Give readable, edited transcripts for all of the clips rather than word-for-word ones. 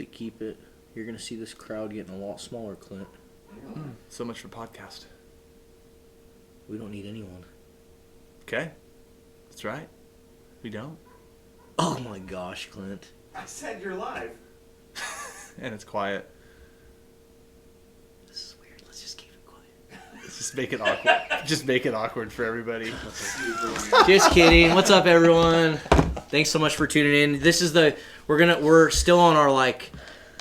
keep it. You're going to see this crowd getting a lot smaller, Clint. So much for podcast. We don't need anyone. Okay. That's right. We don't. Oh my gosh, Clint. I said you're live. And it's quiet. This is weird. Let's just keep it quiet. Let's just make it awkward. Just make it awkward for everybody. Just kidding. What's up, everyone? Thanks so much for tuning in. This is we're still on our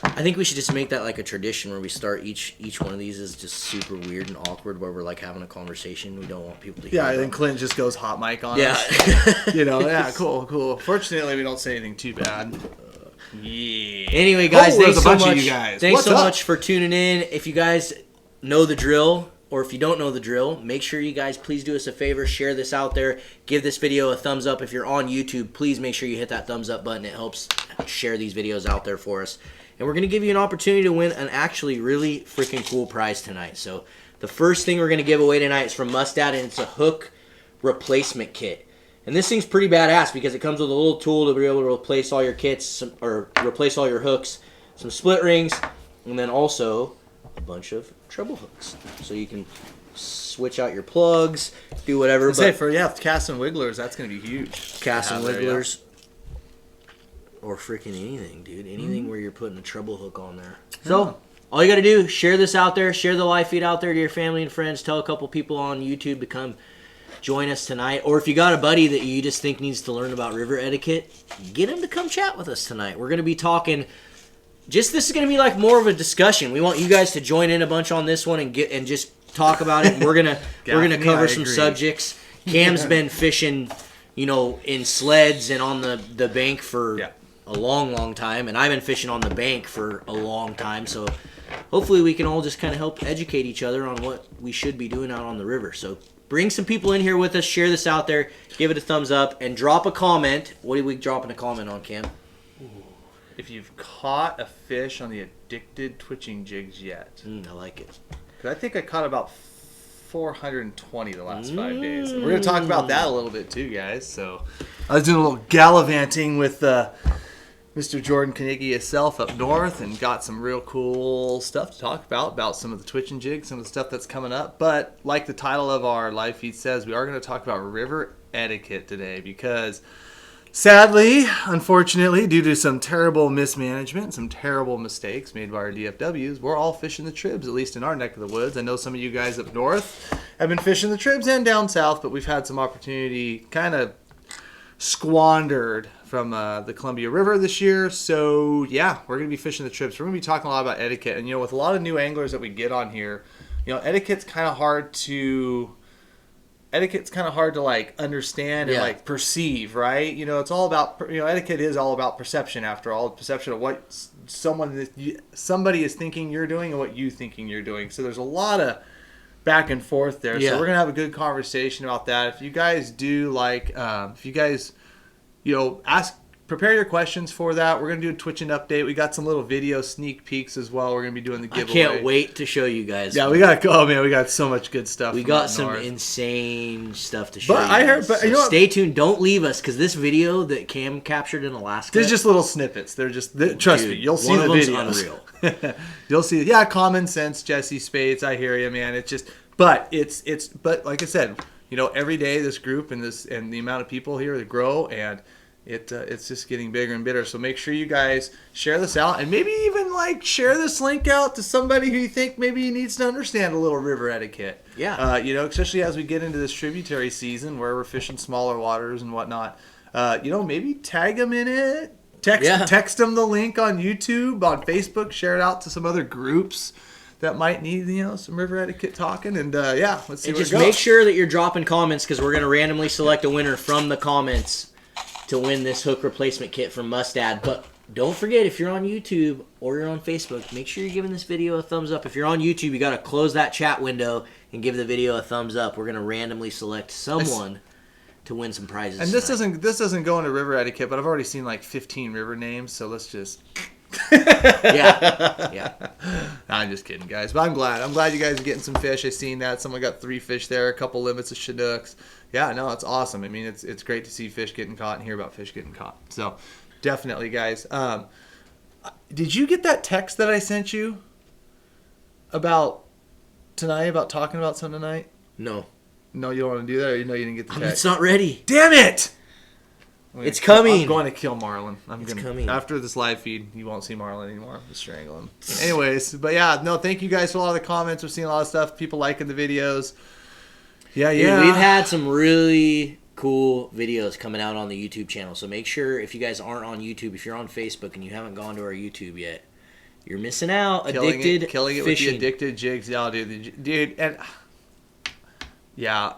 I think we should just make that like a tradition where we start each one of these is just super weird and awkward where we're like having a conversation. We don't want people to hear. Yeah, and then Clint just goes hot mic on yeah. us. Yeah, cool. Fortunately, we don't say anything too bad. Yeah. Anyway, guys, thanks so much. You guys. Thanks so much for tuning in. If you guys know the drill, or if you don't know the drill, make sure you guys please do us a favor, share this out there, give this video a thumbs up. If you're on YouTube, please make sure you hit that thumbs up button. It helps share these videos out there for us. And we're going to give you an opportunity to win an actually really freaking cool prize tonight. So the first thing we're going to give away tonight is from Mustad, and it's a hook replacement kit. And this thing's pretty badass because it comes with a little tool to be able to replace all your kits, or replace all your hooks, some split rings, and then also a bunch of treble hooks. So you can switch out your plugs, do whatever. Cast and wigglers, that's going to be huge. Cast and wigglers. Or freaking anything, dude. Anything where you're putting a treble hook on there. So, all you got to do, share this out there. Share the live feed out there to your family and friends. Tell a couple people on YouTube to come join us tonight. Or if you got a buddy that you just think needs to learn about river etiquette, get him to come chat with us tonight. We're going to be talking... this is going to be like more of a discussion. We want you guys to join in a bunch on this one and just talk about it. We're going to cover some subjects. Cam's been fishing, in sleds and on the bank for... Yeah. A long time, and I've been fishing on the bank for a long time, so hopefully we can all just kind of help educate each other on what we should be doing out on the river. So bring some people in here with us, share this out there, give it a thumbs up, and drop a comment. What are we dropping a comment on, Cam? If you've caught a fish on the addicted twitching jigs yet. I like it. Because I think I caught about 420 the last 5 days. And we're going to talk about that a little bit too, guys. So I was doing a little gallivanting with Mr. Jordan Carnegie himself up north and got some real cool stuff to talk about some of the twitching jigs, some of the stuff that's coming up. But like the title of our live feed says, we are going to talk about river etiquette today because sadly, unfortunately, due to some terrible mismanagement, some terrible mistakes made by our DFWs, we're all fishing the tribs, at least in our neck of the woods. I know some of you guys up north have been fishing the tribs and down south, but we've had some opportunity kind of squandered from the Columbia River this year. So, yeah, we're going to be fishing the tribs. We're going to be talking a lot about etiquette. And, with a lot of new anglers that we get on here, etiquette's kind of hard to... understand and perceive, right? It's all about, etiquette is all about perception after all, perception of what somebody is thinking you're doing and what you thinking you're doing. So there's a lot of back and forth there. Yeah. So we're going to have a good conversation about that. If you guys do prepare your questions for that. We're going to do a Twitching update. We got some little video sneak peeks as well. We're going to be doing the giveaway. I can't wait to show you guys. Yeah, we got so much good stuff. We got some insane stuff to show you guys. Stay tuned. Don't leave us because this video that Cam captured in Alaska. There's just little snippets. Trust me, you'll see the videos. Unreal. You'll see. Yeah, common sense, Jesse Spades. I hear you, man. But like I said, every day this group and the amount of people here that grow and. It's just getting bigger and bigger. So make sure you guys share this out and maybe even share this link out to somebody who you think maybe needs to understand a little river etiquette. Yeah. Especially as we get into this tributary season where we're fishing smaller waters and whatnot. Maybe tag them in it. Text them the link on YouTube, on Facebook. Share it out to some other groups that might need some river etiquette talking. And let's see. And just make sure that you're dropping comments because we're going to randomly select a winner from the comments to win this hook replacement kit from Mustad. But don't forget, if you're on YouTube or you're on Facebook, make sure you're giving this video a thumbs up. If you're on YouTube, you got to close that chat window and give the video a thumbs up. We're going to randomly select someone to win some prizes. And this doesn't go into river etiquette, but I've already seen 15 river names, so let's just... yeah. No, I'm just kidding, guys. But I'm glad you guys are getting some fish. I've seen that. Someone got 3 fish there, a couple limits of Chinooks. Yeah, no, it's awesome. I mean, it's great to see fish getting caught and hear about fish getting caught. So, definitely, guys. Did you get that text that I sent you about tonight, about talking about something tonight? No. No, you don't want to do that, or you know you didn't get the text? It's not ready. Damn it! It's coming. I'm going to kill Marlon. It's coming. After this live feed, you won't see Marlon anymore. Just strangle him. Anyways, but yeah, no, thank you guys for a lot of the comments. We're seeing a lot of stuff. People liking the videos. Yeah. Dude, we've had some really cool videos coming out on the YouTube channel. So make sure, if you guys aren't on YouTube, if you're on Facebook and you haven't gone to our YouTube yet, you're missing out. Killing it fishing. with the addicted jigs. Yeah, dude, and yeah,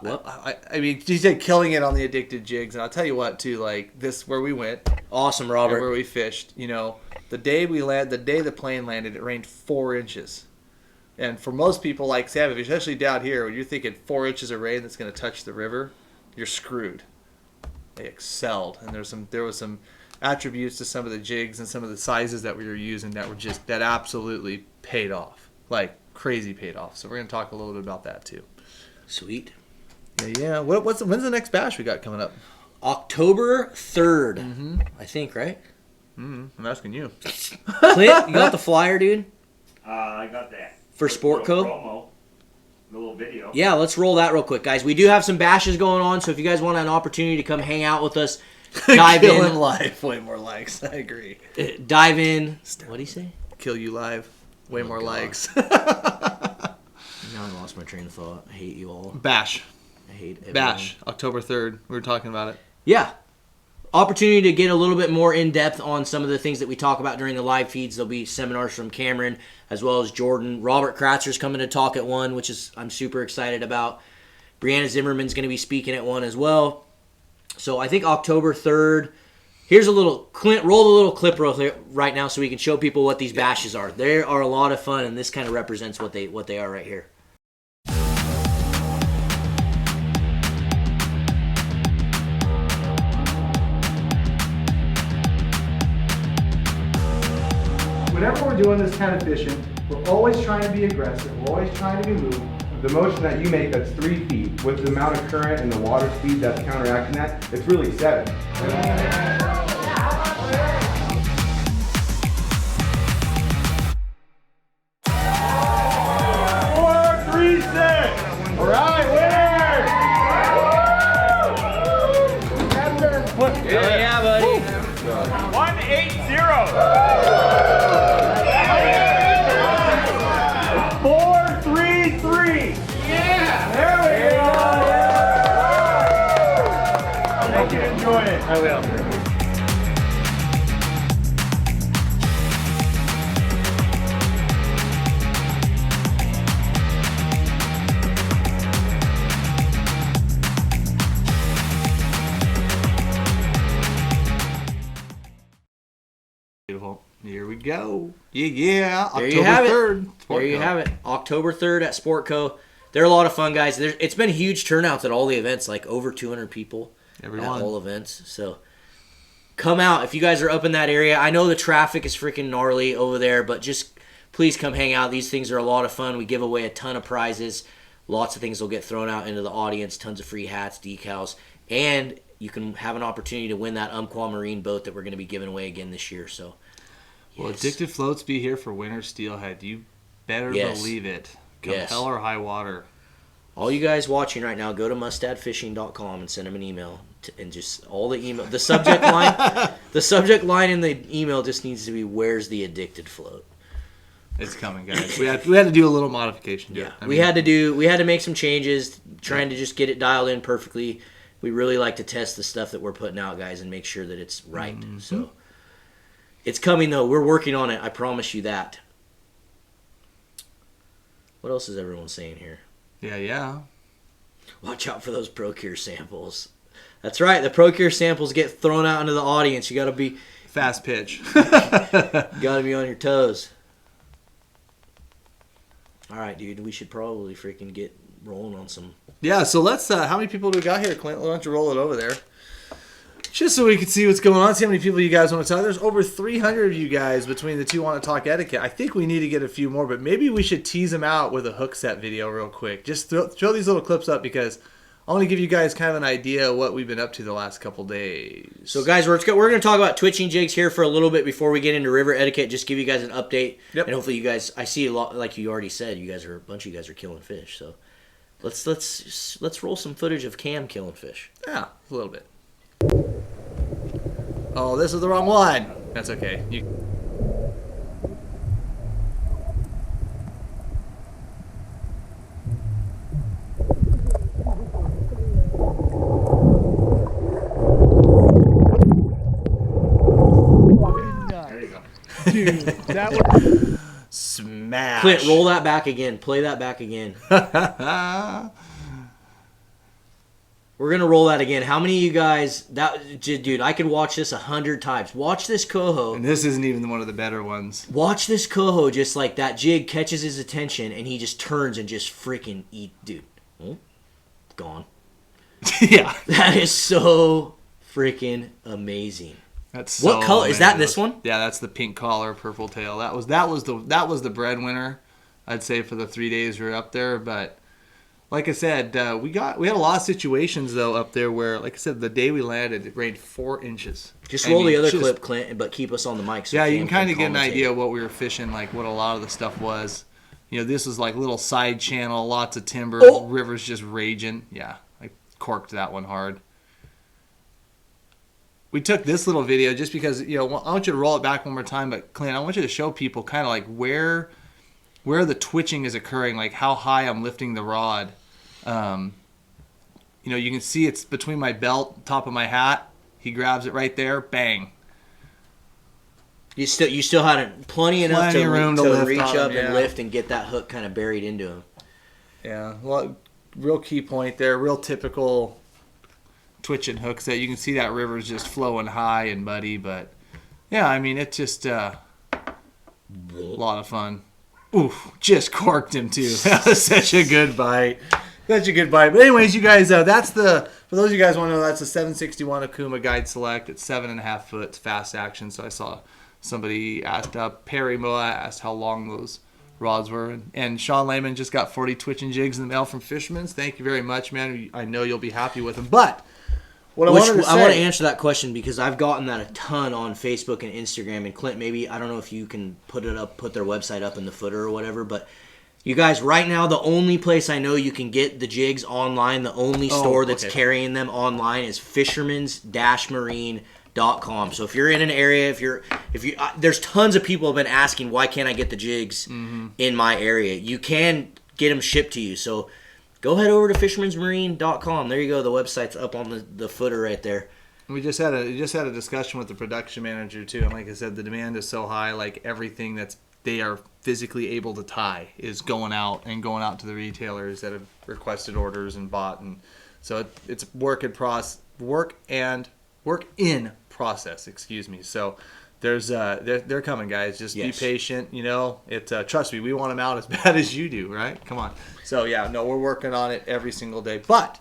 I mean, you said killing it on the addicted jigs, and I'll tell you what, too, like this where we went, awesome, Robert, where we fished. You know, the day the plane landed, it rained 4 inches, and for most people like Savage, especially down here, when you're thinking 4 inches of rain that's going to touch the river, you're screwed. They excelled, and there was some attributes to some of the jigs and some of the sizes that we were using that absolutely paid off, like crazy paid off. So we're going to talk a little bit about that too. Sweet. Yeah. When's the next bash we got coming up? October 3rd, I think, right? I'm asking you. Clint, you got the flyer, dude? I got that. For Sportco? Promo, the little video. Yeah, let's roll that real quick, guys. We do have some bashes going on, so if you guys want an opportunity to come hang out with us, dive Killing in. live, way more likes. I agree. Dive in. What do you say? Kill you live, way more God. likes. Now I lost my train of thought. I hate you all. Bash. I hate everyone. Bash, October 3rd. We were talking about it. Yeah. Opportunity to get a little bit more in-depth on some of the things that we talk about during the live feeds. There'll be seminars from Cameron as well as Jordan. Robert Kratzer's coming to talk at one, which is I'm super excited about. Brianna Zimmerman's going to be speaking at one as well. So I think October 3rd. Here's a little, Clint, roll the little clip right now so we can show people what these bashes are. They are a lot of fun, and this kind of represents what they are right here. Whenever we're doing this kind of fishing, we're always trying to be aggressive. We're always trying to be moving. The motion that you make that's 3 feet, with the amount of current and the water speed that's counteracting that, it's really 7. 4-3-6. All right, winner! Yeah, buddy. 180. 4-3-3. Yeah! There we go! I hope you enjoyed it. I will. Beautiful. Here we go. Yeah. There you have it. October 3rd. There you have it. October 3rd at Sportco. They're a lot of fun, guys. It's been huge turnouts at all the events, like over 200 people at all events. So come out if you guys are up in that area. I know the traffic is freaking gnarly over there, but just please come hang out. These things are a lot of fun. We give away a ton of prizes. Lots of things will get thrown out into the audience. Tons of free hats, decals, and you can have an opportunity to win that Umpqua Marine boat that we're going to be giving away again this year. So, Will Addicted Floats be here for Winter Steelhead? You better believe it. Come hell or high water. All you guys watching right now, go to mustadfishing.com and send them an email. And just all the email, the subject line in the email just needs to be, "Where's the addicted float?" It's coming, guys. We had to do a little modification to it. We had to make some changes, trying to just get it dialed in perfectly. We really like to test the stuff that we're putting out, guys, and make sure that it's right. Mm-hmm. So it's coming, though. We're working on it. I promise you that. What else is everyone saying here? Yeah. Watch out for those Procure samples. That's right. The Procure samples get thrown out into the audience. You got to be fast pitch. You got to be on your toes. All right, dude. We should probably freaking get rolling on some. Yeah. So let's. How many people do we got here, Clint? Why don't you roll it over there? Just so we can see what's going on, see how many people you guys want to talk. There's over 300 of you guys between the two want to talk etiquette. I think we need to get a few more, but maybe we should tease them out with a hook set video real quick. Just throw these little clips up because I want to give you guys kind of an idea of what we've been up to the last couple days. So, guys, we're going to talk about twitching jigs here for a little bit before we get into river etiquette. Just give you guys an update. Yep. And hopefully you guys, I see a lot, like you already said, a bunch of you guys are killing fish. So let's roll some footage of Cam killing fish. Yeah, a little bit. Oh, this is the wrong one. That's okay. There you go. Dude, that was Smash. Clint, roll that back again. Play that back again. We're going to roll that again. How many of you guys, dude, I could watch this 100 times. Watch this coho. And this isn't even one of the better ones. Watch this coho just like that jig catches his attention and he just turns and just freaking eat. Dude, gone. Yeah. That is so freaking amazing. That's What so color is that? amazing. This one? Yeah, that's the pink collar, purple tail. That was the breadwinner, I'd say, for the 3 days we were up there. But like I said, we had a lot of situations though up there where, like I said, the day we landed, it rained 4 inches. Just roll the other clip, Clint, but keep us on the mic. So Yeah, you Cam can kind of get an commentate. idea of what we were fishing, like what a lot of the stuff was. You know, this was like little side channel, lots of timber, rivers just raging. Yeah, I corked that one hard. We took this little video just because, you know, I want you to roll it back one more time, but Clint, I want you to show people kind of like where the twitching is occurring, like how high I'm lifting the rod. You know, you can see it's between my belt, top of my hat. He grabs it right there, bang. You still had plenty enough Plenty to, of room to lift reach on up him, and yeah. lift and get that hook kind of buried into him. Yeah, well, real key point there, real typical twitching hooks that you can see that river's just flowing high and muddy, but yeah, I mean, it's just a lot of fun. Oof, just corked him too. That was such a good bite. Such a good bite. But anyways, you guys, for those of you guys want to know, that's a 761 Akuma Guide Select. It's 7.5 foot. It's fast action. So I saw somebody asked, Perry Moa asked how long those rods were. And Sean Lehman just got 40 twitching jigs in the mail from Fisherman's. Thank you very much, man. I know you'll be happy with them. But what I want to answer that question because I've gotten that a ton on Facebook and Instagram. And Clint, maybe, I don't know if you can put their website up in the footer or whatever, but you guys, right now, the only place I know you can get the jigs online, the only store that's carrying them online is fishermans-marine.com. So if you're in an area, if you there's tons of people have been asking, why can't I get the jigs in my area? You can get them shipped to you. So go head over to fishermansmarine.com. There you go. The website's up on the footer right there. We just had a discussion with the production manager too, and like I said, the demand is so high. Like everything they are physically able to tie is going out to the retailers that have requested orders and bought, and so it's work in process. Excuse me. So there's they're coming, guys. Just be patient. You know, trust me, we want them out as bad as you do, right? Come on. So yeah, no, we're working on it every single day. But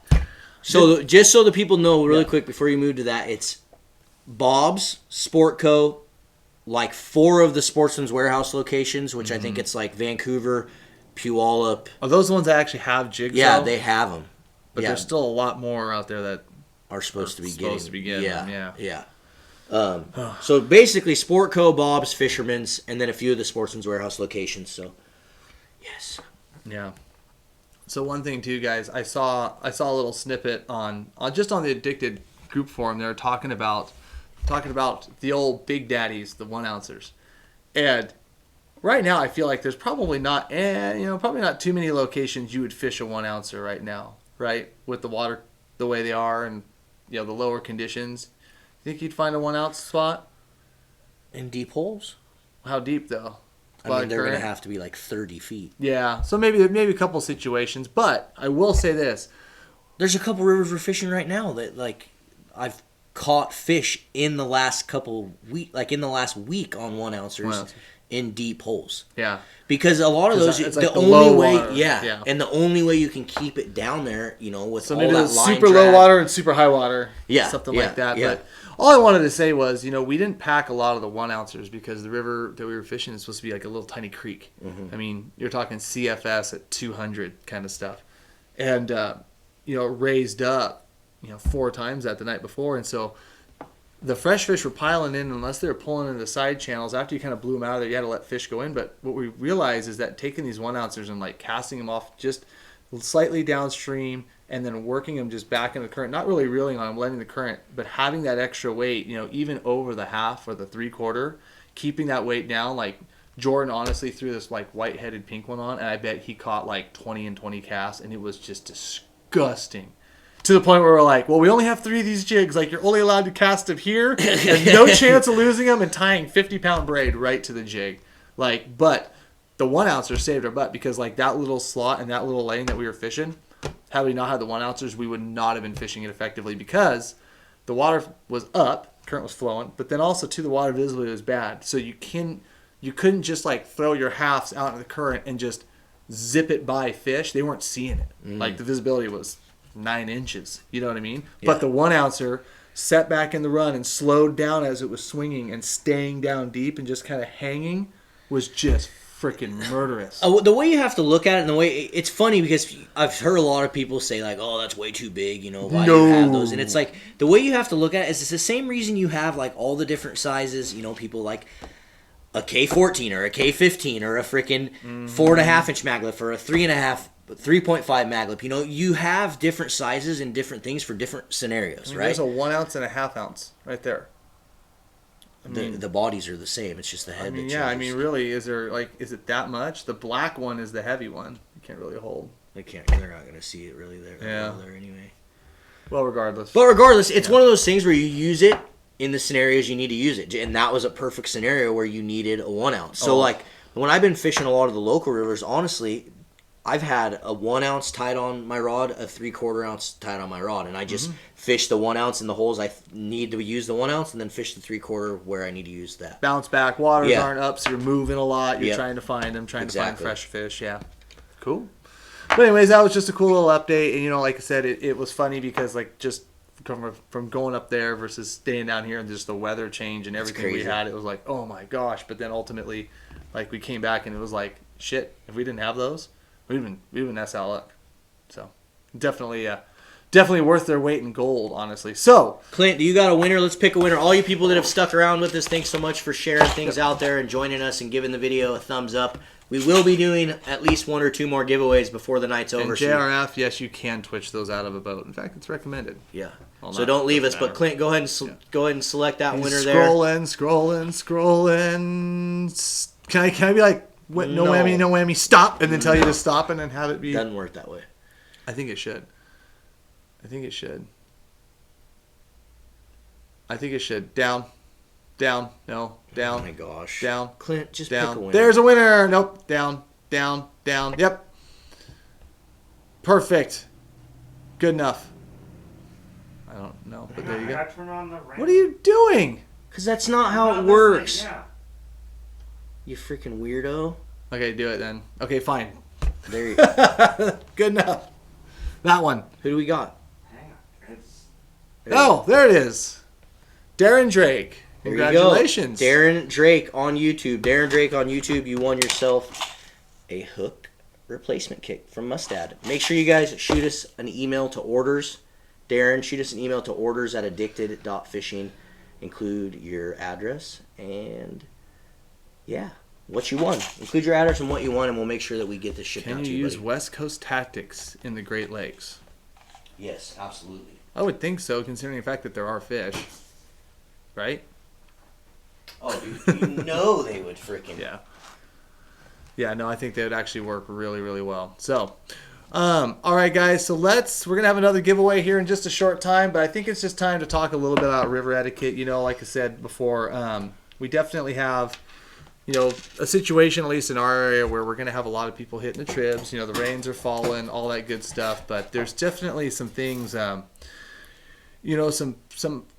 so just so the people know, really quick before you move to that, it's Bob's Sport Co. Like 4 of the Sportsman's Warehouse locations, which I think it's like Vancouver, Puyallup. Are those the ones that actually have jigs? Yeah, though? they have them. But there's still a lot more out there that are supposed to be getting them. Yeah. So basically, Sport Co, Bob's, Fisherman's, and then a few of the Sportsman's Warehouse locations. So, yes. Yeah. So one thing too, guys, I saw a little snippet on the Addicted group forum. They were talking about the old big daddies, the 1-ouncers, and right now I feel like there's probably not too many locations you would fish a 1-ouncer right now, right? With the water the way they are and the lower conditions. Think you'd find a 1-ounce spot? In deep holes? How deep though? I mean, they're going to have to be like 30 feet. Yeah, so maybe a couple situations, but I will say this: there's a couple rivers we're fishing right now that like I've caught fish in the last week on 1-ouncers in deep holes. Yeah, because a lot of those, it's the like only way, water. Yeah, and the only way you can keep it down there, with all maybe that line super drag. low water and super high water, something yeah, like that. Yeah. But all I wanted to say was, we didn't pack a lot of the 1-ouncers because the river that we were fishing is supposed to be like a little tiny creek. I mean, you're talking CFS at 200 kind of stuff, and raised up, 4 times that the night before. And so the fresh fish were piling in unless they were pulling into the side channels. After you kind of blew them out of there, you had to let fish go in. But what we realized is that taking these 1-ounces and like casting them off just slightly downstream and then working them just back in the current, not really reeling on them, letting the current, but having that extra weight, even over the half or the 3/4, keeping that weight down. Like Jordan honestly threw this like white-headed pink one on, and I bet he caught like 20 and 20 casts, and it was just disgusting. To the point where we're like, well, we only have 3 of these jigs. Like, you're only allowed to cast them here. There's no chance of losing them, and tying 50-pound braid right to the jig. Like, but the 1-ouncer saved our butt because, like, that little slot and that little lane that we were fishing, had we not had the 1-ouncers, we would not have been fishing it effectively because the water was up, current was flowing, but then also, too, the water visibility was bad. So you couldn't just, like, throw your halves out in the current and just zip it by fish. They weren't seeing it. Like, the visibility was 9 inches, you know what I mean? Yeah. But the 1-ouncer set back in the run and slowed down as it was swinging and staying down deep and just kind of hanging was just freaking murderous. The way you have to look at it, and the way it's funny because I've heard a lot of people say like, "Oh, that's way too big," why do you have those? And it's like the way you have to look at it is it's the same reason you have like all the different sizes. People like a K14 or a K15 or a freaking 4.5-inch mag lift or a 3.5 mag lip. You have different sizes and different things for different scenarios, right? There's a 1 ounce and a 1/2 ounce right there. The bodies are the same. It's just the head. Really, is it that much? The black one is the heavy one. You can't really hold. They're not going to see it really there. Yeah. There anyway. Well, regardless. It's one of those things where you use it in the scenarios you need to use it, and that was a perfect scenario where you needed a 1 ounce. So like when I've been fishing a lot of the local rivers, honestly, I've had a 1 ounce tied on my rod, a 3/4 ounce tied on my rod, and I just fish the 1 ounce in the holes I need to use the 1 ounce, and then fish the 3/4 where I need to use that. Bounce back, waters aren't up, so you're moving a lot. You're trying to find them, to find fresh fish. Yeah, cool. But anyways, that was just a cool little update, and like I said, it was funny because like just from going up there versus staying down here and just the weather change and everything we had, it was like, oh my gosh. But then ultimately, like we came back and it was like, shit, if we didn't have those, we've been SL up. So definitely worth their weight in gold, honestly. So Clint, do you got a winner? Let's pick a winner. All you people that have stuck around with us, thanks so much for sharing things out there and joining us and giving the video a thumbs up. We will be doing at least 1 or 2 more giveaways before the night's over. And JRF, yes, you can twitch those out of a boat. In fact, it's recommended. Yeah. Well, so don't leave us. But Clint, go ahead and select that winner there. Scrolling. Can I be like, what, no whammy, stop, and then tell you to stop and then have it be? Doesn't work that way. I think it should. Down. No. Down. Oh my gosh. Down. Clint, just down. pick a winner. There's a winner. Nope. Down. Yep. Perfect. Good enough. I don't know, but there you go. What are you doing? Because that's not how it works. You freaking weirdo. Okay, do it then. Okay, fine. There you go. Good enough. That one. Who do we got? There it is. Darren Drake. Congratulations. Darren Drake on YouTube. You won yourself a hook replacement kit from Mustad. Make sure you guys shoot us an email to orders. Darren, shoot us an email to orders@addicted.fishing. Include your address and what you won. Include your address and what you won, and we'll make sure that we get this shipped out to you. Can you use West Coast tactics in the Great Lakes? Yes, absolutely. I would think so, considering the fact that there are fish. Right? Oh, dude, they would freaking... Yeah. Yeah, no, I think they would actually work really, really well. So, all right, guys, so we're going to have another giveaway here in just a short time, but I think it's just time to talk a little bit about river etiquette. Like I said before, we definitely have, a situation, at least in our area, where we're going to have a lot of people hitting the tribs. The rains are falling, all that good stuff, but there's definitely some things,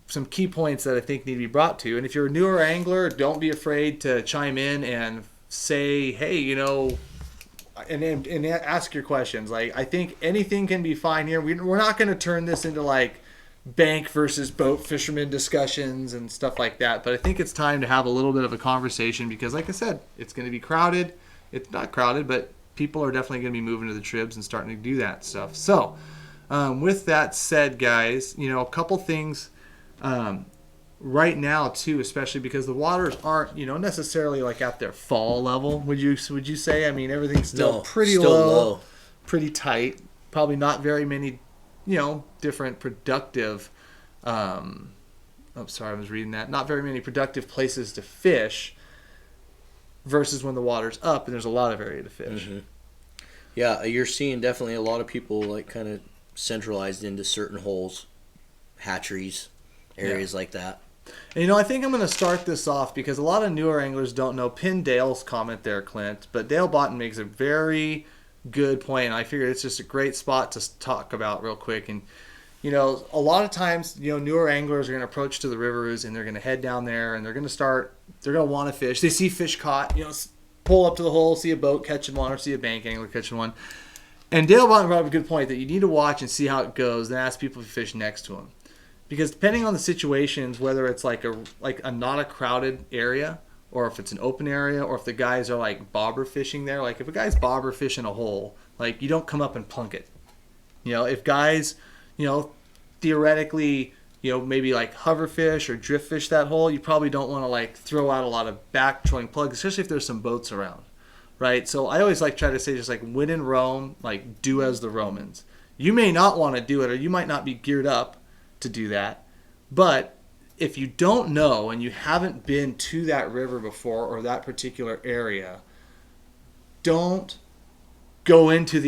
some key points that I think need to be brought to. And if you're a newer angler, don't be afraid to chime in and say, hey, and ask your questions. Like, I think anything can be fine here. We're not going to turn this into like bank versus boat fisherman discussions and stuff like that. But I think it's time to have a little bit of a conversation because, like I said, it's going to be crowded. It's not crowded, but people are definitely going to be moving to the tribs and starting to do that stuff. So With that said, guys, a couple things right now too, especially because the waters aren't, necessarily like at their fall level. Would you say? I mean, everything's still pretty still low, pretty tight. Probably not very many, different productive. Sorry, I was reading that. Not very many productive places to fish. Versus when the water's up and there's a lot of area to fish. Mm-hmm. Yeah, you're seeing definitely a lot of people like kind of centralized into certain holes, hatcheries, areas like that. And, I think I'm going to start this off because a lot of newer anglers don't know. Pin Dale's comment there, Clint, but Dale Botten makes a very good point, and I figured it's just a great spot to talk about real quick. And a lot of times, newer anglers are going to approach to the rivers and they're going to head down there and they're going to want to fish. They see fish caught, pull up to the hole, see a boat catching one or see a bank angler catching one. And Dale Botten brought up a good point that you need to watch and see how it goes, then ask people to fish next to him. Because depending on the situations, whether it's like a not a crowded area or if it's an open area or if the guys are like bobber fishing there, like if a guy's bobber fishing a hole, like you don't come up and plunk it. If guys, theoretically, maybe like hoverfish or drift fish that hole, you probably don't want to like throw out a lot of back trolling plugs, especially if there's some boats around, right? So I always try to say just like when in Rome, like do as the Romans. You may not want to do it or you might not be geared up to do that, but if you don't know and you haven't been to that river before or that particular area, don't go into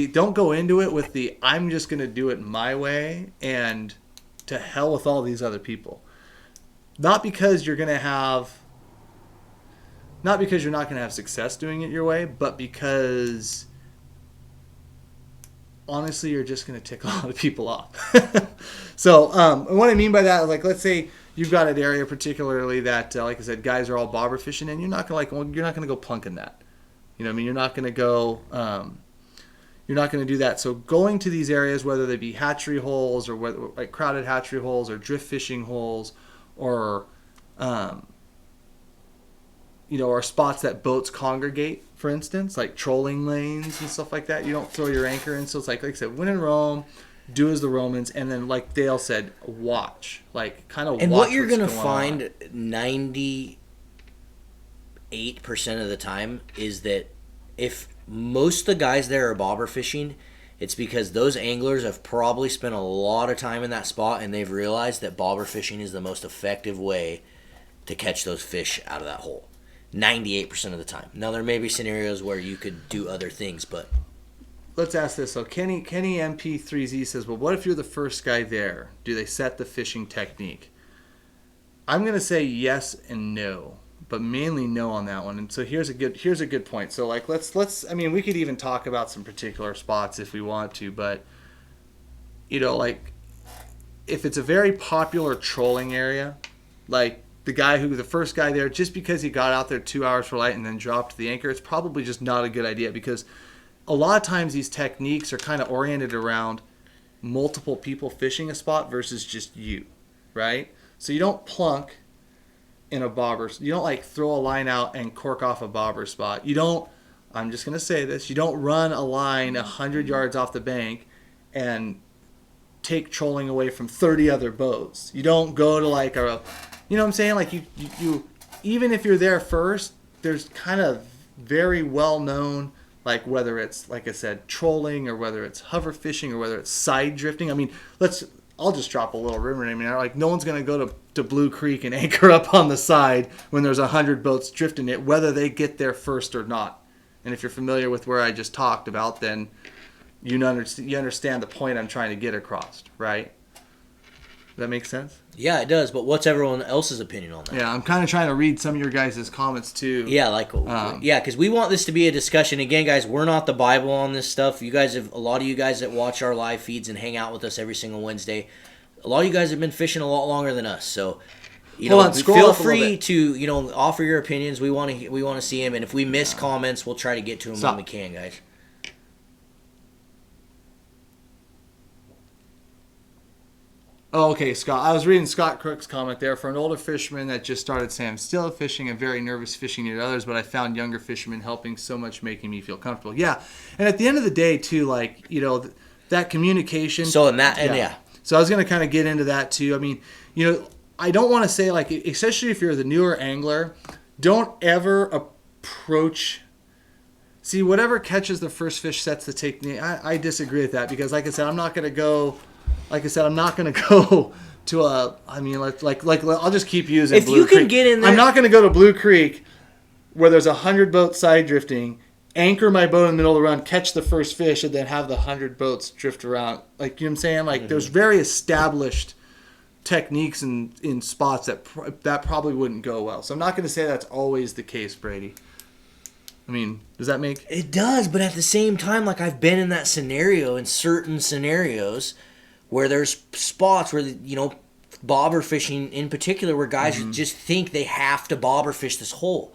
it with the I'm just going to do it my way and to hell with all these other people. Not because you're not going to have success doing it your way, but because honestly you're just going to tick a lot of people off. So what I mean by that, like let's say you've got an area particularly that, like I said, guys are all bobber fishing, and you're not going to go plunking that. You're not going to go. You're not going to do that. So going to these areas, whether they be hatchery holes or whether like crowded hatchery holes or drift fishing holes, or or spots that boats congregate, for instance, like trolling lanes and stuff like that. You don't throw your anchor in. So it's like I said, when in Rome, do as the Romans, and then like Dale said, watch, like kind of. And watch what you're going to find 98% of the time is that if most of the guys there are bobber fishing, it's because those anglers have probably spent a lot of time in that spot and they've realized that bobber fishing is the most effective way to catch those fish out of that hole. 98% of the time. Now there may be scenarios where you could do other things, but let's ask this. So Kenny MP3Z says, well, what if you're the first guy there? Do they set the fishing technique? I'm going to say yes and no, but mainly no on that one. And so here's a good point. So like let's I mean, we could even talk about some particular spots if we want to, but like if it's a very popular trolling area, like the first guy there, just because he got out there 2 hours for light and then dropped the anchor, it's probably just not a good idea, because a lot of times these techniques are kind of oriented around multiple people fishing a spot versus just you, right? So you don't plunk in a bobber. You don't like throw a line out and cork off a bobber spot. You don't, I'm just going to say this, you don't run a line 100 yards off the bank and take trolling away from 30 other boats. You don't go to like a, you know what I'm saying? Like you even if you're there first, there's kind of very well known, like whether it's, like I said, trolling or whether it's hover fishing or whether it's side drifting. I mean, I'll just drop a little river name. Like no one's going to go to Blue Creek and anchor up on the side when there's 100 boats drifting it, whether they get there first or not. And if you're familiar with where I just talked about, then you understand the point I'm trying to get across, right? Does that make sense? yeah, it does. But what's everyone else's opinion on that? Yeah, I'm kind of trying to read some of your guys' comments too. Yeah, because we want this to be a discussion. Again, guys, we're not the Bible on this stuff. You guys have, a lot of you guys that watch our live feeds and hang out with us every single Wednesday, a lot of you guys have been fishing a lot longer than us. So, feel free to offer your opinions. We want to see them, and if we miss comments, we'll try to get to them when we can, guys. Oh, okay, Scott. I was reading Scott Crook's comment there. For an older fisherman that just started saying, I'm still fishing and very nervous fishing near others, but I found younger fishermen helping so much, making me feel comfortable. Yeah, and at the end of the day, too, like, that communication. So yeah. So I was going to kind of get into that too. I mean, I don't want to say like, especially if you're the newer angler, don't ever approach. See, whatever catches the first fish sets the technique. I disagree with that because, like I said, I'm not going to go. Like I said, I'm not going to go to a. I mean, like I'll just keep using. If Blue you can Creek. get in there, I'm not going to go to Blue Creek where there's 100 boats side drifting, anchor my boat in the middle of the run, catch the first fish, and then have the 100 boats drift around. Like, you know what I'm saying? Like, there's very established techniques in spots that probably wouldn't go well. So I'm not going to say that's always the case, Brady. I mean, does that make... It does, but at the same time, like, I've been in that scenario, in certain scenarios, where there's spots where, bobber fishing in particular, where guys just think they have to bobber fish this hole.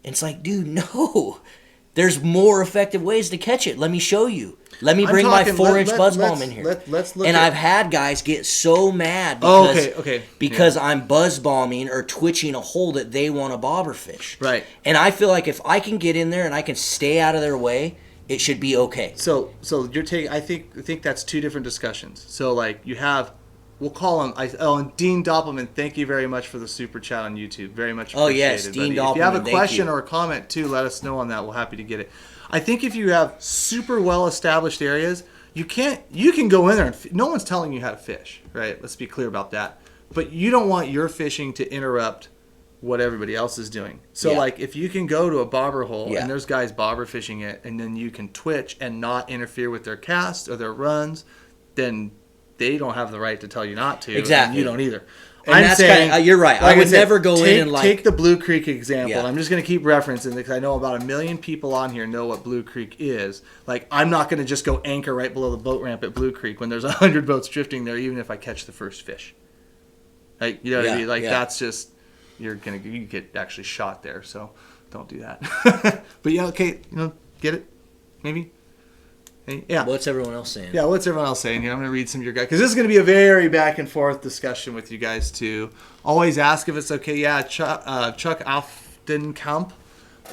And it's like, dude, no. There's more effective ways to catch it. Let me show you. Let me bring my 4-inch buzz bomb in here. Let's look and at... I've had guys get so mad because I'm buzz bombing or twitching a hole that they want to bobber fish. Right. And I feel like if I can get in there and I can stay out of their way, it should be okay. So you're taking... I think that's two different discussions. So, like, you have... We'll call him. And Dean Doppelman, thank you very much for the super chat on YouTube. Very much appreciated. Oh, yes, Dean buddy. Doppelman, if you have a question you. or a comment, too, let us know on that. We're happy to get it. I think if you have super well-established areas, you can go in there. And no one's telling you how to fish, right? Let's be clear about that. But you don't want your fishing to interrupt what everybody else is doing. So, like, if you can go to a bobber hole and there's guys bobber fishing it, and then you can twitch and not interfere with their casts or their runs, then they don't have the right to tell you not to. Exactly. And you don't either. And that's kinda, you're right. Like I would never go in and like... Take the Blue Creek example. Yeah. I'm just going to keep referencing it because I know about 1 million people on here know what Blue Creek is. Like, I'm not going to just go anchor right below the boat ramp at Blue Creek when there's 100 boats drifting there, even if I catch the first fish. Like, you know what I mean? Like, that's just... You get actually shot there, so don't do that. But yeah, okay, get it? Maybe? Yeah. What's everyone else saying? Yeah, what's everyone else saying here? I'm going to read some of your guys. Because this is going to be a very back and forth discussion with you guys, too. Always ask if it's okay. Yeah, Chuck Aftenkamp.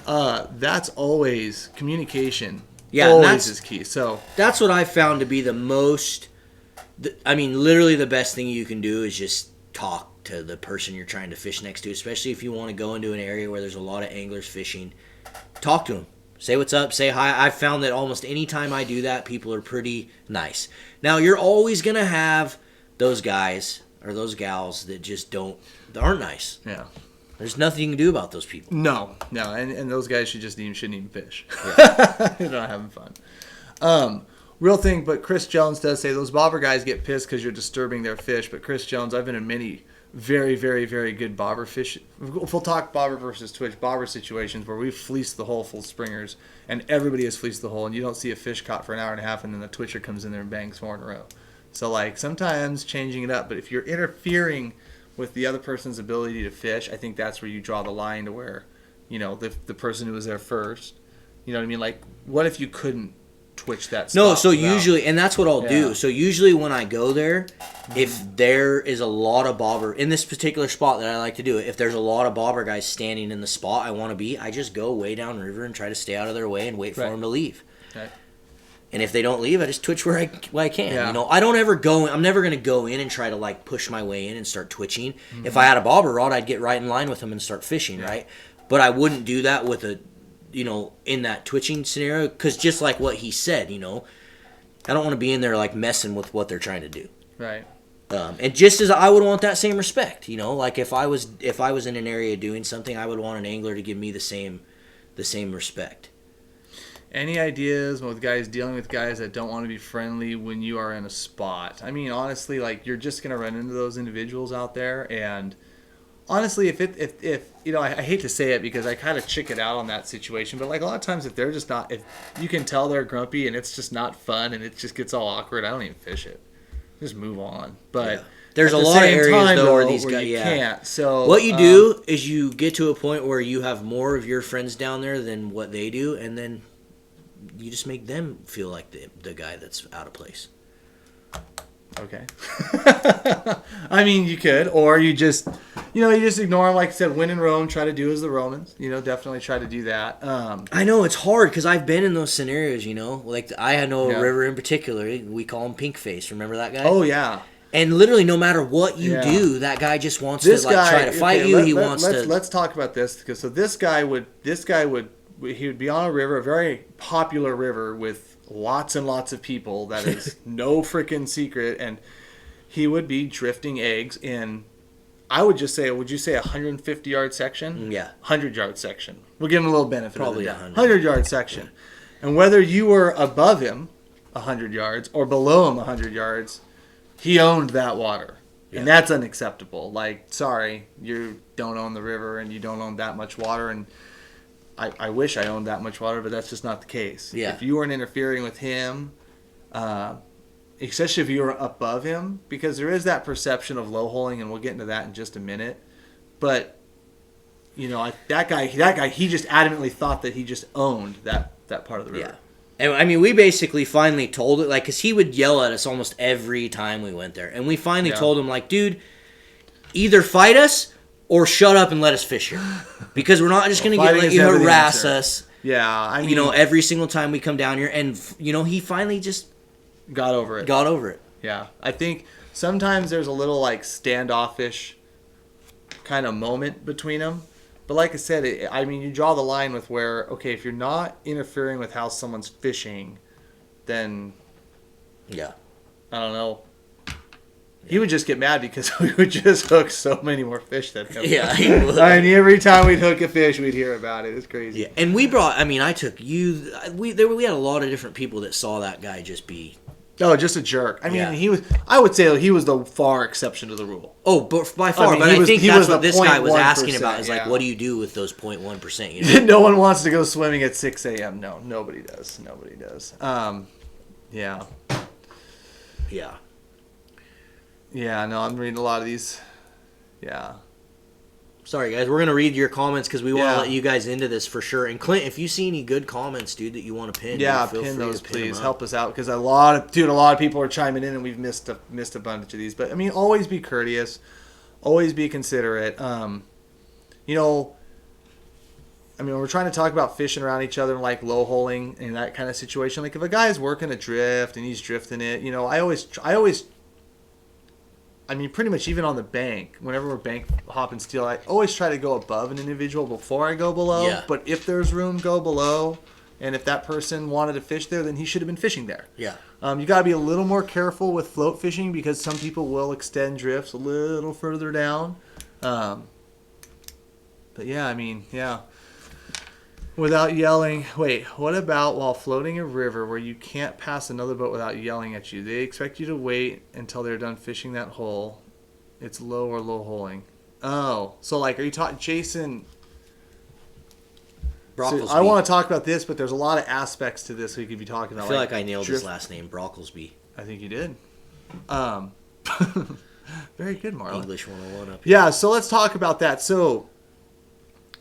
That's always communication. Yeah, always is key. So that's what I found to be the most... literally the best thing you can do is just talk to the person you're trying to fish next to, especially if you want to go into an area where there's a lot of anglers fishing. Talk to them. Say what's up, say hi. I've found that almost any time I do that, people are pretty nice. Now, you're always going to have those guys or those gals that just aren't nice. Yeah. There's nothing you can do about those people. No. And those guys shouldn't even fish. Yeah. They're not having fun. Real thing, but Chris Jones does say those bobber guys get pissed because you're disturbing their fish. But Chris Jones, I've been in many very, very, very good bobber fish. We'll talk bobber versus twitch bobber situations where we've fleeced the hole full springers and everybody has fleeced the hole and you don't see a fish caught for an hour and a half and then the twitcher comes in there and bangs 4 in a row. So, like, sometimes changing it up. But if you're interfering with the other person's ability to fish, I think that's where you draw the line to where, the person who was there first, you know what I mean? Like, what if you couldn't twitch that spot? No, so usually, and that's what I'll do. So usually when I go there, if there is a lot of bobber, in this particular spot that I like to do it, if there's a lot of bobber guys standing in the spot I want to be, I just go way down river and try to stay out of their way and wait for them to leave. Right. And if they don't leave, I just twitch where I can. Yeah. I don't ever go. I'm never going to go in and try to like push my way in and start twitching. Mm-hmm. If I had a bobber rod, I'd get right in line with them and start fishing, right? But I wouldn't do that with in that twitching scenario, because just like what he said, I don't want to be in there like messing with what they're trying to do. Right. And just as I would want that same respect, like if I was in an area doing something, I would want an angler to give me the same respect. Any ideas with guys dealing with guys that don't want to be friendly when you are in a spot? I mean, honestly, like, you're just gonna run into those individuals out there, and honestly, if I hate to say it because I kind of chicken out on that situation, but like a lot of times if they're just not, if you can tell they're grumpy and it's just not fun and it just gets all awkward, I don't even fish it. Just move on. But there's a lot of areas though where these guys can't. So what you do is you get to a point where you have more of your friends down there than what they do, and then you just make them feel like the guy that's out of place. Okay. I mean, you could, or you just ignore them. Like I said, when in Rome, try to do as the Romans. Definitely try to do that. I know it's hard because I've been in those scenarios. Like I know Yeah. a river in particular. We call him Pink Face. Remember that guy? Oh yeah. And literally, no matter what you Yeah. do, that guy just wants to try to fight you. Let's talk about this because this guy would be on a river, a very popular river with lots and lots of people. That is no freaking secret, and he would be drifting eggs in. I would just say, would you say 150-yard section? Yeah. 100-yard section. We'll give him a little benefit. Probably of the doubt. 100. 100-yard section, and whether you were above him 100 yards or below him 100 yards. He owned that water, and that's unacceptable. Like, sorry, you don't own the river, and you don't own that much water, and I wish I owned that much water, but that's just not the case. Yeah. If you weren't interfering with him, especially if you were above him, because there is that perception of low-holing, and we'll get into that in just a minute, but, that guy, he just adamantly thought that he just owned that part of the river. Yeah. And I mean, we basically finally told it, like, because he would yell at us almost every time we went there. And we finally told him, like, dude, either fight us or shut up and let us fish here. Because we're not just going to let you harass us. Yeah, I mean, every single time we come down here. And, he finally just got over it. Yeah. I think sometimes there's a little, like, standoffish kind of moment between them. But like I said, you draw the line with where, okay, if you're not interfering with how someone's fishing, then, yeah, I don't know. He would just get mad because we would just hook so many more fish than him. Yeah, he would. Every time we'd hook a fish, we'd hear about it. It's crazy. Yeah, and we brought. I took you. We had a lot of different people that saw that guy just be. Oh, just a jerk. He was. I would say he was the far exception to the rule. Oh, but by far. But I think that's what this guy was asking about. Is like, what do you do with those 0.1%? No one wants to go swimming at 6 a.m. No, nobody does. Nobody does. Yeah. Yeah. Yeah. No, I'm reading a lot of these. Yeah. Sorry, guys. We're going to read your comments because we want to Yeah. let you guys into this for sure. And Clint, if you see any good comments, dude, that you want to pin, Yeah, feel pin free those, to pin please. them Help us out because a lot of people are chiming in, and we've missed a bunch of these. But always be courteous, always be considerate. We're trying to talk about fishing around each other, like low holing and that kind of situation. Like if a guy's working a drift and he's drifting it, pretty much even on the bank, whenever we're bank hopping steel, I always try to go above an individual before I go below. Yeah. But if there's room, go below. And if that person wanted to fish there, then he should have been fishing there. Yeah. You got to be a little more careful with float fishing because some people will extend drifts a little further down. But yeah, yeah. Without yelling. Wait, what about while floating a river where you can't pass another boat without yelling at you? They expect you to wait until they're done fishing that hole. It's low or low holing. Oh, so like, are you talking, Jason? So I want to talk about this, but there's a lot of aspects to this we could be talking about. I feel like I nailed his last name, Brocklesby. I think you did. Very good, Marlon. English 101 up here. Yeah, so let's talk about that. So,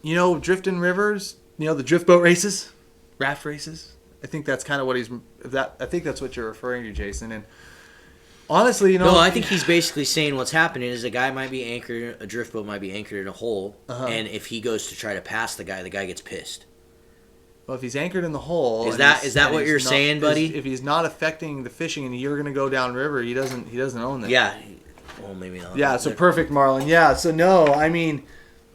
drifting rivers, the drift boat races, raft races. I think that's kind of what I think that's what you're referring to, Jason. And honestly, No, I think he's basically saying what's happening is a guy might be anchored, a drift boat might be anchored in a hole, and if he goes to try to pass the guy gets pissed. Well, if he's anchored in the hole, is that what you're saying, buddy? If he's not affecting the fishing and you're going to go downriver, he doesn't own that. Yeah. Well, maybe not. Yeah. So perfect, Marlon. Yeah. So no,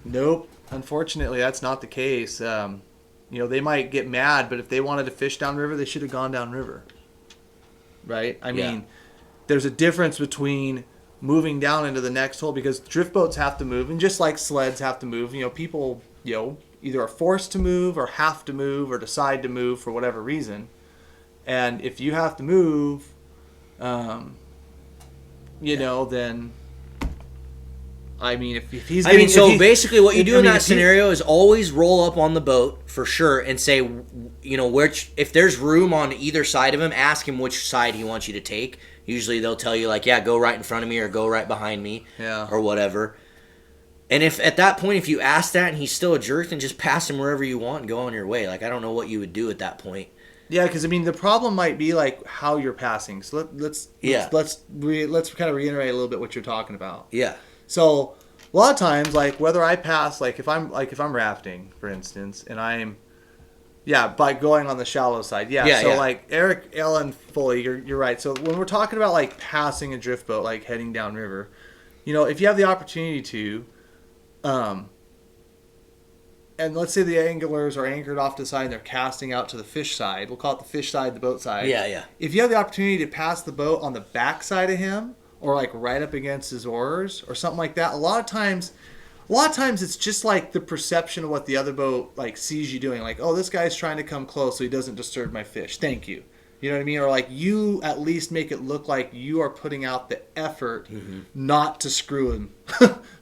nope. Unfortunately, that's not the case. They might get mad, but if they wanted to fish downriver, they should have gone downriver. Right? There's a difference between moving down into the next hole because drift boats have to move, and just like sleds have to move, people, either are forced to move or have to move or decide to move for whatever reason. And if you have to move, then if he's getting, basically what you do in that scenario is always roll up on the boat for sure and say, if there's room on either side of him, ask him which side he wants you to take. Usually they'll tell you go right in front of me or go right behind me, or whatever. And if at that point, if you ask that and he's still a jerk, then just pass him wherever you want and go on your way. I don't know what you would do at that point. Yeah, because I mean the problem might be like how you're passing. So let's kind of reiterate a little bit what you're talking about. Yeah. So a lot of times, like whether I pass, like if I'm rafting, for instance, and I'm by going on the shallow side. Like Eric, Ellen, Foley, you're right. So when we're talking about like passing a drift boat, like heading downriver, if you have the opportunity to, and let's say the anglers are anchored off to the side and they're casting out to the fish side. We'll call it the fish side, the boat side. Yeah. If you have the opportunity to pass the boat on the back side of him or like right up against his oars or something like that, a lot of times it's just like the perception of what the other boat like sees you doing. Like, oh, this guy's trying to come close so he doesn't disturb my fish. Thank you. You know what I mean? Or like you at least make it look like you are putting out the effort not to screw him,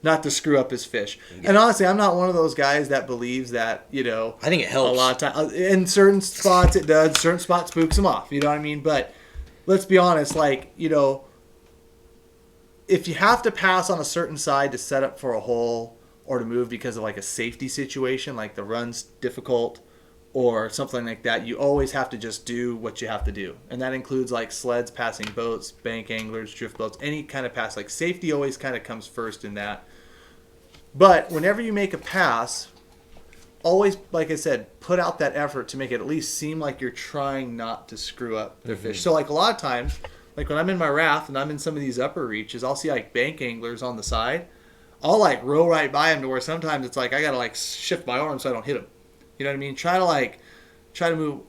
not to screw up his fish. Yeah. And honestly, I'm not one of those guys that believes that, I think it helps. A lot of times. In certain spots it does. Certain spots spooks him off. You know what I mean? But let's be honest, like, if you have to pass on a certain side to set up for a hole or to move because of like a safety situation, like the run's difficult, or something like that, you always have to just do what you have to do. And that includes like sleds, passing boats, bank anglers, drift boats, any kind of pass. Like safety always kind of comes first in that. But whenever you make a pass, always, like I said, put out that effort to make it at least seem like you're trying not to screw up their fish. So like a lot of times, like when I'm in my raft and I'm in some of these upper reaches, I'll see like bank anglers on the side. I'll like row right by them to where sometimes it's like I got to like shift my arm so I don't hit them. You know what I mean? Try to move.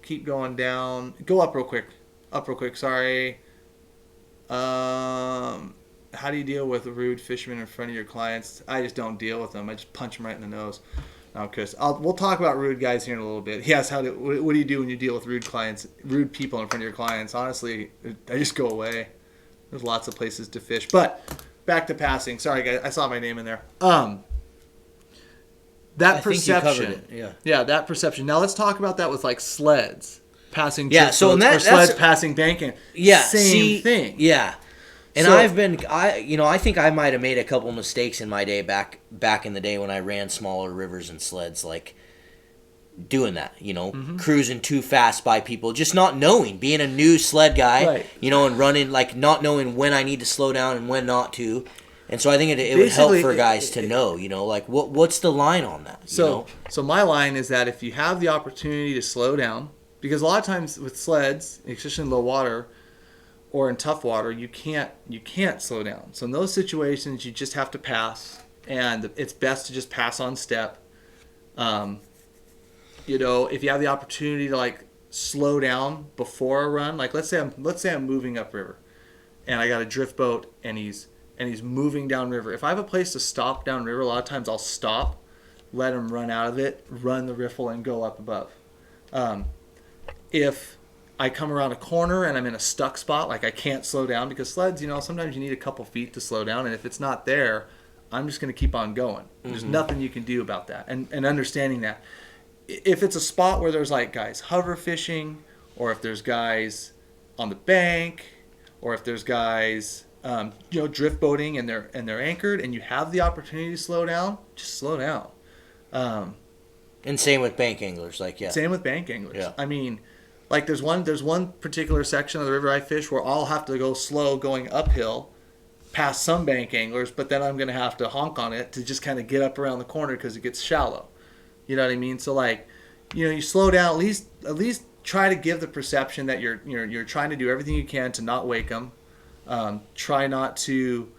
Keep going down. Go up real quick. Sorry. How do you deal with rude fishermen in front of your clients? I just don't deal with them. I just punch them right in the nose. No, Chris. We'll talk about rude guys here in a little bit. Yes. What do you do when you deal with rude people in front of your clients? Honestly, I just go away. There's lots of places to fish. But back to passing. Sorry, guys. I saw my name in there. That perception. Yeah, that perception. Now let's talk about that with like sleds passing drift boats or sleds passing banking. Yeah, same thing. Yeah. And I think I might have made a couple mistakes in my day back in the day when I ran smaller rivers and sleds, like doing that, cruising too fast by people, just not knowing, being a new sled guy, right. And running, like not knowing when I need to slow down and when not to. And so I think it would help for guys to know, like what's the line on that? So my line is that if you have the opportunity to slow down, because a lot of times with sleds, especially in low water or in tough water, you can't slow down. So in those situations, you just have to pass, and it's best to just pass on step. If you have the opportunity to like slow down before a run, like let's say I'm moving upriver, and I got a drift boat, and he's moving downriver. If I have a place to stop downriver, a lot of times I'll stop, let him run out of it, run the riffle, and go up above. If I come around a corner and I'm in a stuck spot, like I can't slow down, because sleds, sometimes you need a couple feet to slow down, and if it's not there, I'm just going to keep on going. There's nothing you can do about that, and understanding that. If it's a spot where there's like guys hover fishing, or if there's guys on the bank, or if there's guys drift boating and they're anchored, and you have the opportunity to slow down, just slow down. And same with bank anglers, Same with bank anglers. Yeah. I mean, like there's one particular section of the river I fish where I'll have to go slow going uphill past some bank anglers, but then I'm going to have to honk on it to just kind of get up around the corner because it gets shallow. You know what I mean? So like, you slow down, at least try to give the perception that you're trying to do everything you can to not wake them. Try not to,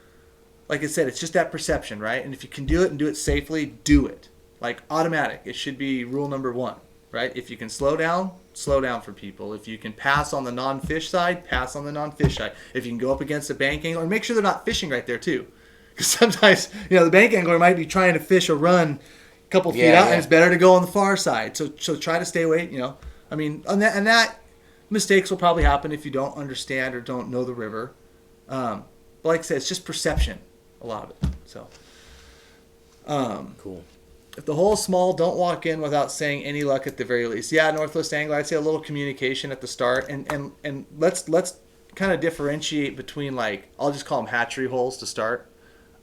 like I said, it's just that perception, right? And if you can do it and do it safely, do it. Like automatic. It should be rule number 1, right? If you can slow down for people. If you can pass on the non-fish side, pass on the non-fish side. If you can go up against a bank angler, make sure they're not fishing right there too. Because sometimes, the bank angler might be trying to fish a run a couple feet out, and it's better to go on the far side. So try to stay away, I mean, and that mistakes will probably happen if you don't understand or don't know the river. But like I said, it's just perception, a lot of it. So, cool. If the hole's small, don't walk in without saying any luck at the very least. Yeah, Northwest Angler, I'd say a little communication at the start, and let's kind of differentiate between, like, I'll just call them hatchery holes to start,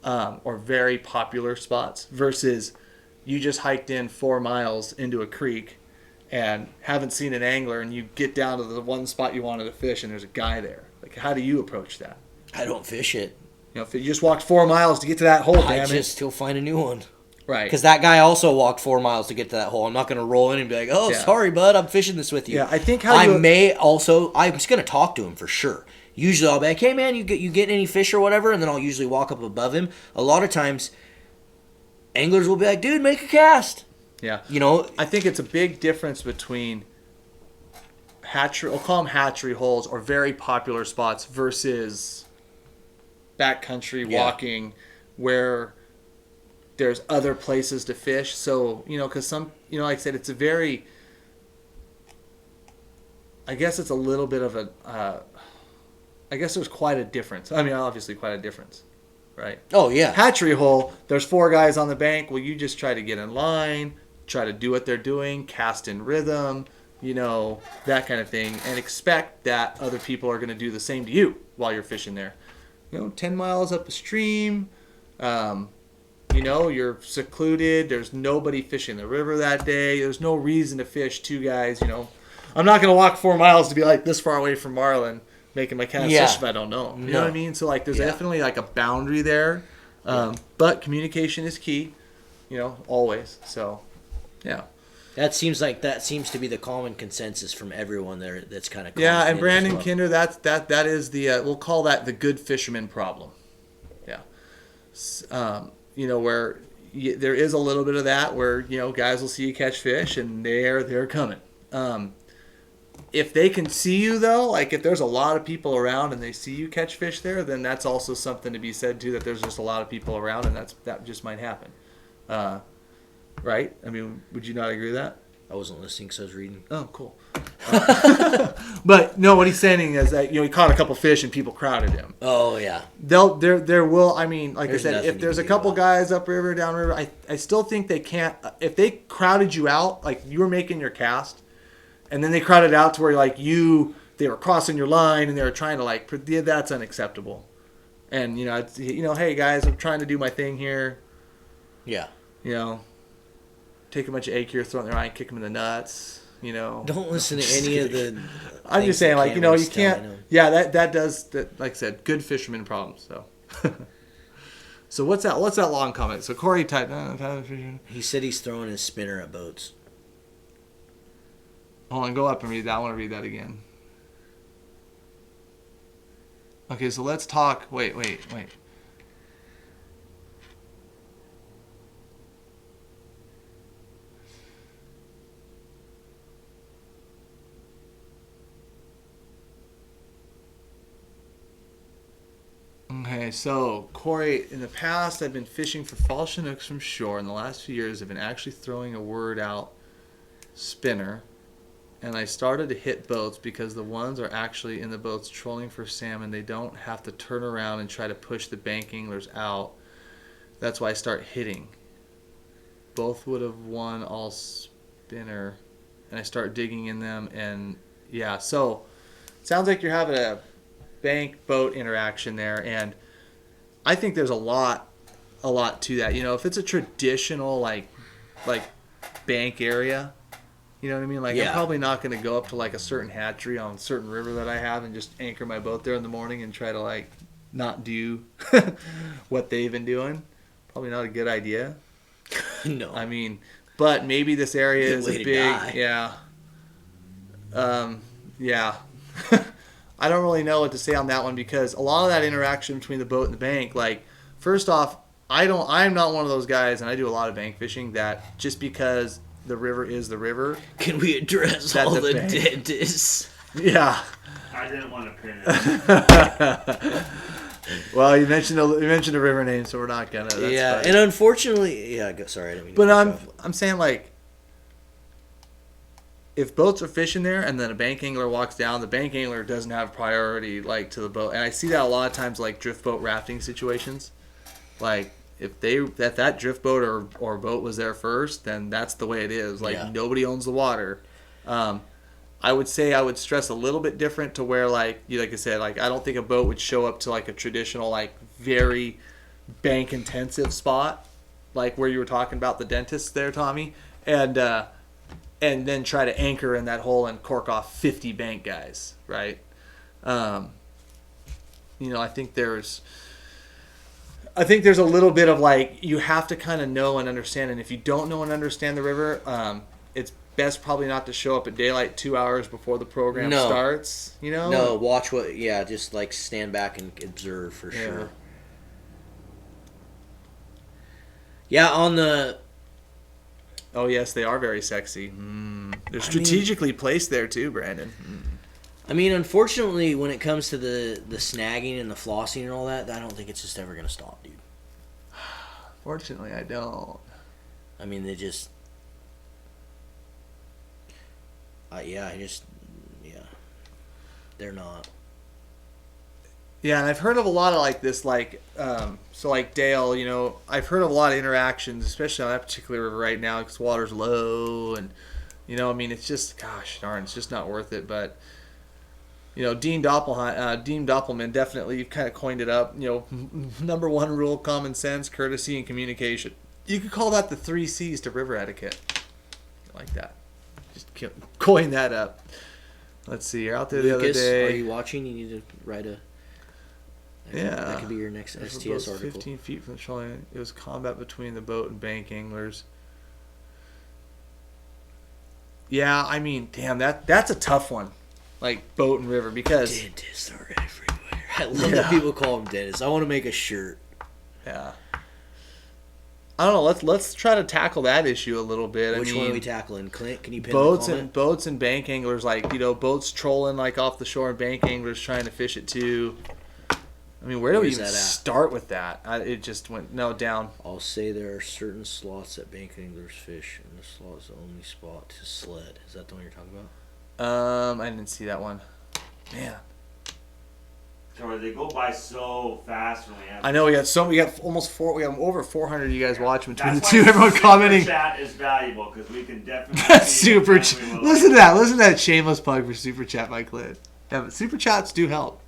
or very popular spots, versus you just hiked in 4 miles into a creek and haven't seen an angler, and you get down to the one spot you wanted to fish, and there's a guy there. Like, how do you approach that? I don't fish it. You know, if you just walked 4 miles to get to that hole, I damn just still find a new one. Right. Because that guy also walked 4 miles to get to that hole. I'm not going to roll in and be like, oh, Yeah. sorry, bud, I'm fishing this with you. Yeah, I think I'm just going to talk to him for sure. Usually I'll be like, hey, man, you getting any fish or whatever? And then I'll usually walk up above him. A lot of times, anglers will be like, dude, make a cast. Yeah. You know? I think it's a big difference between hatchery, I'll call them hatchery holes, or very popular spots versus backcountry walking where there's other places to fish. So, you know, because some, you know, like I said, it's a very, I guess it's a little bit of a, I guess there's quite a difference. I mean, obviously quite a difference, right? Oh, yeah. Hatchery hole, there's 4 guys on the bank. Well, you just try to get in line, try to do what they're doing, cast in rhythm, you know, that kind of thing, and expect that other people are going to do the same to you while you're fishing there. You know, 10 miles up a stream, you know, you're secluded. There's nobody fishing the river that day. There's no reason to fish 2 guys, you know. I'm not going to walk 4 miles to be like this far away from marlin making my cast fish if I don't know. You know what I mean? So, like, there's definitely, like, a boundary there. But communication is key, you know, always. So, yeah. That seems to be the common consensus from everyone there. That's kind of Yeah, and Brandon Kinder, that is the we'll call that the good fisherman problem. Yeah, you know, where there is a little bit of that where, you know, guys will see you catch fish and they're coming. If they can see you though, like if there's a lot of people around and they see you catch fish there, then that's also something to be said too. That there's just a lot of people around and that just might happen. Right? I mean, would you not agree with that? I wasn't listening because I was reading. Oh, cool. But no, what he's saying is that, you know, he caught a couple fish and people crowded him. Oh yeah. There will. I mean, like There's I said, nothing if there's you a can do couple about guys upriver, downriver, I still think they can't. If they crowded you out, like you were making your cast, and then they crowded out to where they were crossing your line and they were trying to that's unacceptable. And you know, hey guys, I'm trying to do my thing here. Yeah. You know. Take a bunch of egg here, throw it in their eye, and kick them in the nuts. You know. Don't listen to any of the. I'm just saying, like, you know, you can't. Them. Yeah, that does. Like I said, good fisherman problems. So. So what's that long comment? So Corey typed. He said he's throwing his spinner at boats. Hold on, go up and read that. I want to read that again. Okay, so let's talk. Wait. Okay, so Corey, in the past I've been fishing for fall chinooks from shore. In the last few years I've been actually throwing a word out spinner, and I started to hit boats because the ones are actually in the boats trolling for salmon. They don't have to turn around and try to push the bank anglers out. That's why I start hitting. Both would have won all spinner, and I start digging in them, and yeah, so it sounds like you're having a bank boat interaction there, and I think there's a lot to that. You know, if it's a traditional like bank area, you know what I mean? Like, I'm probably not going to go up to like a certain hatchery on a certain river that I have and just anchor my boat there in the morning and try to like not do what they've been doing. Probably not a good idea. No. I mean, but maybe this area is a big die. yeah. I don't really know what to say on that one because a lot of that interaction between the boat and the bank, like, first off, I'm not one of those guys, and I do a lot of bank fishing, that just because the river is the river. Can we address all the dentists? Yeah. I didn't want to pin it. Well, you mentioned a river name, so we're not gonna. That's yeah, fine. And unfortunately, sorry, I didn't mean to But cut you off. I'm saying, like, if boats are fishing there and then a bank angler walks down, the bank angler doesn't have priority like to the boat, and I see that a lot of times, like drift boat rafting situations. Like, if that drift boat or boat was there first, then that's the way it is. Like, nobody owns the water. I would say I would stress a little bit different to where, like I said, like, I don't think a boat would show up to like a traditional, like, very bank intensive spot, like where you were talking about the dentist there, Tommy. And and then try to anchor in that hole and cork off 50 bank guys, right? I think there's a little bit of like, you have to kind of know and understand, and if you don't know and understand the river, it's best probably not to show up at daylight 2 hours before the program starts. No, watch what. Yeah, just like stand back and observe for sure. Yeah, on the. Oh yes, they are very sexy. They're strategically placed there too, Brandon. I mean, unfortunately, when it comes to the snagging and the flossing and all that, I don't think it's just ever going to stop, dude. Fortunately, I don't. I mean, they just... They're not. Yeah, and I've heard of a lot of like this, like, so like Dale, I've heard of a lot of interactions, especially on that particular river right now because water's low and, it's just, gosh darn, it's just not worth it, but... Dean Doppelman definitely, you've kind of coined it up. Number one rule, common sense, courtesy, and communication. You could call that the 3 C's to river etiquette. Like that. Just coin that up. Let's see. You're out there the other day. Are you watching? You need to write a... That could be your next STS article. 15 feet from the shoreline. It was combat between the boat and bank anglers. Yeah, I mean, damn, that's a tough one. Like boat and river, because dentists are everywhere. I love that people call them dentists. I want to make a shirt. Yeah. I don't know. Let's try to tackle that issue a little bit. Which one are we tackling? Clint, can you pin boats and bank anglers, like boats trolling like off the shore and bank anglers trying to fish it too. I mean, where do we even start with that? It just went down. I'll say there are certain slots that bank anglers fish, and the slot is the only spot to sled. Is that the one you're talking about? I didn't see that one. Man. Sorry, they go by so fast when we have. I know we got over 400 of you guys watching between the two. Everyone commenting. Super chat is valuable because we can definitely. Super chat. Listen to that. Listen to that shameless plug for super chat by Clint. Yeah, but super chats do help.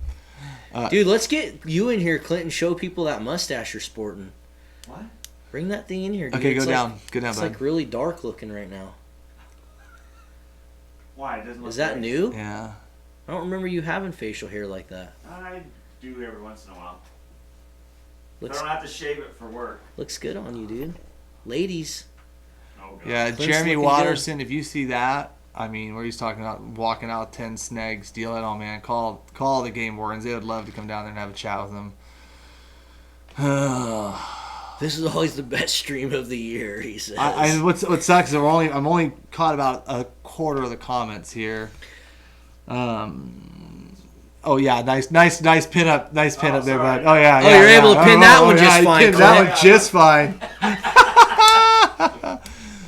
Dude, let's get you in here, Clint, and show people that mustache you're sporting. What? Bring that thing in here, dude. Okay, go down, bud. It's like really dark looking right now. Why? It doesn't look Is that great. new? Yeah. I don't remember you having facial hair like that. I do every once in a while. I Looks don't have to shave it for work. looks good on you, dude. Ladies. Oh, God. Yeah, Clint's Jeremy looking Watterson, if you see that, I mean, where he's talking about walking out 10 snags, deal it all, man. Call the game wardens. They would love to come down there and have a chat with them. This is always the best stream of the year, he says. What sucks is I'm only caught about a quarter of the comments here. Oh yeah, nice pin up there, bud. Oh yeah. You're able to pin that one just fine. Pinned that one just fine.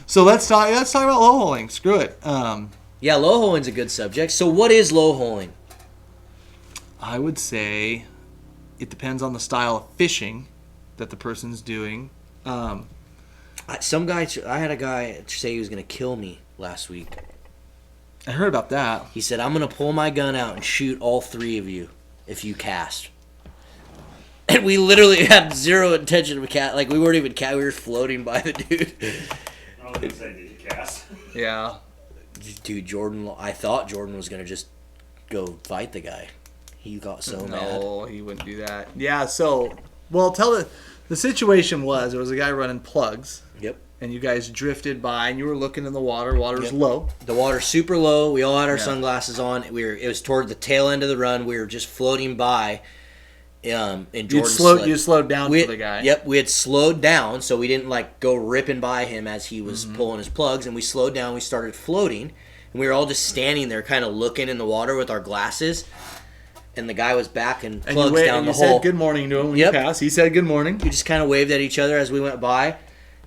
So let's talk about low holing. Screw it. Yeah, low holing's a good subject. So what is low holing? I would say it depends on the style of fishing that the person's doing. I had a guy say he was going to kill me last week. I heard about that. He said, I'm going to pull my gun out and shoot all 3 of you if you cast. And we literally had zero intention of cast. Like, we weren't even cast. We were floating by the dude. I was going to say, did you cast? Yeah. Dude, I thought Jordan was going to just go fight the guy. He got so mad. No, he wouldn't do that. Yeah, so, well, the situation was, there was a guy running plugs. Yep. And you guys drifted by, and you were looking in the water. Water's low. The water's super low. We all had our sunglasses on. It was toward the tail end of the run. We were just floating by. And Jordan you slowed down for the guy. Yep, we had slowed down, so we didn't like go ripping by him as he was pulling his plugs. And we slowed down. We started floating, and we were all just standing there, kind of looking in the water with our glasses. And the guy was backing plugs down the hole. You said good morning to him when you passed. He said good morning. We just kind of waved at each other as we went by.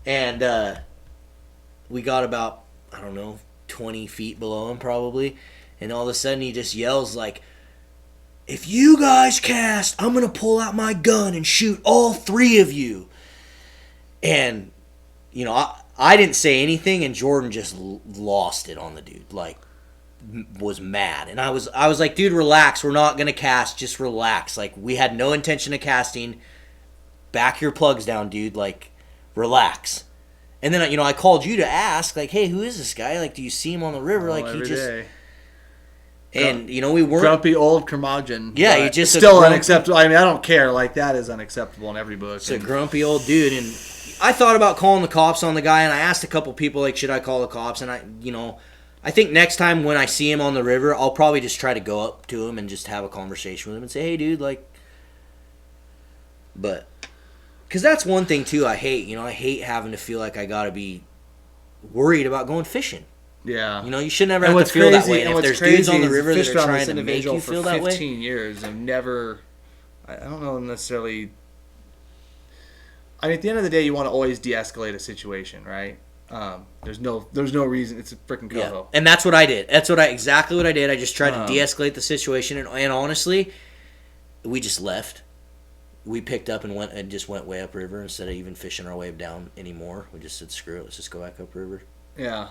And we got about, 20 feet below him probably. And all of a sudden he just yells like, if you guys cast, I'm going to pull out my gun and shoot all 3 of you. And, I didn't say anything, and Jordan just lost it on the dude. Like, was mad. And I was like, dude, relax. We're not going to cast. Just relax. Like, we had no intention of casting. Back your plugs down, dude. Like, relax. And then, I called you to ask, like, hey, who is this guy? Like, do you see him on the river? Like, he every just... day. And, we weren't... Grumpy old curmudgeon. Yeah, but he just... it's still unacceptable. I mean, I don't care. Like, that is unacceptable in every book. It's a grumpy old dude. And I thought about calling the cops on the guy, and I asked a couple people, like, should I call the cops? And I think next time when I see him on the river, I'll probably just try to go up to him and just have a conversation with him and say, hey, dude, like... But... Because that's one thing, too, I hate. I hate having to feel like I got to be worried about going fishing. Yeah. You should never have to feel that way. And if there's dudes on the river that are trying to make you feel that way... 15 years and never... I don't know necessarily... I mean, at the end of the day, you want to always de-escalate a situation, right? There's no reason. It's a freaking coho. Yeah. And that's what I did. Exactly what I did. I just tried to de-escalate the situation. And honestly, we just left. We picked up and just went way upriver instead of even fishing our way down anymore. We just said, screw it, let's just go back upriver. Yeah.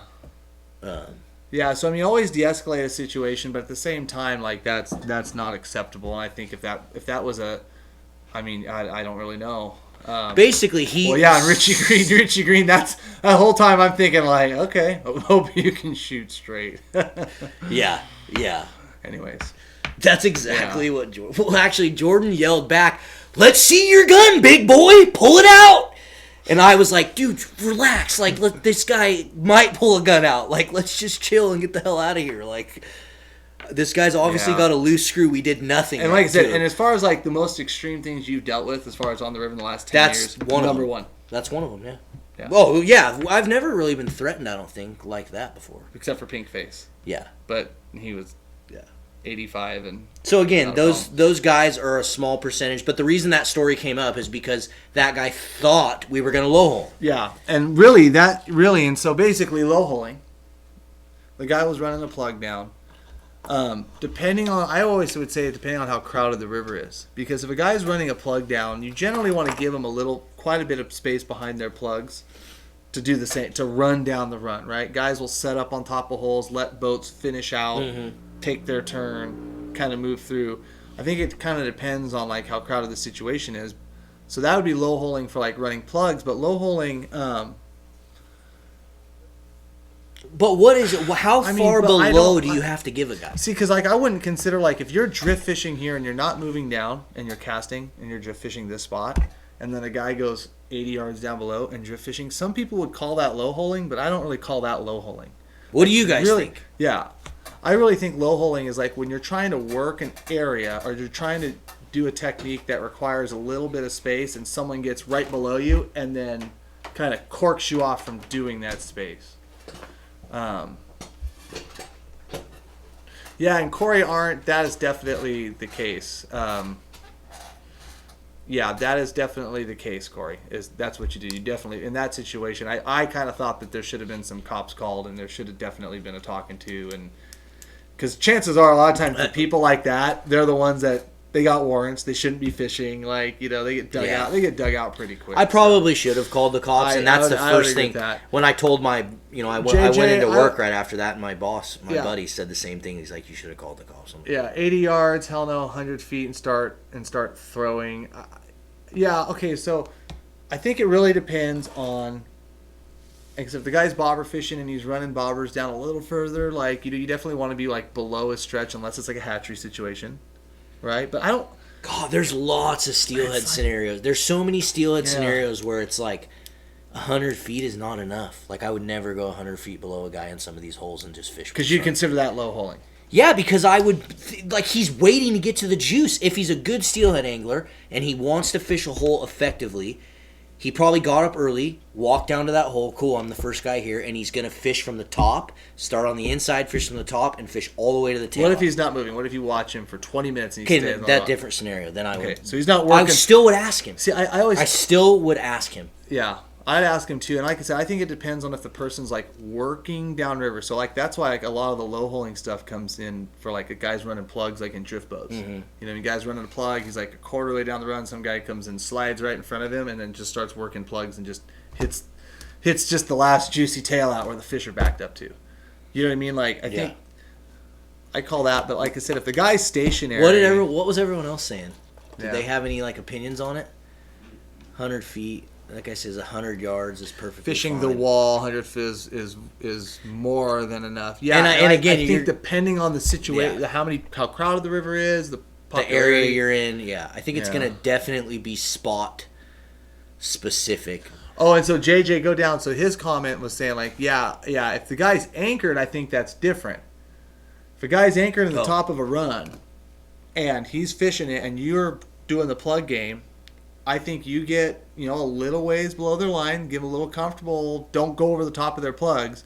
Yeah, so I mean, always de-escalate a situation, but at the same time, like, that's not acceptable. And I think if that was I don't really know. Basically, Well, yeah, and Richie Green. That's the whole time I'm thinking, like, okay, I hope you can shoot straight. Yeah. Anyways, that's exactly what Jordan. Well, actually, Jordan yelled back, "Let's see your gun, big boy! Pull it out!" And I was like, "Dude, relax. Like, this guy might pull a gun out. Like, let's just chill and get the hell out of here. Like, this guy's obviously got a loose screw. We did nothing." And like I said, and as far as like the most extreme things you've dealt with, as far as on the river in the last 10 years, number one. That's one of them. Yeah. Oh yeah, I've never really been threatened. I don't think like that before, except for Pink Face. Yeah, but he was 85 and. So again, those guys are a small percentage, but the reason that story came up is because that guy thought we were going to lowhole. Yeah, and and so basically lowholing. The guy was running the plug down. Depending on, I always would say depending on how crowded the river is, because if a guy's running a plug down, you generally want to give them quite a bit of space behind their plugs to do the same, to run down the run, right? Guys will set up on top of holes, let boats finish out, take their turn, kind of move through. I think it kind of depends on like how crowded the situation is. So that would be low holing for like running plugs, but low holing. But what is it? How far below do you have to give a guy? See, because like I wouldn't consider, like, if you're drift fishing here and you're not moving down and you're casting and you're drift fishing this spot, and then a guy goes 80 yards down below and drift fishing. Some people would call that low holing, but I don't really call that low holing. What do you guys think? Yeah, I really think low holing is like when you're trying to work an area or you're trying to do a technique that requires a little bit of space and someone gets right below you and then kind of corks you off from doing that space. Yeah, and Corey Arndt, that is definitely the case. Yeah, that is definitely the case, Corey. That's what you do. You definitely, in that situation, I kind of thought that there should have been some cops called and there should have definitely been a talking to. And because chances are a lot of times the people like that, they're the ones that they got warrants. They shouldn't be fishing. Like, you know, they get dug out. They get dug out pretty quick. I probably should have called the cops, and that's the first thing. When I told my, I went into work right after that, and my boss, my buddy, said the same thing. He's like, "You should have called the cops." Yeah, 80 yards, hell no, 100 feet, and start throwing. Yeah, okay, so I think it really depends on. Because if the guy's bobber fishing and he's running bobbers down a little further, like, you definitely want to be like below his stretch unless it's like a hatchery situation. Right, but I don't. God, there's lots of steelhead scenarios. There's so many steelhead scenarios where it's like 100 feet is not enough. Like, I would never go 100 feet below a guy in some of these holes and just fish. Because you consider that low holing. Yeah, because I would he's waiting to get to the juice. If he's a good steelhead angler and he wants to fish a hole effectively, he probably got up early, walked down to that hole. Cool, I'm the first guy here, and he's gonna fish from the top. Start on the inside, fish from the top, and fish all the way to the tail. What if he's not moving? What if you watch him for 20 minutes and he stays on the rock? Different scenario. Then I would. Okay, so he's not working. I still would ask him. See, I still would ask him. Yeah, I'd ask him too. And like I said, I think it depends on if the person's like working downriver. So like that's why like a lot of the low holing stuff comes in for like a guy's running plugs like in drift boats. Mm-hmm. You know, a guy's running a plug. He's like a quarter way down the run. Some guy comes and slides right in front of him and then just starts working plugs and just hits just the last juicy tail out where the fish are backed up to. You know what I mean? Like I think I call that. But like I said, if the guy's stationary, what was everyone else saying? Did they have any like opinions on it? 100 feet. like I said, 100 yards is perfectly Fishing fine. the wall, 100 feet is more than enough. Yeah, And again, I think depending on the situation, Yeah. how crowded the river is, the the area you're in, yeah. I think it's Yeah. going to definitely be spot specific. Oh, and so JJ, go down. So his comment was saying, like, yeah, if the guy's anchored, I think that's different. If a guy's anchored in the top of a run and he's fishing it and you're doing the plug game, I think you get, a little ways below their line, give a little comfortable, don't go over the top of their plugs.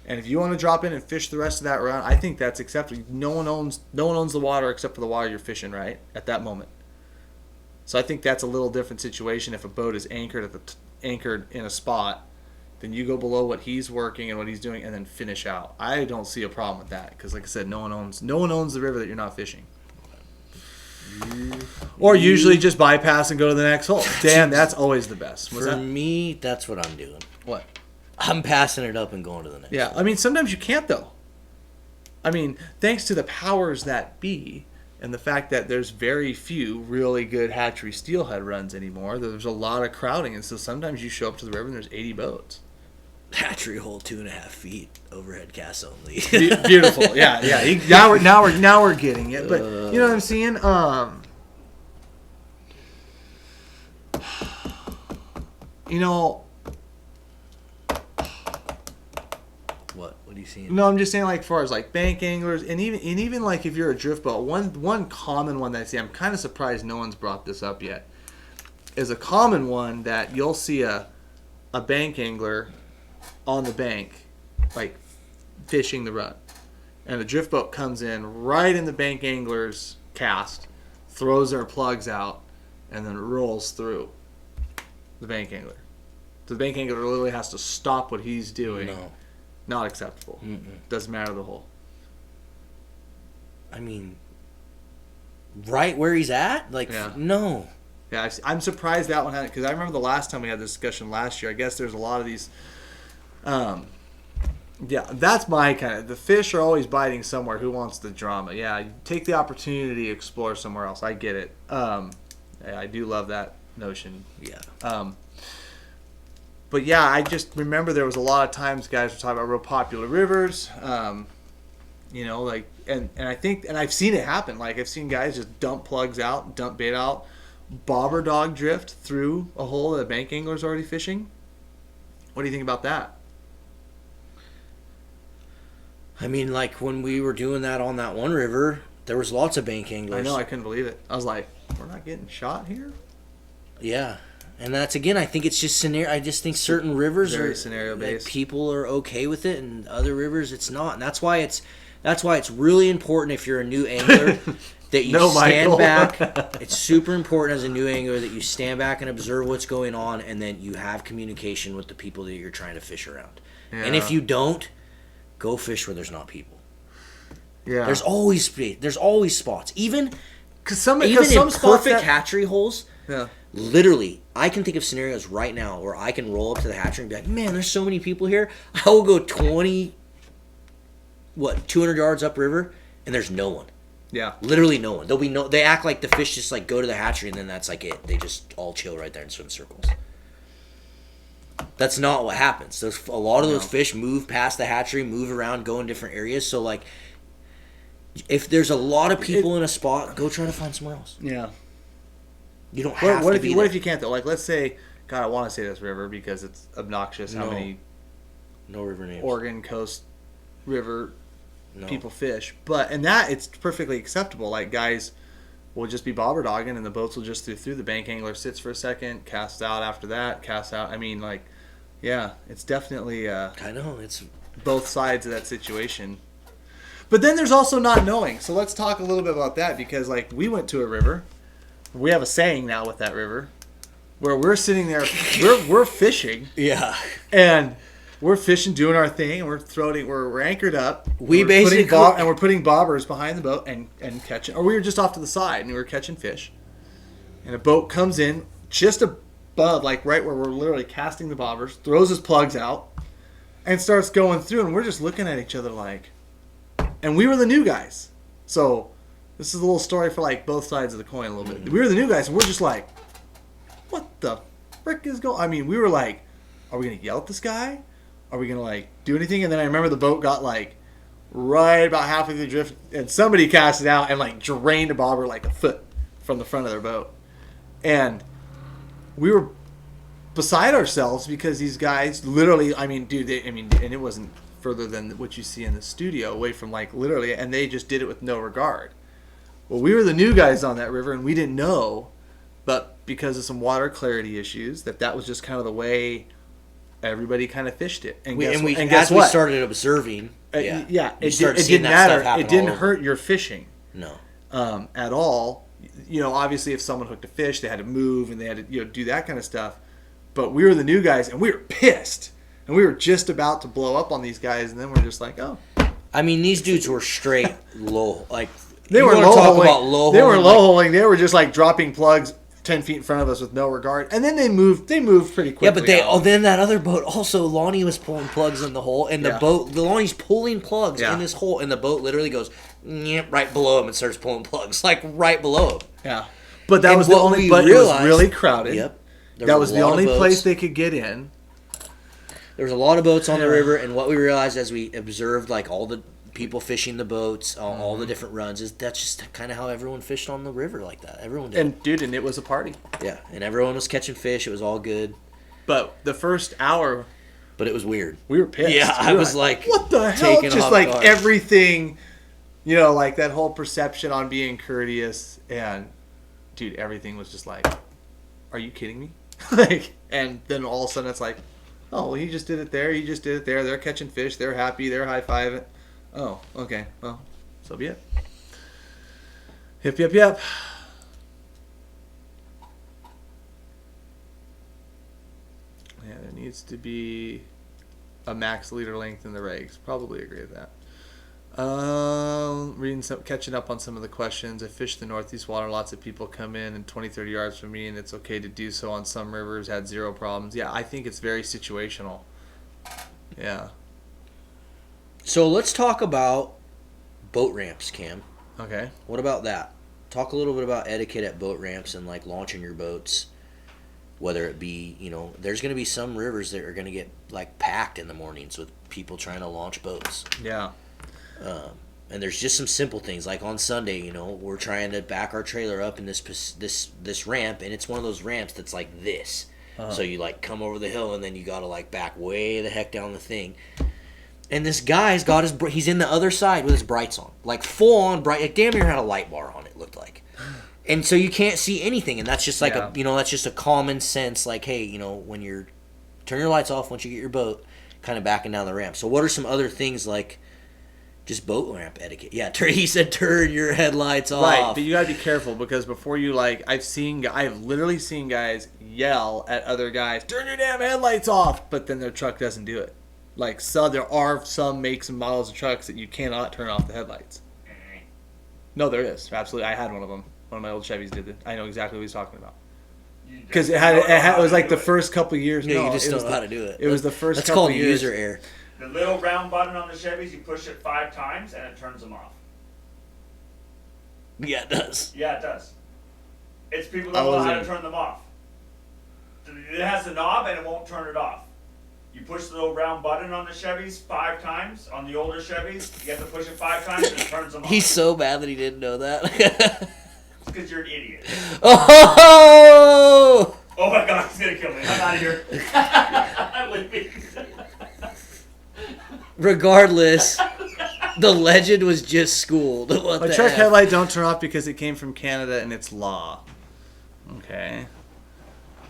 And if you want to drop in and fish the rest of that run, I think that's acceptable. No one owns the water except for the water you're fishing, right, at that moment. So I think that's a little different situation if a boat is anchored anchored in a spot, then you go below what he's working and what he's doing and then finish out. I don't see a problem with that because, like I said, no one owns the river that you're not fishing. Or usually just bypass and go to the next hole. Dan, that's always the best. For me, that's what I'm doing. What? I'm passing it up and going to the next. Yeah, I mean, sometimes you can't, though. I mean, thanks to the powers that be and the fact that there's very few really good hatchery steelhead runs anymore, there's a lot of crowding, and so sometimes you show up to the river and there's 80 boats. Hatchery hole 2.5 feet, overhead cast only. Beautiful, yeah. Now we're getting it, but you know what I'm saying? What are you seeing? No, I'm just saying, like, as far as like bank anglers, and even like if you're a drift boat, one common one that I see, I'm kind of surprised no one's brought this up yet, is a common one that you'll see a bank angler on the bank, like fishing the run, and a drift boat comes in right in the bank angler's cast, throws their plugs out, and then rolls through the bank angler. The bank angler literally has to stop what he's doing. No. Not acceptable. Doesn't matter the hole. I mean, right where he's at? Like, Yeah. no. Yeah, I'm surprised that one had, because I remember the last time we had this discussion last year. I guess there's a lot of these. Yeah, that's my kind of. The fish are always biting somewhere. Who wants the drama? Yeah, you take the opportunity to explore somewhere else. I get it. Yeah, I do love that notion. Yeah. But yeah, I just remember there was a lot of times guys were talking about real popular rivers. Like, and I think, and I've seen it happen. Like, I've seen guys just dump plugs out, dump bait out, bobber dog drift through a hole that a bank angler's already fishing. What do you think about that? I mean, like, when we were doing that on that one river, there was lots of bank anglers. I know, I couldn't believe it. I was like, we're not getting shot here? Yeah. And that's, again, I think it's just scenario. I just think certain rivers Very are scenario-based. that people are okay with it, and other rivers it's not. And that's why it's really important if you're a new angler that you stand Michael. back. It's super important as a new angler that you stand back and observe what's going on, and then you have communication with the people that you're trying to fish around. Yeah. And if you don't, go fish where there's not people. Yeah. There's always spots. Even some in spots perfect hatchery holes. Yeah. Literally, I can think of scenarios right now where I can roll up to the hatchery and be like, man, there's so many people here. I will go 200 yards upriver, and there's no one. Yeah. Literally no one. They act like the fish just like go to the hatchery and then that's like it. They just all chill right there and swim circles. That's not what happens. A lot of those fish move past the hatchery, move around, go in different areas. So, like, if there's a lot of people in a spot, go try to find somewhere else. Yeah. You don't have What to if be you, there. what if you can't though? Like, let's say, God, I want to say this river because it's obnoxious how No. many No river names. Oregon coast river No. people fish, but and that it's perfectly acceptable. Like, guys will just be bobber dogging, and the boats will just through. The bank angler sits for a second, casts out after that, casts out. I mean, like, yeah, it's definitely I know it's both sides of that situation. But then there's also not knowing. So let's talk a little bit about that because, like, we went to a river. We have a saying now with that river, where we're sitting there, we're fishing, and we're fishing, doing our thing, and we're anchored up. We we're basically we're putting bobbers behind the boat and catching, or we were just off to the side and we were catching fish, and a boat comes in just above, like right where we're literally casting the bobbers, throws his plugs out, and starts going through, and we're just looking at each other like, and we were the new guys, so. This is a little story for like both sides of the coin a little bit. We were the new guys, and we're just like, what the frick is going? I mean, we were like, are we gonna yell at this guy? Are we gonna like do anything? And then I remember the boat got like right about halfway through the drift, and somebody cast it out and like drained a bobber like a foot from the front of their boat, and we were beside ourselves because these guys literally, I mean, dude, and it wasn't further than what you see in the studio, away from like literally, and they just did it with no regard. Well, we were the new guys on that river, and we didn't know, but because of some water clarity issues, that was just kind of the way everybody kind of fished it. And guess as what? we started observing, It started didn't seeing that matter. stuff happen It didn't all over. hurt your fishing. No. At all. You know, obviously, if someone hooked a fish, they had to move and they had to do that kind of stuff. But we were the new guys, and we were pissed, and we were just about to blow up on these guys, and then we're just like, oh. I mean, these dudes were straight low, like They were low holing. They were low holing. They were just like dropping plugs 10 feet in front of us with no regard, and then they moved pretty quickly. Yeah, but then that other boat also, Lonnie was pulling plugs in the hole, and the Lonnie's pulling plugs in this hole, and the boat literally goes right below him and starts pulling plugs, like right below him. Yeah, but that was the only. But it was really crowded. Yep, that was the only place they could get in. There was a lot of boats on the river, and what we realized as we observed, like all the people fishing the boats, all the different runs, is that's just kind of how everyone fished on the river like that. Everyone did. And it was a party. Yeah, and everyone was catching fish. It was all good. But the first hour, but it was weird. We were pissed. Yeah, I was like, what the hell? Just like everything, like that whole perception on being courteous, and dude, everything was just like, are you kidding me? And then all of a sudden it's like, oh, well, he just did it there. He just did it there. They're catching fish. They're happy. They're high-fiving. Oh, okay. Well, so be it. Yep. Yeah, there needs to be a max leader length in the regs. Probably agree with that. Catching up on some of the questions. I fish the northeast water. Lots of people come in and 20, 30 yards from me, and it's okay to do so on some rivers. Had zero problems. Yeah, I think it's very situational. Yeah. So let's talk about boat ramps, Cam. Okay. What about that? Talk a little bit about etiquette at boat ramps and like launching your boats. Whether it be, there's going to be some rivers that are going to get like packed in the mornings with people trying to launch boats. Yeah. And there's just some simple things like on Sunday, we're trying to back our trailer up in this ramp, and it's one of those ramps that's like this. Uh-huh. So you like come over the hill, and then you got to like back way the heck down the thing. And this guy's got he's in the other side with his brights on, like full on bright, like damn near had a light bar on it, looked like. And so you can't see anything, and that's just like that's just a common sense, like, hey, when you're turn your lights off once you get your boat, kind of backing down the ramp. So what are some other things like just boat ramp etiquette? Yeah, he said turn your headlights off. Right, but you gotta be careful because before you I've literally seen guys yell at other guys, turn your damn headlights off, but then their truck doesn't do it. Like, so there are some makes and models of trucks that you cannot turn off the headlights. No, there is. Absolutely. I had one of them. One of my old Chevys did it. I know exactly what he's talking about. Because it was like the first couple of years. No, you just don't know how to do it. It was the first couple of years. That's called user error. The little round button on the Chevys, you push it 5 times and it turns them off. Yeah, it does. Yeah, it does. It's people don't know how to turn them off. It has the knob and it won't turn it off. You push the little round button on the Chevys 5 times. On the older Chevys, you have to push it 5 times and it turns them off. He's so bad that he didn't know that. It's because you're an idiot. Oh! Oh my God, he's gonna kill me. I'm out of here. I'm leaving. Regardless, the legend was just schooled. A truck headlight don't turn off because it came from Canada and it's law. Okay.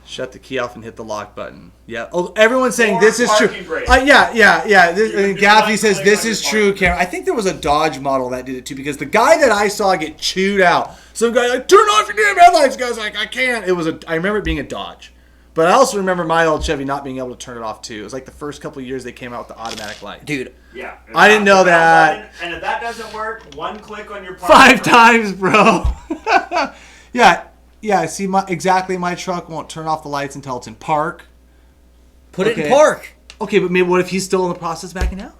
Shut the key off and hit the lock button. Yeah. Oh, everyone's saying this is true. Yeah. Gaffney says this is true, Cameron. I think there was a Dodge model that did it too, because the guy that I saw get chewed out, some guy like, turn off your damn headlights. Guy's like, I can't. I remember it being a Dodge. But I also remember my old Chevy not being able to turn it off too. It was like the first couple of years they came out with the automatic light. Dude. Yeah. I didn't know that. And if that doesn't work, one click on your 5 times, bro. Yeah, see, my truck won't turn off the lights until it's in park. Put it in park. Okay, but maybe what if he's still in the process backing out?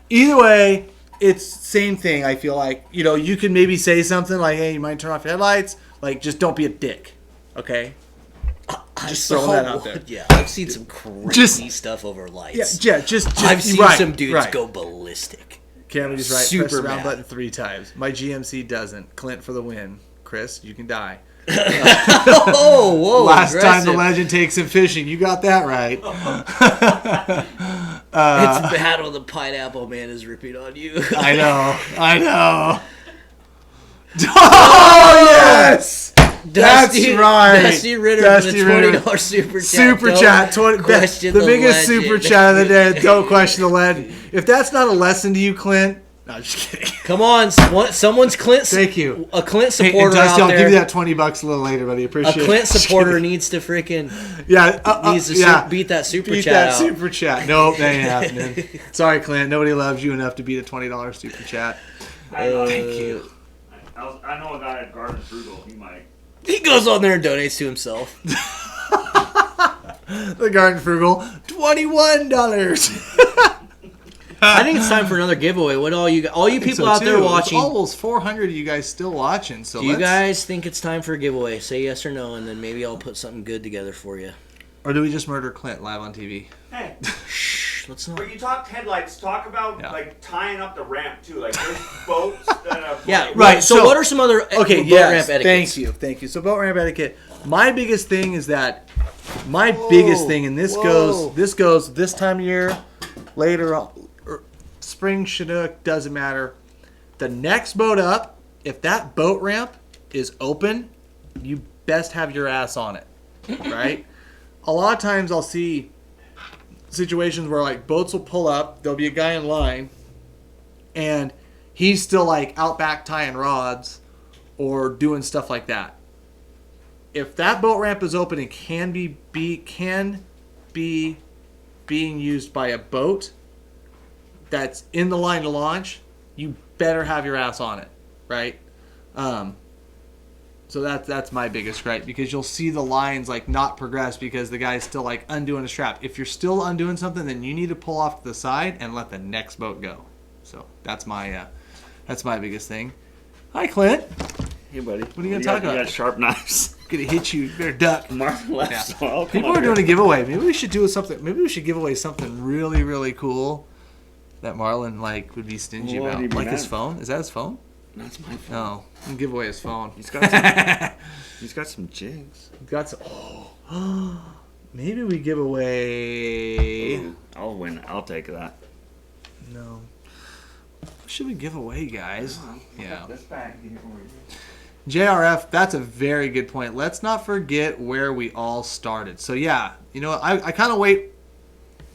Either way, it's same thing, I feel like. You can maybe say something like, hey, you might turn off your headlights. Like, just don't be a dick. Okay? Just throwing that out there. Yeah, I've seen some crazy stuff over lights. Yeah, just I've seen right, some dudes right. go ballistic. Cameron is right. Super Press the round mad. button 3 times. My GMC doesn't. Clint for the win. Chris, you can die. Oh, whoa! Last time aggressive. the legend takes him fishing. You got that right. It's bad when the pineapple man is ripping on you. I know. Oh, yes! That's right. Dusty Ritter Dusty for the Ritter. $20 super chat. Super Don't chat. question The biggest legend. super chat of the day. Don't question the legend. If that's not a lesson to you, Clint. No, I'm just kidding. Come on, someone's Clint. Thank you. A Clint Hey, supporter Dusty, out I'll give you there. that $20 a little later, buddy. Appreciate A it. Clint Just supporter kidding. needs to freaking needs to beat that super Beat chat that out. super chat. Nope, that ain't happening. Sorry, Clint. Nobody loves you enough to beat a $20 super chat. Thank you. I know a guy at Garden Frugal. He might. He goes on there and donates to himself. The Garden Frugal, $21. I think it's time for another giveaway. What all you people out there watching? There's almost 400 of you guys still watching. So Do you guys think it's time for a giveaway? Say yes or no, and then maybe I'll put something good together for you. Or do we just murder Clint live on TV? Hey, Shh, let's not. when you talk headlights, talk about like tying up the ramp too. Like there's boats that have. Yeah, like, right. So what are some other boat ramp etiquettes? Thank you. So boat ramp etiquette. My biggest thing is that biggest thing, and this goes this time of year, later on, or spring, Chinook, doesn't matter. The next boat up, if that boat ramp is open, you best have your ass on it, right? A lot of times I'll see situations where like boats will pull up, there'll be a guy in line, and he's still like out back tying rods or doing stuff like that. If that boat ramp is open and can be being used by a boat that's in the line to launch, you better have your ass on it, right? So that's my biggest gripe, because you'll see the lines like not progress because the guy's still like undoing a strap. If you're still undoing something, then you need to pull off to the side and let the next boat go. So that's my biggest thing. Hi, Clint. Hey, buddy. What are you gonna talk about? You got sharp knives. Gonna hit you. You better duck. Martin left. Yeah. So I'll come People up are doing here. a giveaway. Maybe we should do something. Maybe we should give away something really, really cool that Marlon like would be stingy What would about. he be Like his mad? phone? Is that his phone? That's my phone. No. We'll give away his phone. He's got some. He's got some jigs. Got some. Oh. Maybe we give away. Ooh, I'll win. I'll take that. No. What should we give away, guys? Yeah. This bag here. JRF, that's a very good point. Let's not forget where we all started. So yeah, you know, I kind of wait.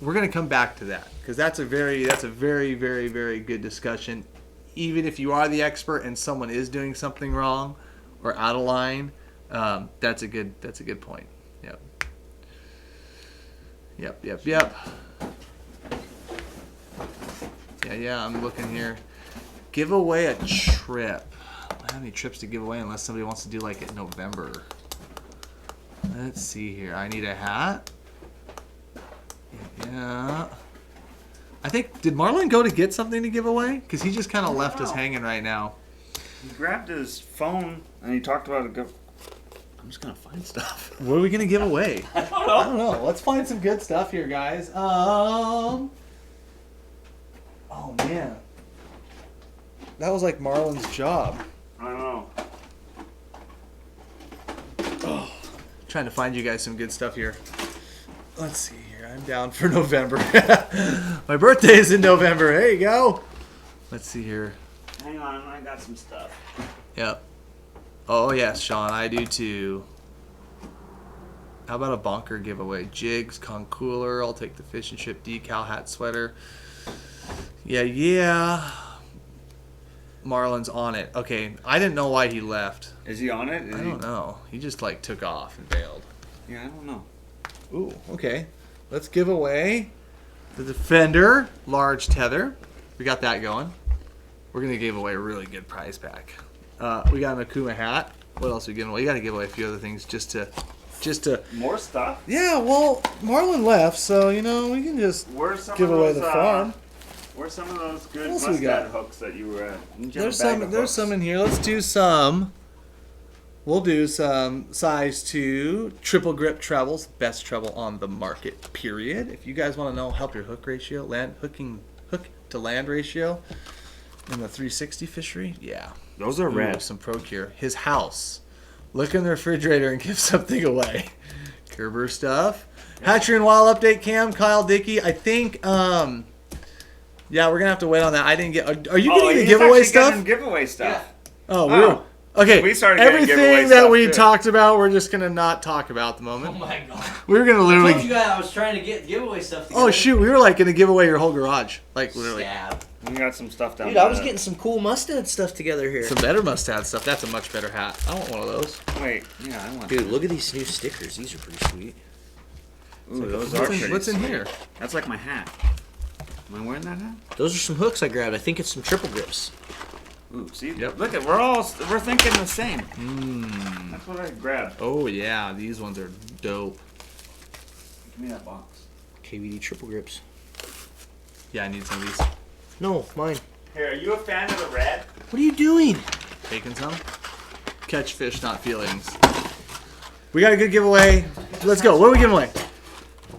We're gonna come back to that because that's a very, very, very good discussion. Even if you are the expert and someone is doing something wrong or out of line, that's a good point. Yep. Yeah. I'm looking here. Give away a trip. I don't have any trips to give away unless somebody wants to do like it in November. Let's see here. I need a hat. Yeah. I think, did Marlon go to get something to give away? Because he just kind of left us hanging right now. He grabbed his phone and he talked about it. I'm just gonna find stuff. What are we gonna give away? I don't I know. don't know. Let's find some good stuff here, guys. Oh man, that was like Marlon's job. I don't know. Trying to find you guys some good stuff here. Let's see here. I'm down for November. My birthday is in November. There you go. Let's see here. Hang on, I got some stuff. Yep. Oh yes, Sean, I do too. How about a bonker giveaway? Jigs, con cooler. I'll take the fish and chip decal, hat, sweater. Yeah. Marlon's on it. Okay, I didn't know why he left. Is he on it? I don't know. He just like took off and bailed. Yeah, I don't know. Ooh, okay. Let's give away the Defender large tether. We got that going. We're gonna give away a really good prize pack. We got an Akuma hat. What else are we giving away? You gotta give away a few other things just to. More stuff? Yeah, well, Marlon left, so you know we can just Where's some give of away those, the farm. Where's some of those good What else we got? mustad hooks that you were at? There's some in here. Let's do some. we'll do some size 2 triple grip trebles, best treble on the market, period. If you guys want to know, help your hook ratio, hook to land ratio in the 360 fishery, yeah. Those are rad. Some Procure. His house. Look in the refrigerator and give something away. Kerber stuff. Hatchery and Wild update, Cam, Kyle, Dickey. I think, yeah, we're gonna have to wait on that. I didn't get. Are you getting the giveaway stuff? Giveaway stuff. Oh, we're okay. We started getting giveaway everything that stuff, we too. talked about, we're just gonna not talk about at the moment. Oh my god. We were gonna I told you literally. guys I was trying to get giveaway stuff together. Oh shoot, we were like gonna give away your whole garage, like literally. Stab. We got some stuff down Dude, there. I was getting some cool mustard stuff together here. Some better mustard stuff. That's a much better hat. I want one of those. Wait, yeah, I want. Dude, look at these new stickers. These are pretty sweet. Ooh, those are pretty What's in sweet. here? That's like my hat. Am I wearing that hat? Those are some hooks I grabbed. I think it's some triple grips. Ooh, see? Yep. Look at we're thinking the same. That's what I grabbed. Oh yeah, these ones are dope. Give me that box. KVD triple grips. Yeah, I need some of these. No, mine. Here, are you a fan of the red? What are you doing? Taking some? Catch fish, not feelings. We got a good giveaway. Let's go. What are we giving away?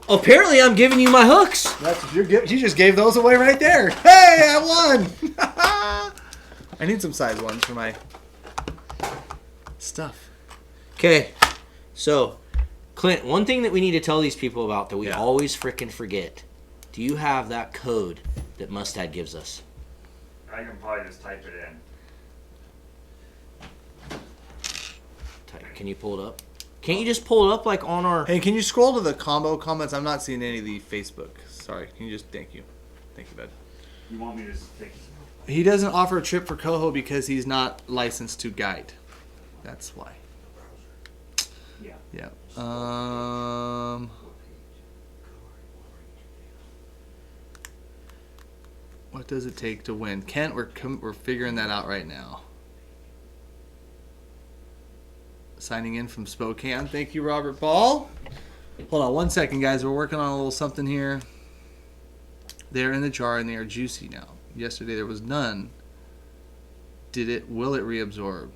Apparently, I'm giving you my hooks. That's your gift. You just gave those away right there. Hey, I won. I need some size ones for my stuff. Okay, so Clint, one thing that we need to tell these people about that we always frickin' forget. Do you have that code that Mustad gives us? I can probably just type it in. Can you pull it up? Can't you just pull it up like on our... Hey, can you scroll to the combo comments? I'm not seeing any of the Facebook. Sorry. Can you just... Thank you, bud. You want me to take He doesn't offer a trip for Coho because he's not licensed to guide. That's why. Yeah. Yeah. What does it take to win? Kent, we're figuring that out right now. Signing in from Spokane. Thank you, Robert Ball. Hold on one second, guys. We're working on a little something here. They're in the jar and they are juicy now. Yesterday there was none. Will it reabsorb?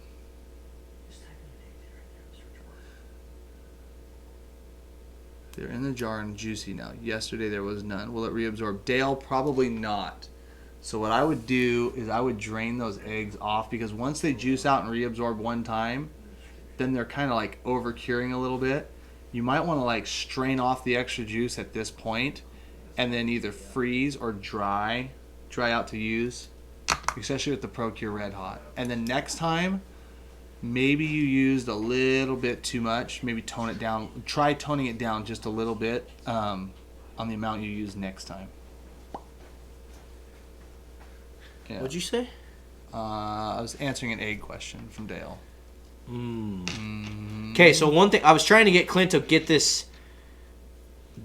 They're in the jar and juicy now. Yesterday there was none. Will it reabsorb? Dale, probably not. So what I would do is I would drain those eggs off because once they juice out and reabsorb one time, then they're kind of like over curing a little bit. You might want to like strain off the extra juice at this point and then either freeze or dry out to use, especially with the Procure Red Hot. And then next time, maybe you used a little bit too much. Maybe tone it down. Try toning it down just a little bit on the amount you use next time. Yeah. What'd you say? I was answering an egg question from Dale. Okay, so one thing, I was trying to get Clint to get this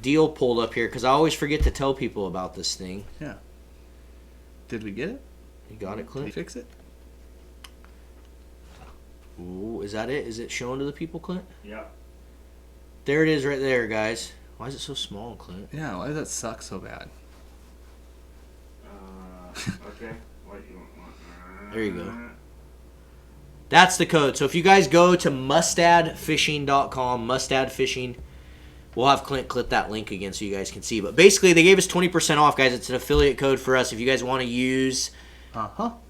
deal pulled up here because I always forget to tell people about this thing. Yeah. Did we get it? You got it, Did we Clint? fix it? Ooh, is that it? Is it shown to the people, Clint? Yeah. There it is right there, guys. Why is it so small, Clint? Yeah, why does that suck so bad? Okay. What you want? There you go. That's the code. So if you guys go to mustadfishing.com, Mustad Fishing, we'll have Clint clip that link again so you guys can see. But basically, they gave us 20% off, guys. It's an affiliate code for us. If you guys want to use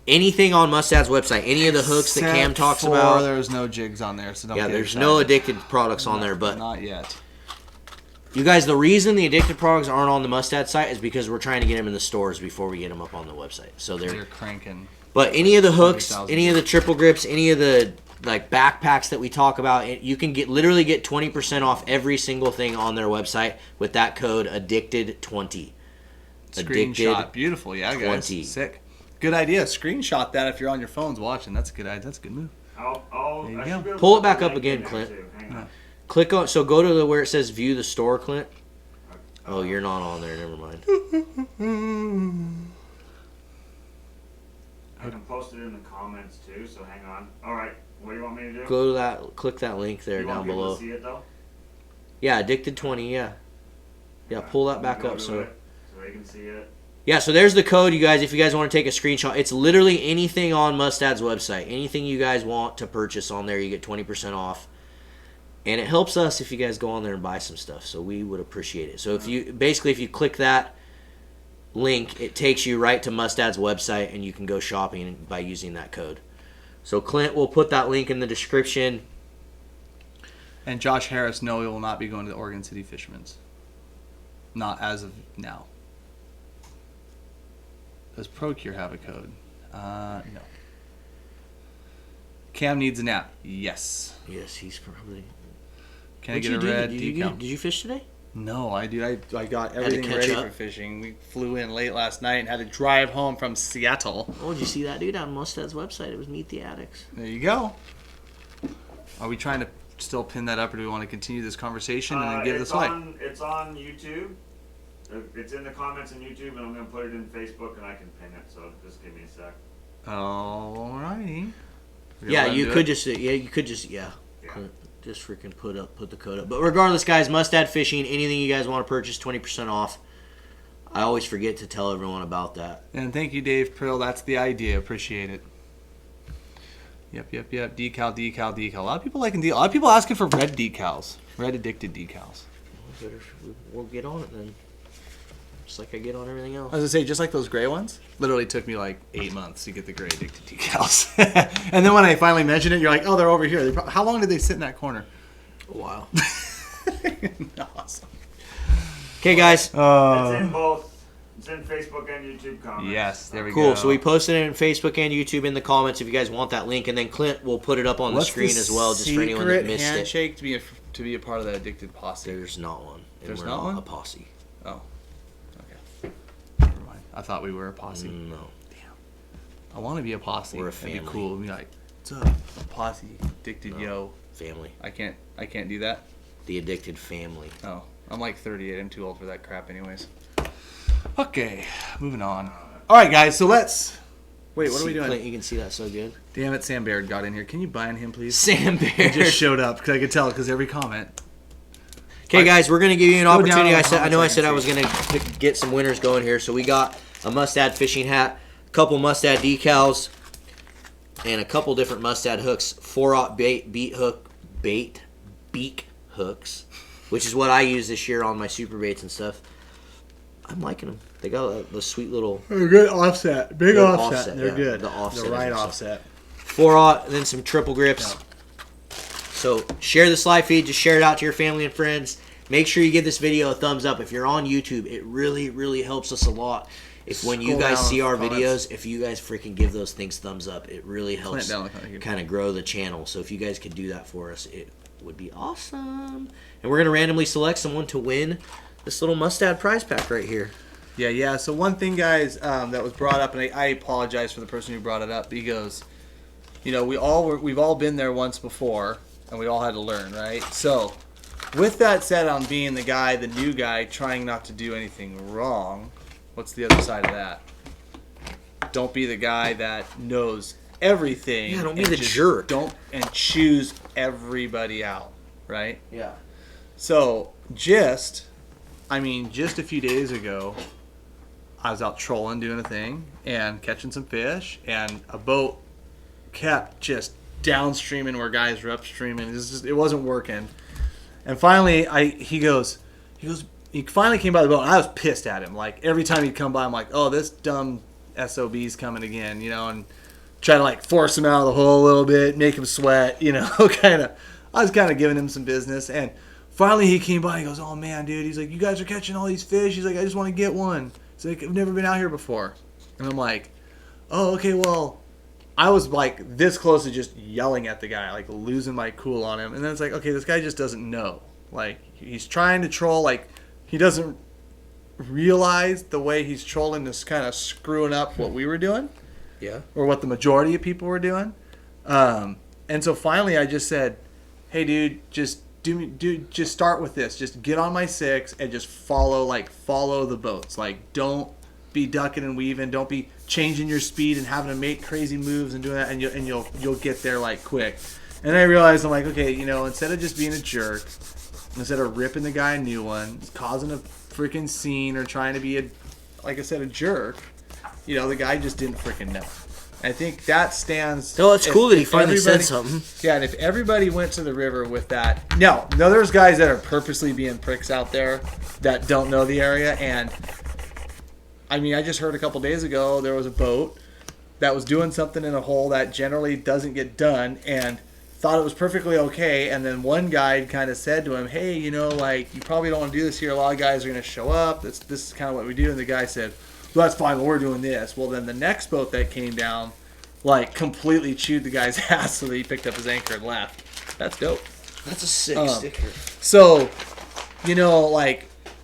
anything on Mustad's website, any of the hooks that Cam talks about. There's no jigs on there, so don't get there's excited. no addicted products on there. But Not yet. you guys, the reason the addicted products aren't on the Mustad site is because we're trying to get them in the stores before we get them up on the website. So They're cranking. But any of the hooks, 100,000. any of the triple grips, any of the like backpacks that we talk about, you can literally get 20% off every single thing on their website with that code addicted20. Screenshot. Beautiful. Yeah, guys. 20. Sick. Good idea. Screenshot that if you're on your phones watching. That's a good idea. That's a good move. There you go. Pull it back up again, Clint. Click on, so go to where it says view the store, Clint. Oh, you're not on there. Never mind. I can post it in the comments too, so hang on. Alright, what do you want me to do? Go to that, click that link there you down want people below. to see it though? Yeah, addicted20, yeah. Yeah, pull that back Go up to so it, so they can see it. Yeah, so there's the code, you guys, if you guys want to take a screenshot. It's literally anything on Mustad's website. Anything you guys want to purchase on there, you get 20% off. And it helps us if you guys go on there and buy some stuff. So we would appreciate it. So if you click that link, it takes you right to Mustad's website, and you can go shopping by using that code. So Clint will put that link in the description. And Josh Harris, no, he will not be going to the Oregon City Fisherman's. Not as of now. Does Procure have a code? No. Cam needs a nap. Yes. Yes, he's probably... Can I get a red decal? Did you fish today? No, I got everything catch ready up? for fishing. We flew in late last night and had to drive home from Seattle. Oh, did you see that dude on Mustad's website? It was Meet the Addicts. There you go. Are we trying to still pin that up, or do we want to continue this conversation and then give this away? It's on YouTube. It's in the comments on YouTube, and I'm going to put it in Facebook, and I can pin it, so just give me a sec. Alrighty. Yeah, you could just freaking put the code up. But regardless, guys, Mustad Fishing, anything you guys want to purchase, 20% off. I always forget to tell everyone about that. And thank you, Dave Prill. That's the idea. Appreciate it. Yep. Decal. A lot of people liking decal. A lot of people asking for red decals. Red addicted decals. We'll get on it then. Just like I get on everything else. I was going to say, just like those gray ones, literally took me like 8 months to get the gray addicted decals. And then when I finally mentioned it, you're like, oh, they're over here. How long did they sit in that corner? A while. Awesome. Okay, guys. It's in both. It's in Facebook and YouTube comments. Yes, there we go. Cool. So we posted it in Facebook and YouTube in the comments if you guys want that link. And then Clint will put it up on the screen as well, just for anyone that missed handshake to be a part of that addicted posse? There's not one. And There's we're not one? a posse. Oh. Okay. Never mind. I thought we were a posse. No. Damn. I want to be a posse. We're a That'd family. be cool. Be like, what's up? Posse. Addicted yo. Family. I can't do that. The addicted family. Oh. I'm like 38. I'm too old for that crap anyways. Okay. Moving on. Alright guys, so let's... Wait, what are we doing? Clint, you can see that so good. Damn it, Sam Baird got in here. Can you ban him, please? Sam He Bear. just showed up because I could tell because every comment. Okay, guys, we're going to give you an Go down opportunity. on I know I said I was comments, going to get some winners going here. So we got a Mustad fishing hat, a couple Mustad decals, and a couple different Mustad hooks. 4-aught beak hooks, which is what I use this year on my super baits and stuff. I'm liking them. They got the sweet little... They're good offset. Big Good offset. offset, They're yeah. good. The offset The is right awesome. offset. 4-aught, and then some triple grips. So share this live feed. Just share it out to your family and friends. Make sure you give this video a thumbs up. If you're on YouTube, it really, really helps us a lot. If when you Scroll guys down see our comments. videos, if you guys freaking give those things thumbs up, it really helps down the comment. kind of grow the channel. So if you guys could do that for us, it would be awesome. And we're going to randomly select someone to win this little Mustad prize pack right here. Yeah. So one thing, guys, that was brought up, and I apologize for the person who brought it up. He goes, you know, we've all been there once before, and we all had to learn, right? So, with that said, on being the new guy, trying not to do anything wrong, what's the other side of that? Don't be the guy that knows everything. Yeah, don't be and the just jerk. Don't and choose everybody out, right? Yeah. So, just a few days ago, I was out trolling, doing a thing, and catching some fish, and a boat kept just downstreaming where guys were upstreaming. It wasn't working. And finally, he finally came by the boat, and I was pissed at him. Like, every time he'd come by, I'm like, oh, this dumb SOB's coming again, you know, and try to, like, force him out of the hole a little bit, make him sweat, you know, I was kind of giving him some business, and finally he came by, he goes, oh, man, dude, he's like, you guys are catching all these fish, he's like, I just want to get one. He's like, I've never been out here before. And I'm like, oh, okay, well, I was, like, this close to just yelling at the guy, like, losing my cool on him. And then it's like, okay, this guy just doesn't know. Like, he's trying to troll. Like, he doesn't realize the way he's trolling is kind of screwing up what we were doing. Yeah. Or what the majority of people were doing. And so finally I just said, hey, dude, just start with this. Just get on my 6 and just follow the boats. Like, don't be ducking and weaving. Don't be changing your speed and having to make crazy moves and doing that, and you'll get there like quick. And I realized, I'm like, okay, you know, instead of just being a jerk, instead of ripping the guy a new one, causing a freaking scene or trying to be like I said, a jerk. The guy just didn't freaking know. I think that stands. No, it's cool that he if finally said everybody- something. Yeah, and if everybody went to the river with that, no, there's guys that are purposely being pricks out there that don't know the area. And I mean, I just heard a couple days ago there was a boat that was doing something in a hole that generally doesn't get done, and thought it was perfectly okay. And then one guide kind of said to him, "Hey, you probably don't want to do this here. A lot of guys are going to show up. This is kind of what we do." And the guy said, "Well, that's fine. Well, we're doing this." Well, then the next boat that came down, completely chewed the guy's ass, so that he picked up his anchor and left. That's dope. That's a sick sticker. So,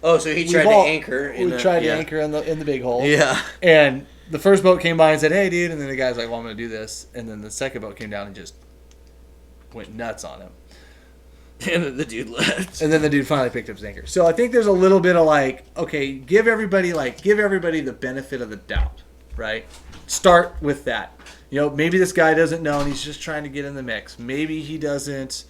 Oh, so he tried to anchor. We tried to anchor in the big hole. Yeah. And the first boat came by and said, "Hey, dude," and then the guy's like, "Well, I'm going to do this." And then the second boat came down and just went nuts on him. And then the dude left. And then the dude finally picked up his anchor. So I think there's a little bit of okay, give everybody the benefit of the doubt, right? Start with that. Maybe this guy doesn't know and he's just trying to get in the mix. Maybe he doesn't,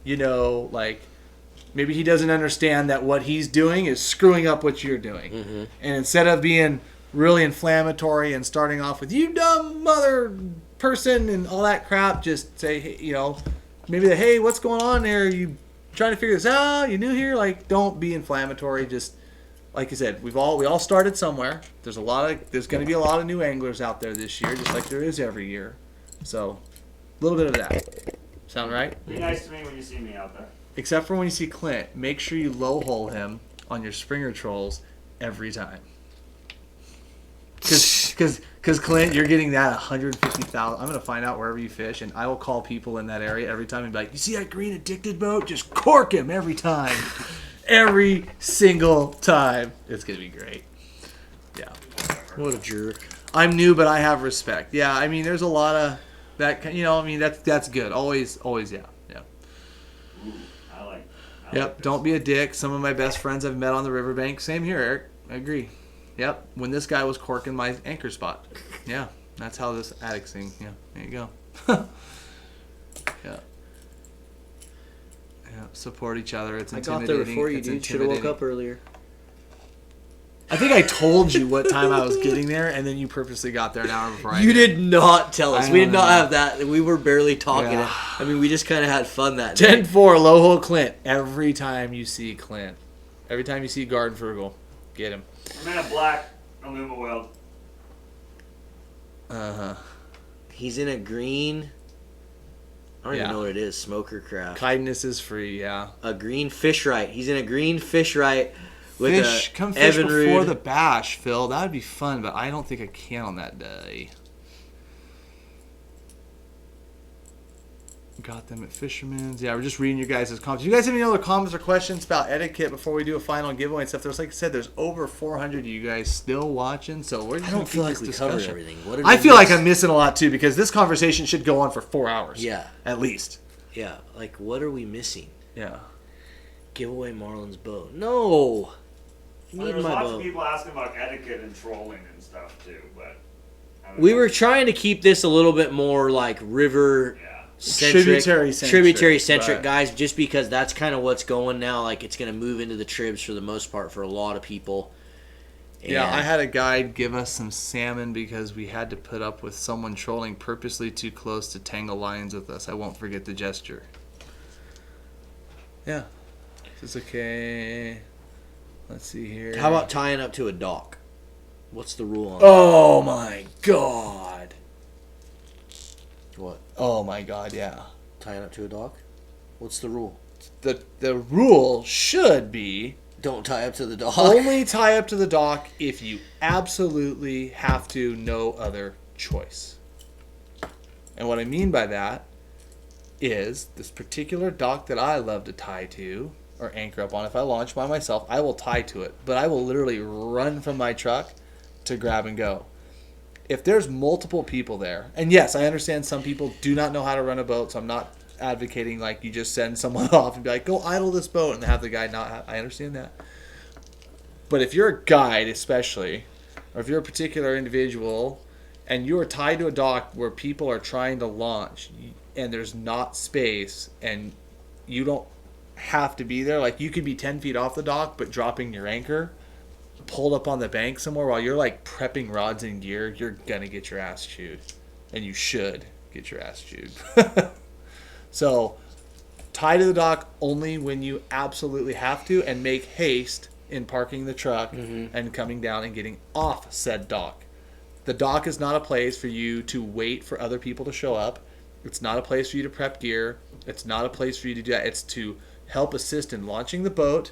maybe he doesn't understand that what he's doing is screwing up what you're doing. Mm-hmm. And instead of being really inflammatory and starting off with, "You dumb mother person," and all that crap, just say, hey, maybe "Hey, what's going on there? You trying to figure this out? You new here?" Don't be inflammatory. Just like you said, we all started somewhere. There's going to be a lot of new anglers out there this year, just like there is every year. So, a little bit of that. Sound right? Be nice to me when you see me out there. Except for when you see Clint, make sure you low hole him on your Springer trolls every time. Because Clint, you're getting that 150,000. I'm going to find out wherever you fish, and I will call people in that area every time and be like, "You see that green addicted boat? Just cork him every time." Every single time. It's going to be great. Yeah. What a jerk. I'm new, but I have respect. Yeah, I mean, there's a lot of that. That's good. Always, yeah. Ooh, I like Yep. Don't be a dick. Some of my best friends I've met on the riverbank. Same here, Eric. I agree. Yep. When this guy was corking my anchor spot. Yeah. That's how this addict thing. Yeah. There you go. Yeah. Yeah. Support each other. It's I intimidating. got there before you, It's dude. Should have woke up earlier. I think I told you what time I was getting there, and then you purposely got there an hour before I You did not tell us. I We did know. not have that. We were barely talking. Yeah. I mean, we just kind of had fun that day. 10-4, low hole Clint. Every time you see Clint. Every time you see Garden Frugal. Get him. I'm in a black Aluma Weld. Uh-huh. He's in a green. I don't Yeah. even know what it is. Smoker craft. Kindness is free, yeah. A green fish right. He's in a green fish right with Come fish Evan before Rude. the bash, Phil. That would be fun, but I don't think I can on that day. Got them at Fisherman's. Yeah, we're just reading your guys' comments. You guys have any other comments or questions about etiquette before we do a final giveaway and stuff? There's, like I said, there's over 400 of you guys still watching, so we're just I gonna don't feel keep like we this covered discussion. everything. What did I we feel like miss? I'm missing a lot too, because this conversation should go on for 4 hours. Yeah. At least. Yeah. Like, what are we missing? Yeah. Give away Marlon's boat. No. I Well, need there's my lots of boat. people asking about etiquette and trolling and stuff too, but I don't We know. were trying to keep this a little bit more like river Yeah. centric, Tributary centric, right. guys, just because that's kind of what's going now. Like, it's going to move into the tribs for the most part for a lot of people. Yeah, And I had a guide give us some salmon because we had to put up with someone trolling purposely too close to tangle lines with us. I won't forget the gesture. Yeah. It's okay. Let's see here. How about tying up to a dock? What's the rule on that? Oh my god. What? Oh my god, yeah. Tying up to a dock? What's the rule? The rule should be Don't tie up to the dock. only tie up to the dock if you absolutely have to, no other choice. And what I mean by that is this particular dock that I love to tie to or anchor up on. If I launch by myself, I will tie to it, but I will literally run from my truck to grab and go. If there's multiple people there, and yes, I understand some people do not know how to run a boat, so I'm not advocating like you just send someone off and be like, go idle this boat and have the guy not. I understand that. But if you're a guide, especially, or if you're a particular individual and you are tied to a dock where people are trying to launch and there's not space and you don't have to be there, like you could be 10 feet off the dock but dropping your anchor, pulled up on the bank somewhere while you're like prepping rods and gear, you're gonna get your ass chewed, and you should get your ass chewed. So tie to the dock only when you absolutely have to, and make haste in parking the truck and coming down and getting off said dock. The dock is not a place for you to wait for other people to show up. It's not a place for you to prep gear. It's not a place for you to do that. It's to help assist in launching the boat,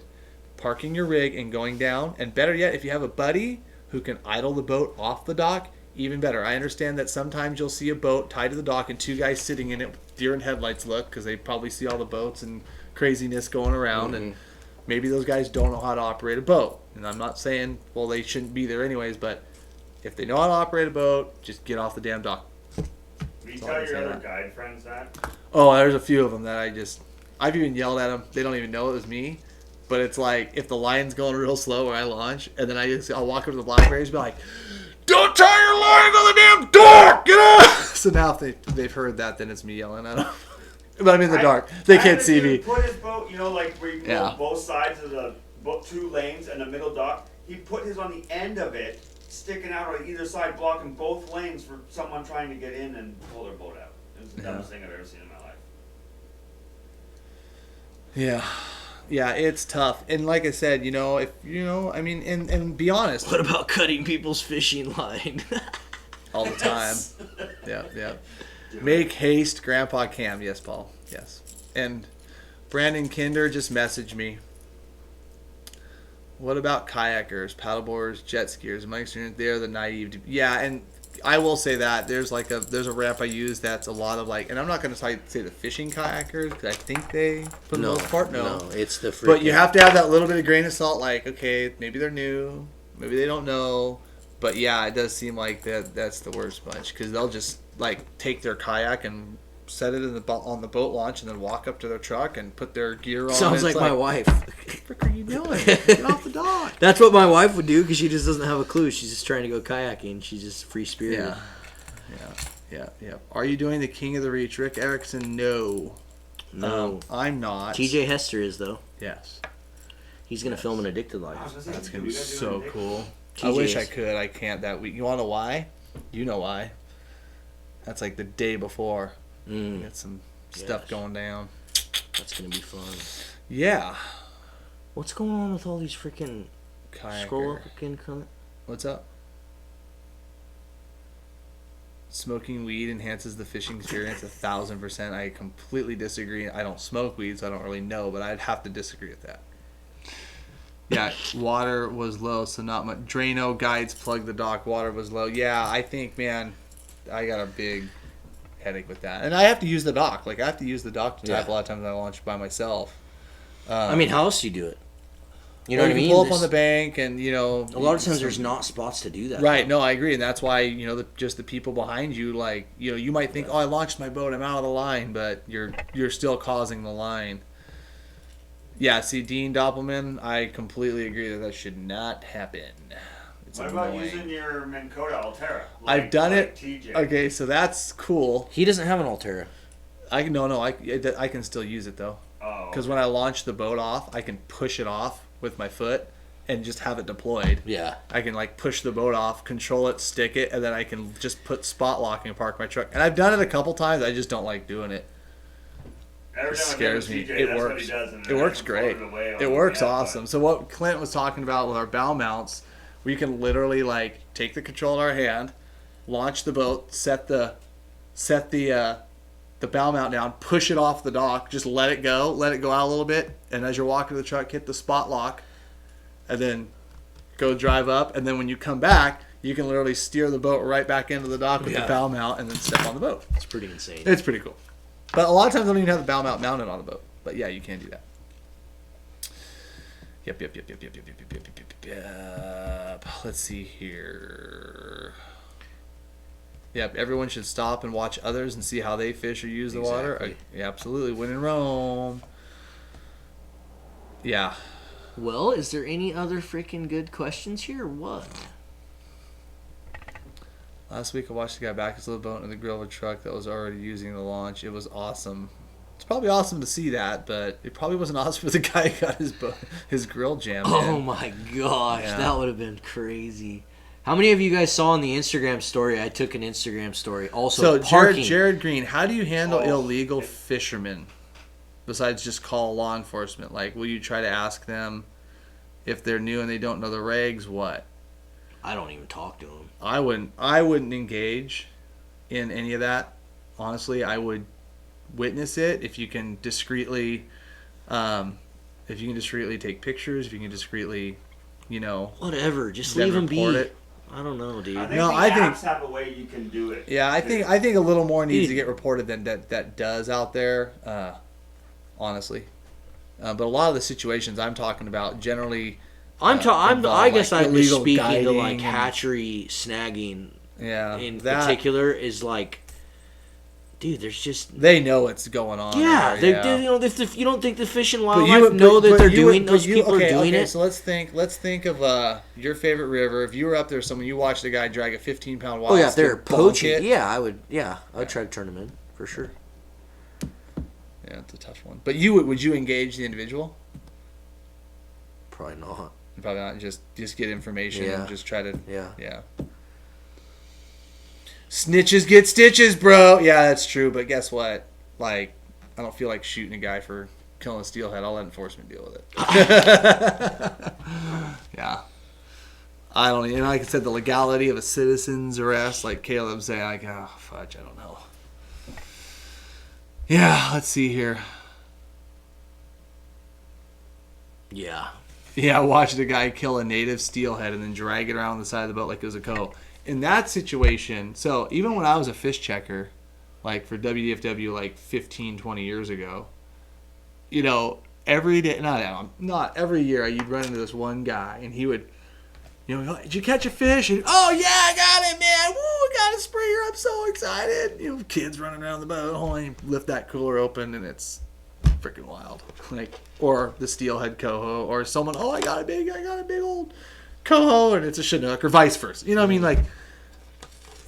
parking your rig, and going down. And better yet, if you have a buddy who can idle the boat off the dock, even better. I understand that sometimes you'll see a boat tied to the dock and two guys sitting in it with deer in headlights look, because they probably see all the boats and craziness going around, and maybe those guys don't know how to operate a boat. And I'm not saying, well, they shouldn't be there anyways, but if they know how to operate a boat, just get off the damn dock. Will you tell your other guide friends that? Oh, there's a few of them that I've even yelled at them. They don't even know it was me. But it's like, if the line's going real slow where I launch, and then I'll walk over to the blackberries and be like, don't tie your line on the damn dock! Get up! So now if they've heard that, then it's me yelling at them. But I'm in the dark. They can't see me. Put his boat, like where you go both sides of the boat, 2 lanes and the middle dock. He put his on the end of it, sticking out on either side, blocking both lanes for someone trying to get in and pull their boat out. It was the dumbest thing I've ever seen in my life. Yeah, it's tough. And like I said, and be honest. What about cutting people's fishing line? All the time. Yeah. Make haste, Grandpa Cam. Yes, Paul. Yes. And Brandon Kinder just messaged me. What about kayakers, paddleboarders, jet skiers? My experience, they're the naive. Yeah, and I will say that there's a ramp I use that's a lot of and I'm not going to say the fishing kayakers, because I think they, for the most part, no. No, it's the freaking... But you have to have that little bit of grain of salt, okay, maybe they're new, maybe they don't know. But yeah, it does seem like that's the worst bunch, because they'll just take their kayak and set it on the boat launch and then walk up to their truck and put their gear on. Sounds like my wife. What the frick are you doing? Get off the dock. That's what my wife would do, because she just doesn't have a clue. She's just trying to go kayaking. She's just free spirited. Yeah. Are you doing the King of the Reach, Rick Erickson? No. I'm not. TJ Hester is, though. Yes. He's going to film an Addicted Life. That's going to be so cool. TJ I wish is. I could. I can't that week. You want to know why? You know why. That's the day before. Get some stuff going down. That's going to be fun. Yeah. What's going on with all these freaking... Kayaker. Scroll up again, comment. What's up? Smoking weed enhances the fishing experience 1,000%. I completely disagree. I don't smoke weed, so I don't really know, but I'd have to disagree with that. Yeah, water was low, so not much. Drano guides plug the dock. Water was low. Yeah, I think, man, I got a big headache with that. And I have to use the dock. I have to use the dock to type a lot of times I launch by myself. How else do you do it? You know what I mean? Pull up on the bank and, a lot of times there's not spots to do that. Right, no, I agree. And that's why, just the people behind you, you might think, I launched my boat, I'm out of the line, but you're still causing the line. Yeah, see, Dean Doppelman, I completely agree that should not happen. It's what about using your Minn Kota Altera? I've done it. TJ. Okay, so that's cool. He doesn't have an Altera. I can still use it, though. Oh. Because when I launch the boat off, I can push it off with my foot and just have it deployed. Yeah. I can push the boat off, control it, stick it, and then I can just put spot locking and park my truck. And I've done it a couple times. I just don't like doing it. It scares me. It works. It works great. It works awesome. So what Clint was talking about with our bow mounts, we can literally take the control in our hand, launch the boat, set the bow mount down, push it off the dock, just let it go out a little bit, and as you're walking to the truck, hit the spot lock, and then go drive up, and then when you come back, you can literally steer the boat right back into the dock with the bow mount and then step on the boat. It's pretty insane. It's pretty cool. But a lot of times I don't even have the bow mount mounted on the boat. But yeah, you can do that. Yep. Let's see here. Yep, everyone should stop and watch others and see how they fish or use the water. Yeah, absolutely. When in Rome. Yeah. Well, is there any other freaking good questions here or what? Last week I watched the guy back his little boat in the grill of a truck that was already using the launch. It was awesome. It's probably awesome to see that, but it probably wasn't awesome for the guy who got his grill jammed in. Oh my gosh, that would have been crazy. How many of you guys saw on the Instagram story? I took an Instagram story. Also, So parking. Jared Green, how do you handle illegal fishermen? Besides just call law enforcement, like, will you try to ask them if they're new and they don't know the regs? What? I don't even talk to them. I wouldn't engage in any of that. Honestly, I would witness it if you can discreetly, take pictures, if you can discreetly, Whatever, just then leave them be. report it. I don't know, dude. I think No, the I think- apps have a way you can do it. Yeah, I think a little more needs to get reported than that does out there. Honestly, but a lot of the situations I'm talking about generally, I involve, guess like, I'm just illegal speaking to like guiding and- hatchery snagging in that- particular is like, dude, there's just they know what's going on. yeah. there, If you don't think the Fish and But Wildlife know that they're doing those people are doing it. So let's think of your favorite river. If you were up there, someone you watched a guy drag a 15-pound wild. Oh yeah, if they're stick, bonk poaching. it. Yeah, I would. Yeah, I would try to turn them in for sure. Yeah, it's a tough one. But would you engage the individual? Probably not. Probably not. Just get information Yeah. and just try to. Yeah. Yeah. Snitches get stitches, bro. Yeah, that's true. But guess what? Like, I don't feel like shooting a guy for killing a steelhead. I'll let enforcement deal with it. Yeah. I don't. Like I said, the legality of a citizen's arrest, like Caleb saying, like, oh fudge, I don't know. Yeah, let's see here. Yeah. Yeah, watching a guy kill a native steelhead and then drag it around the side of the boat like it was a coho. In that situation, so even when I was a fish checker, like for WDFW like 15, 20 years ago, every day, not every year, you'd run into this one guy and he would, did you catch a fish? And, oh yeah, I got it, man. Woo, I got a sprayer. I'm so excited. Kids running around the boat. Oh, and you lift that cooler open and it's freaking wild. Or the steelhead coho, or someone, oh, I got a big old coho, and it's a Chinook, or vice versa. You know what I mean? Like,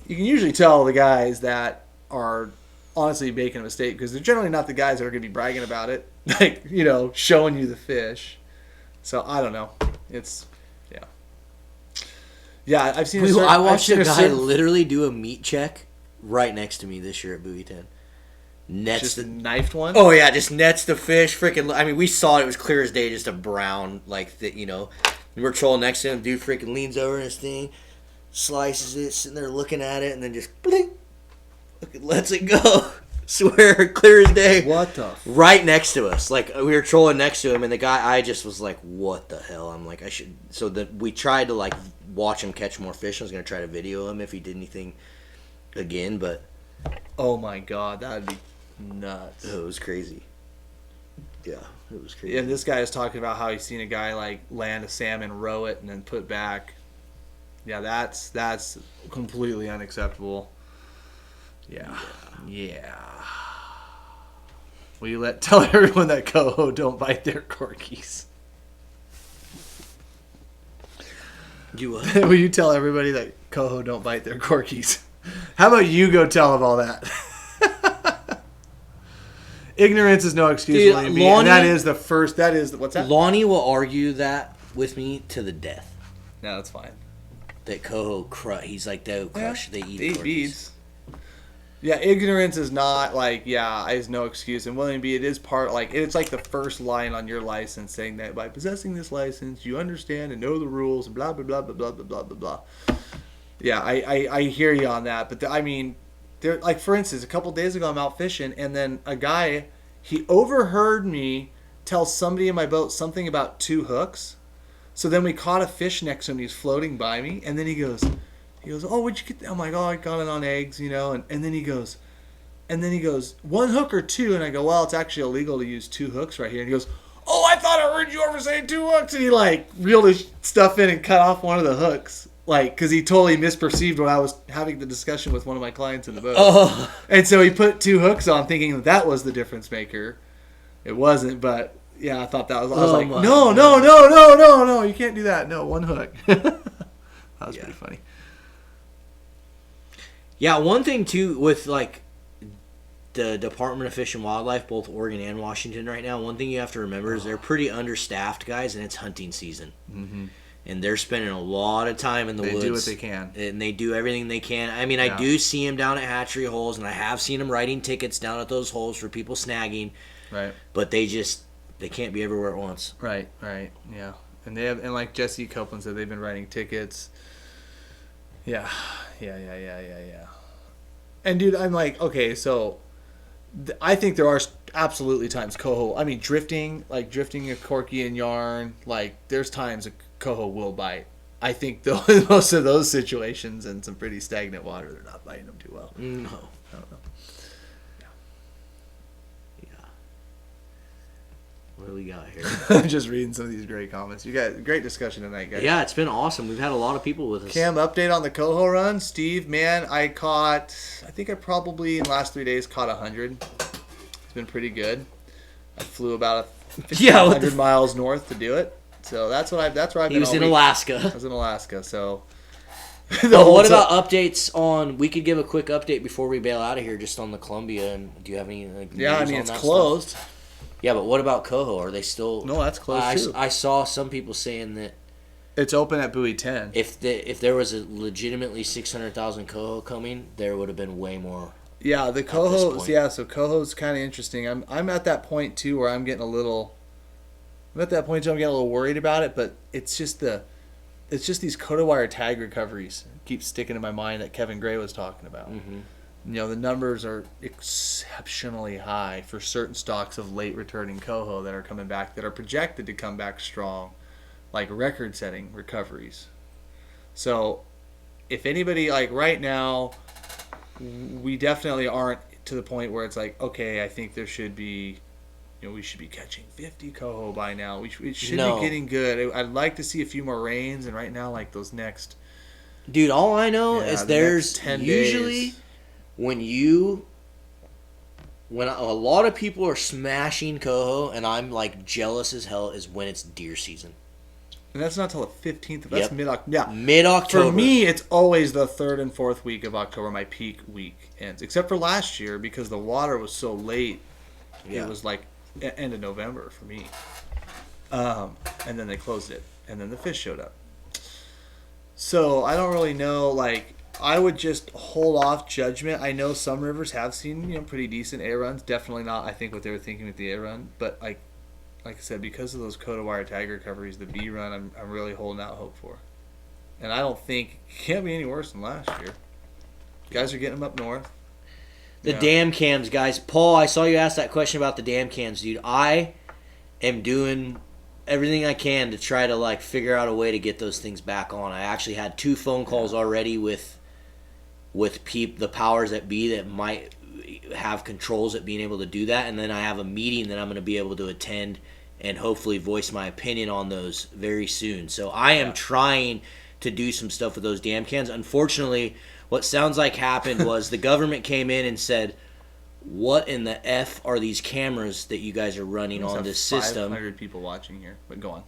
you can usually tell the guys that are honestly making a mistake because they're generally not the guys that are going to be bragging about it, like, showing you the fish. So I don't know. It's yeah. I've seen. I watched a guy literally do a meat check right next to me this year at Buoy 10. Nets just the knifed one. Oh yeah, just nets the fish. Freaking! I mean, we saw it. It was clear as day. Just a brown, like that. We were trolling next to him. Dude, freaking leans over in his thing, slices it, sitting there looking at it, and then just blink, lets it go. Swear, clear as day. What the? Right next to us. Like, we were trolling next to him, and the guy, I just was like, what the hell? I'm like, I should. So we tried to like watch him catch more fish. I was gonna try to video him if he did anything again, but Oh my god, that would be nuts. it was crazy. Yeah, it was crazy. And this guy is talking about how he's seen a guy like land a salmon, row it, and then put back. Yeah, that's completely unacceptable. Yeah. Will you tell everyone that coho don't bite their corkies? You what? Will you tell everybody that coho don't bite their corkies? How about you go tell them all that? Ignorance is no excuse, Dude, William B. And that is what's that? Lonnie will argue that with me to the death. No, that's fine. That coho he's like, they'll crush, they eat corkies. beads. Yeah, ignorance is not is no excuse. And William B, it is it's like the first line on your license saying that by possessing this license, you understand and know the rules and blah, blah, blah, blah, blah, blah, blah, blah. Yeah, I hear you on that. But there, like, for instance, a couple days ago I'm out fishing and then a guy, he overheard me tell somebody in my boat something about 2 hooks. So then we caught a fish next to him. He's floating by me, and then he goes, oh, where'd you get that? Oh my god, I got it on eggs, and then he goes, 1 hook or 2, and I go, well, it's actually illegal to use 2 hooks right here. And he goes, oh, I thought I heard you over saying 2 hooks, and he reeled his stuff in and cut off one of the hooks, because he totally misperceived when I was having the discussion with one of my clients in the boat. Oh. And so he put 2 hooks on, thinking that was the difference maker. It wasn't, but. Yeah, I thought that was. I was like, no, you can't do that. No, 1 hook. That was pretty funny. Yeah, one thing too with the Department of Fish and Wildlife, both Oregon and Washington right now, one thing you have to remember is they're pretty understaffed, guys, and it's hunting season. Mm-hmm. And they're spending a lot of time in the woods. They do what they can. And they do everything they can. I mean, I do see them down at hatchery holes, and I have seen them writing tickets down at those holes for people snagging. Right. But they can't be everywhere at once. Right, yeah. And like Jesse Copeland said, they've been writing tickets. Yeah. And dude, I'm like, okay, so I think there are absolutely times coho. I mean, drifting a corky and yarn. Like, there's times a coho will bite. I think most of those situations in some pretty stagnant water, they're not biting them too well. No. I don't know. Yeah. What do we got here? I'm just reading some of these great comments. You got great discussion tonight, guys. Yeah, it's been awesome. We've had a lot of people with us. Cam, update on the coho run. Steve, man, I think I probably in the last 3 days caught 100. It's been pretty good. I flew about 100 miles north to do it. So that's where I've been. He was in Alaska. I was in Alaska, so. What about updates on? We could give a quick update before we bail out of here, just on the Columbia. And do you have any? Yeah, I mean it's closed. Stuff? Yeah, but what about coho? Are they still? No, that's closed too. I saw some people saying that it's open at buoy 10. If there was a legitimately 600,000 coho coming, there would have been way more. Yeah, the cohos. Yeah, so coho's kind of interesting. I'm at that point too where I'm getting a little worried about it, but it's just these coda wire tag recoveries keep sticking in my mind that Kevin Gray was talking about. Mm-hmm. You know, the numbers are exceptionally high for certain stocks of late returning coho that are coming back, that are projected to come back strong, like record-setting recoveries. So, if anybody, like right now, we definitely aren't to the point where it's like, okay, I think there should be, we should be catching 50 coho by now. We should be getting good. I'd like to see a few more rains, and right now, like those next... Dude, all I know is there's 10 usually... days. When a lot of people are smashing coho and I'm like jealous as hell is when it's deer season. And that's not till the 15th. That's mid-October. Yeah. Mid-October. For me, it's always the 3rd and 4th week of October my peak week ends. Except for last year because the water was so late. Yeah. It was like end of November for me. And then they closed it. And then the fish showed up. So I don't really know, like... I would just hold off judgment. I know some rivers have seen, pretty decent A runs. Definitely not, I think, what they were thinking with the A run. But like I said, because of those coda wire tag recoveries, the B run, I'm really holding out hope for. And I don't think it can't be any worse than last year. Guys are getting them up north. The dam cams, guys. Paul, I saw you ask that question about the dam cams, dude. I am doing everything I can to try to figure out a way to get those things back on. I actually had 2 phone calls already with the powers that be that might have controls at being able to do that, and then I have a meeting that I'm going to be able to attend and hopefully voice my opinion on those very soon. So I am trying to do some stuff with those dam cans. Unfortunately, what sounds like happened was the government came in and said, what in the F are these cameras that you guys are running on this system? 500 people watching here, but go on.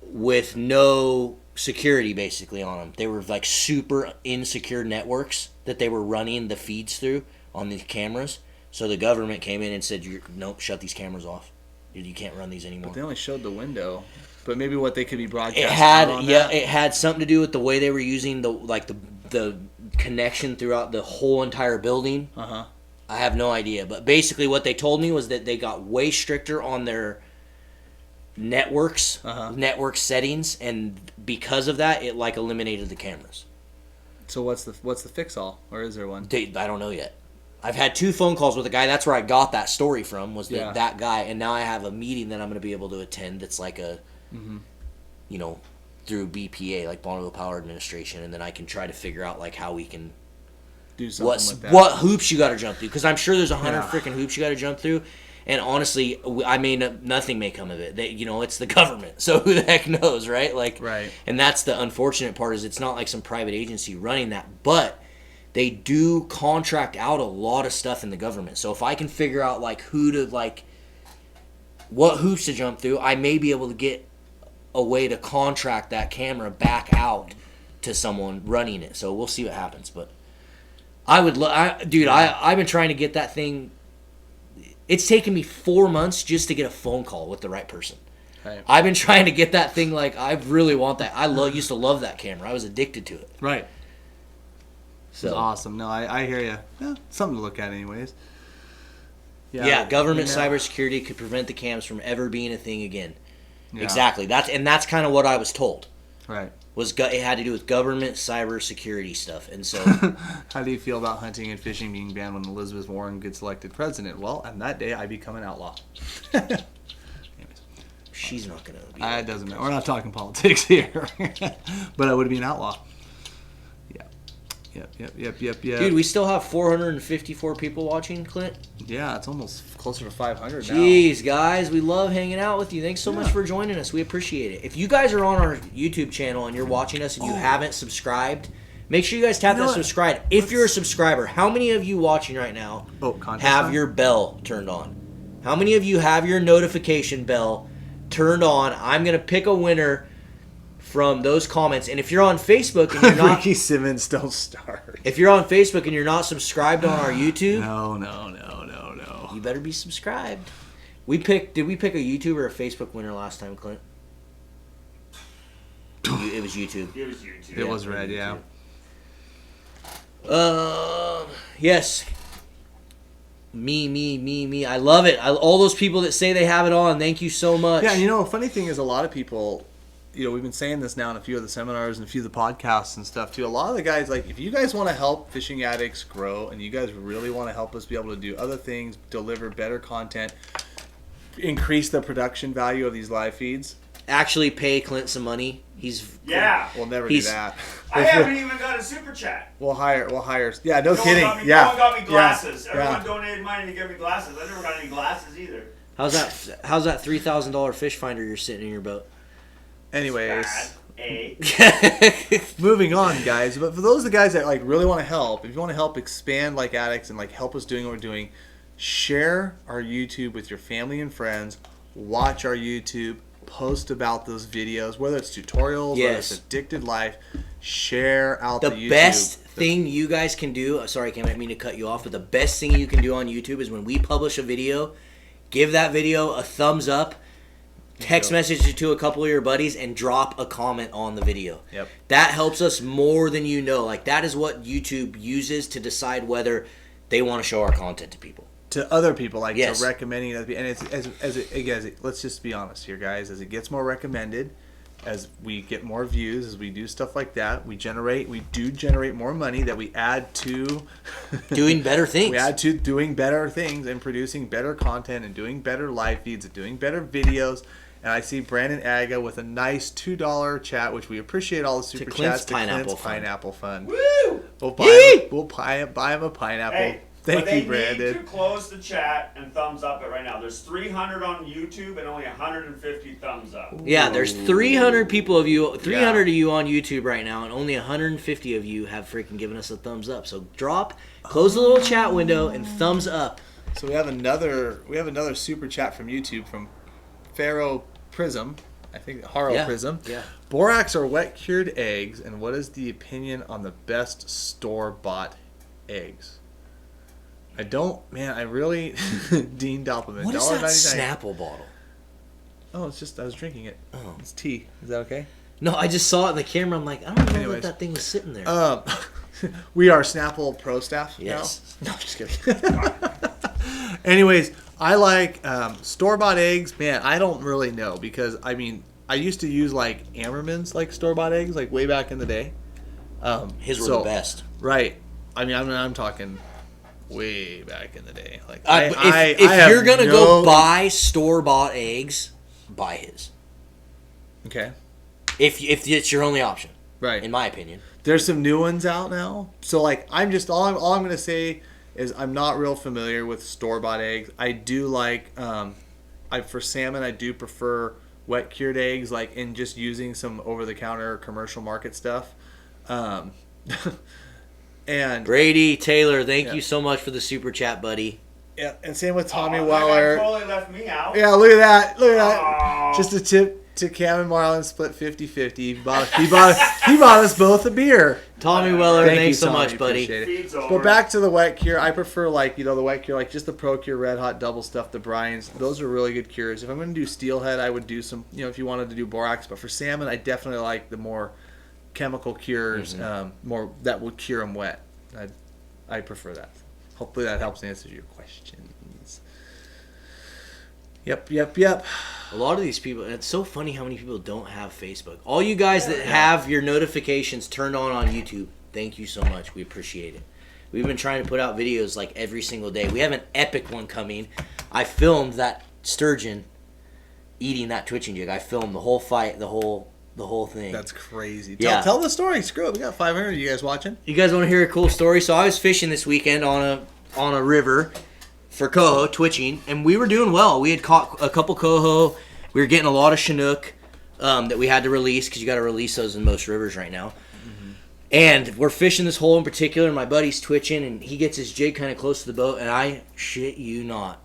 With no security basically on them. They were like super insecure networks that they were running the feeds through on these cameras. So the government came in and said, nope, shut these cameras off. You can't run these anymore. But they only showed the window. But maybe what they could be broadcasting it had something to do with the way they were using the connection throughout the whole entire building. Uh-huh. I have no idea. But basically what they told me was that they got way stricter on their network settings, and because of that, it eliminated the cameras. So what's the fix all, or is there one? I don't know yet. I've had 2 phone calls with a guy. That's where I got that story from. Was that guy, and now I have a meeting that I'm going to be able to attend. That's like a, through BPA, like Bonneville Power Administration, and then I can try to figure out how we can do something with that. What hoops you got to jump through, because I'm sure there's 100 freaking hoops you got to jump through. And honestly, nothing may come of it. It's the government, so who the heck knows, right? Right. And that's the unfortunate part, is it's not like some private agency running that, but they do contract out a lot of stuff in the government. So if I can figure out what hoops to jump through, I may be able to get a way to contract that camera back out to someone running it. So we'll see what happens, but I would, dude. I've been trying to get that thing. It's taken me 4 months just to get a phone call with the right person. Right. I've been trying to get that thing. Like, I really want that. Used to love that camera. I was addicted to it. Right. So It's awesome. No, I hear you. Yeah, something to look at, anyways. Yeah, government cybersecurity could prevent the cams from ever being a thing again. Yeah. Exactly. That's kind of what I was told. Right. It had to do with government cybersecurity stuff, and so. How do you feel about hunting and fishing being banned when Elizabeth Warren gets elected president? Well, on that day, I become an outlaw. She's not gonna. It doesn't matter. We're not talking politics here, but I would be an outlaw. Yep. Dude, we still have 454 people watching, Clint. Yeah, it's almost closer to 500 now. Jeez, guys, we love hanging out with you. Thanks so much for joining us. We appreciate it. If you guys are on our YouTube channel and you're watching us and you haven't subscribed, make sure you guys tap that subscribe. If you're a subscriber, how many of you watching right now have your bell turned on? How many of you have your notification bell turned on? I'm going to pick a winner from those comments. And if you're on Facebook and you're not... Ricky Simmons, don't start. If you're on Facebook and you're not subscribed on our YouTube... No. You better be subscribed. Did we pick a YouTube or a Facebook winner last time, Clint? It was YouTube. It was YouTube. It was red, yeah. Yes. Me. I love it. All those people that say they have it on, thank you so much. Yeah, and a funny thing is a lot of people... we've been saying this now in a few of the seminars and a few of the podcasts and stuff too. A lot of the guys, like, if you guys want to help Fishing Addicts grow and you guys really want to help us be able to do other things, deliver better content, increase the production value of these live feeds. Actually pay Clint some money. We'll never do that. I haven't even got a super chat. We'll hire. Yeah, no kidding. No one got me glasses. Everyone donated money to get me glasses. I never got any glasses either. How's that $3,000 fish finder you're sitting in your boat? Anyways, moving on, guys. But for those of the guys that really want to help, if you want to help expand like Addicts and help us doing what we're doing, share our YouTube with your family and friends. Watch our YouTube. Post about those videos, whether it's tutorials, whether it's Addicted Life. Share out the YouTube. The best thing you guys can do. Sorry, I can't mean to cut you off, but the best thing you can do on YouTube is when we publish a video, give that video a thumbs up. Text message it to a couple of your buddies and drop a comment on the video. Yep. That helps us more than you know. That is what YouTube uses to decide whether they want to show our content to people. To other people, to recommending it. And it's let's just be honest here, guys. As it gets more recommended, as we get more views, as we do stuff like that, we do generate more money that we add to doing better things. We add to doing better things and producing better content and doing better live feeds and doing better videos. And I see Brandon Aga with a nice $2 chat, which we appreciate all the super chats. To Clint's Pineapple Fund. Woo! We'll buy him a pineapple. Hey, Thank you, Brandon. They need to close the chat and thumbs up it right now. There's 300 on YouTube and only 150 thumbs up. Yeah, there's 300 people of you, 300 of you on YouTube right now, and only 150 of you have freaking given us a thumbs up. So close the little chat window and thumbs up. So we have another super chat from YouTube from Pharaoh Prism. I think Haro Prism. Yeah. Borax or wet cured eggs, and what is the opinion on the best store-bought eggs? I really Dean Doppelman. What is that Snapple bottle? Oh, it's just I was drinking it. Oh, it's tea. Is that okay? No, I just saw it in the camera. I'm like, I don't know that thing was sitting there. We are Snapple Pro staff. Yes. Now? No, just kidding. Anyways, I like store-bought eggs. Man, I don't really know because I used to use Ammerman's store-bought eggs way back in the day. His were the best. Right. I'm talking way back in the day. If you're gonna go buy store-bought eggs, buy his. Okay. If it's your only option, right? In my opinion, there's some new ones out now. So I'm just all I'm gonna say is I'm not real familiar with store-bought eggs. I do for salmon I do prefer wet cured eggs, in just using some over-the-counter commercial market stuff. And Brady Taylor, thank you so much for the super chat, buddy. Yeah, and same with Tommy Weller. Totally left me out. Yeah, look at that. Just a tip. to Cam and Marlon split 50-50. He bought us both a beer. Tommy Weller, Thank thanks you, so Tommy. much, buddy. Appreciate it. Feed's over. But back to the wet cure. I prefer the wet cure, like just the Pro Cure Red Hot Double Stuff, the brines. Those are really good cures. If I'm going to do steelhead, I would do some, if you wanted to do borax. But for salmon, I definitely like the more chemical cures, more that would cure them wet. I prefer that. Hopefully that helps answer your questions. Yep. A lot of these people, and it's so funny how many people don't have Facebook. All you guys that have your notifications turned on YouTube, thank you so much. We appreciate it. We've been trying to put out videos like every single day. We have an epic one coming. I filmed that sturgeon eating that twitching jig. I filmed the whole fight, the whole thing. That's crazy. Yeah. Tell the story. Screw it. We got 500 of you guys watching. You guys want to hear a cool story? So I was fishing this weekend on a river for coho, twitching, and we were doing well. We had caught a couple coho. We were getting a lot of chinook that we had to release because you got to release those in most rivers right now. Mm-hmm. And we're fishing this hole in particular, and my buddy's twitching, and he gets his jig kind of close to the boat, and I shit you not,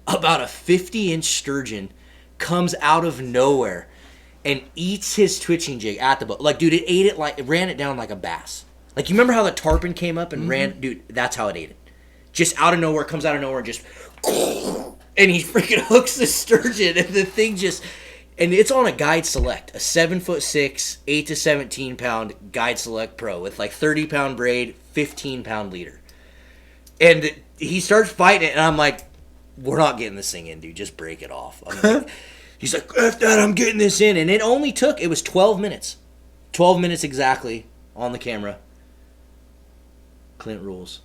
about a 50-inch sturgeon comes out of nowhere and eats his twitching jig at the boat. Like, dude, it ran it down like a bass. Like, you remember how the tarpon came up and ran? Dude, that's how it ate it. Just out of nowhere, comes out of nowhere and just... And he freaking hooks the sturgeon, and the thing just... And it's on a Guide Select, a 7'6", 8 to 17 pound Guide Select Pro with like 30-pound braid, 15-pound leader. And he starts fighting it, and I'm like, we're not getting this thing in, dude. Just break it off. He's like, F that, I'm getting this in. And it was 12 minutes. 12 minutes exactly on the camera. Clint rules.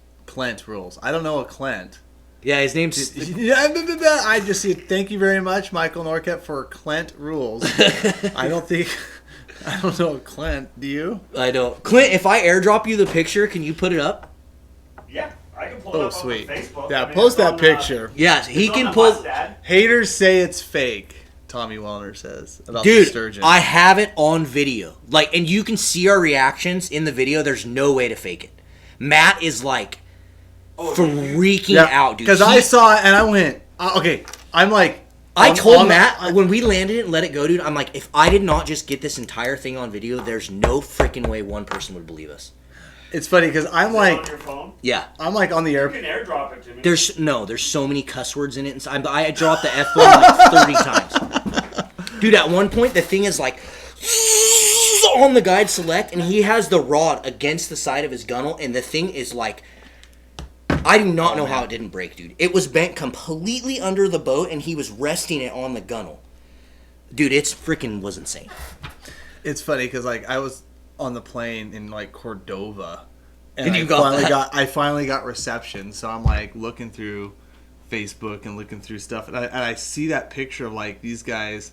I don't know a Clint. Yeah, his name's... I just see. Thank you very much, Michael Norcutt, for Clint rules. I don't know a Clint. Do you? I don't. Clint, if I airdrop you the picture, can you put it up? Yeah, I can pull it up sweet. on Facebook. Yeah, post that picture. Yes, he It's can on the pull... Mustad. Haters say it's fake. Tommy Wellner says about the Dude, sturgeon. I have it on video. Like, and you can see our reactions in the video. There's no way to fake it. Matt is like freaking out, dude. Because I saw it and I went, okay. I'm like, I told Matt when we landed it and let it go, dude. I'm like, if I did not just get this entire thing on video, there's no freaking way one person would believe us. It's funny because I'm Is it like, on your phone? Yeah. I'm like on the You airplane. can airdrop it to me. There's so many cuss words in it. And I dropped the F-bomb like 30 times. Dude, at one point, the thing is like on the Guide Select, and he has the rod against the side of his gunnel, and the thing is like, I do not know how it didn't break, dude. It was bent completely under the boat, and he was resting it on the gunnel. Dude, it's freaking was insane. It's funny because like I was on the plane in like Cordova, And you I finally got reception. So I'm like looking through Facebook and looking through stuff, and I see that picture of like these guys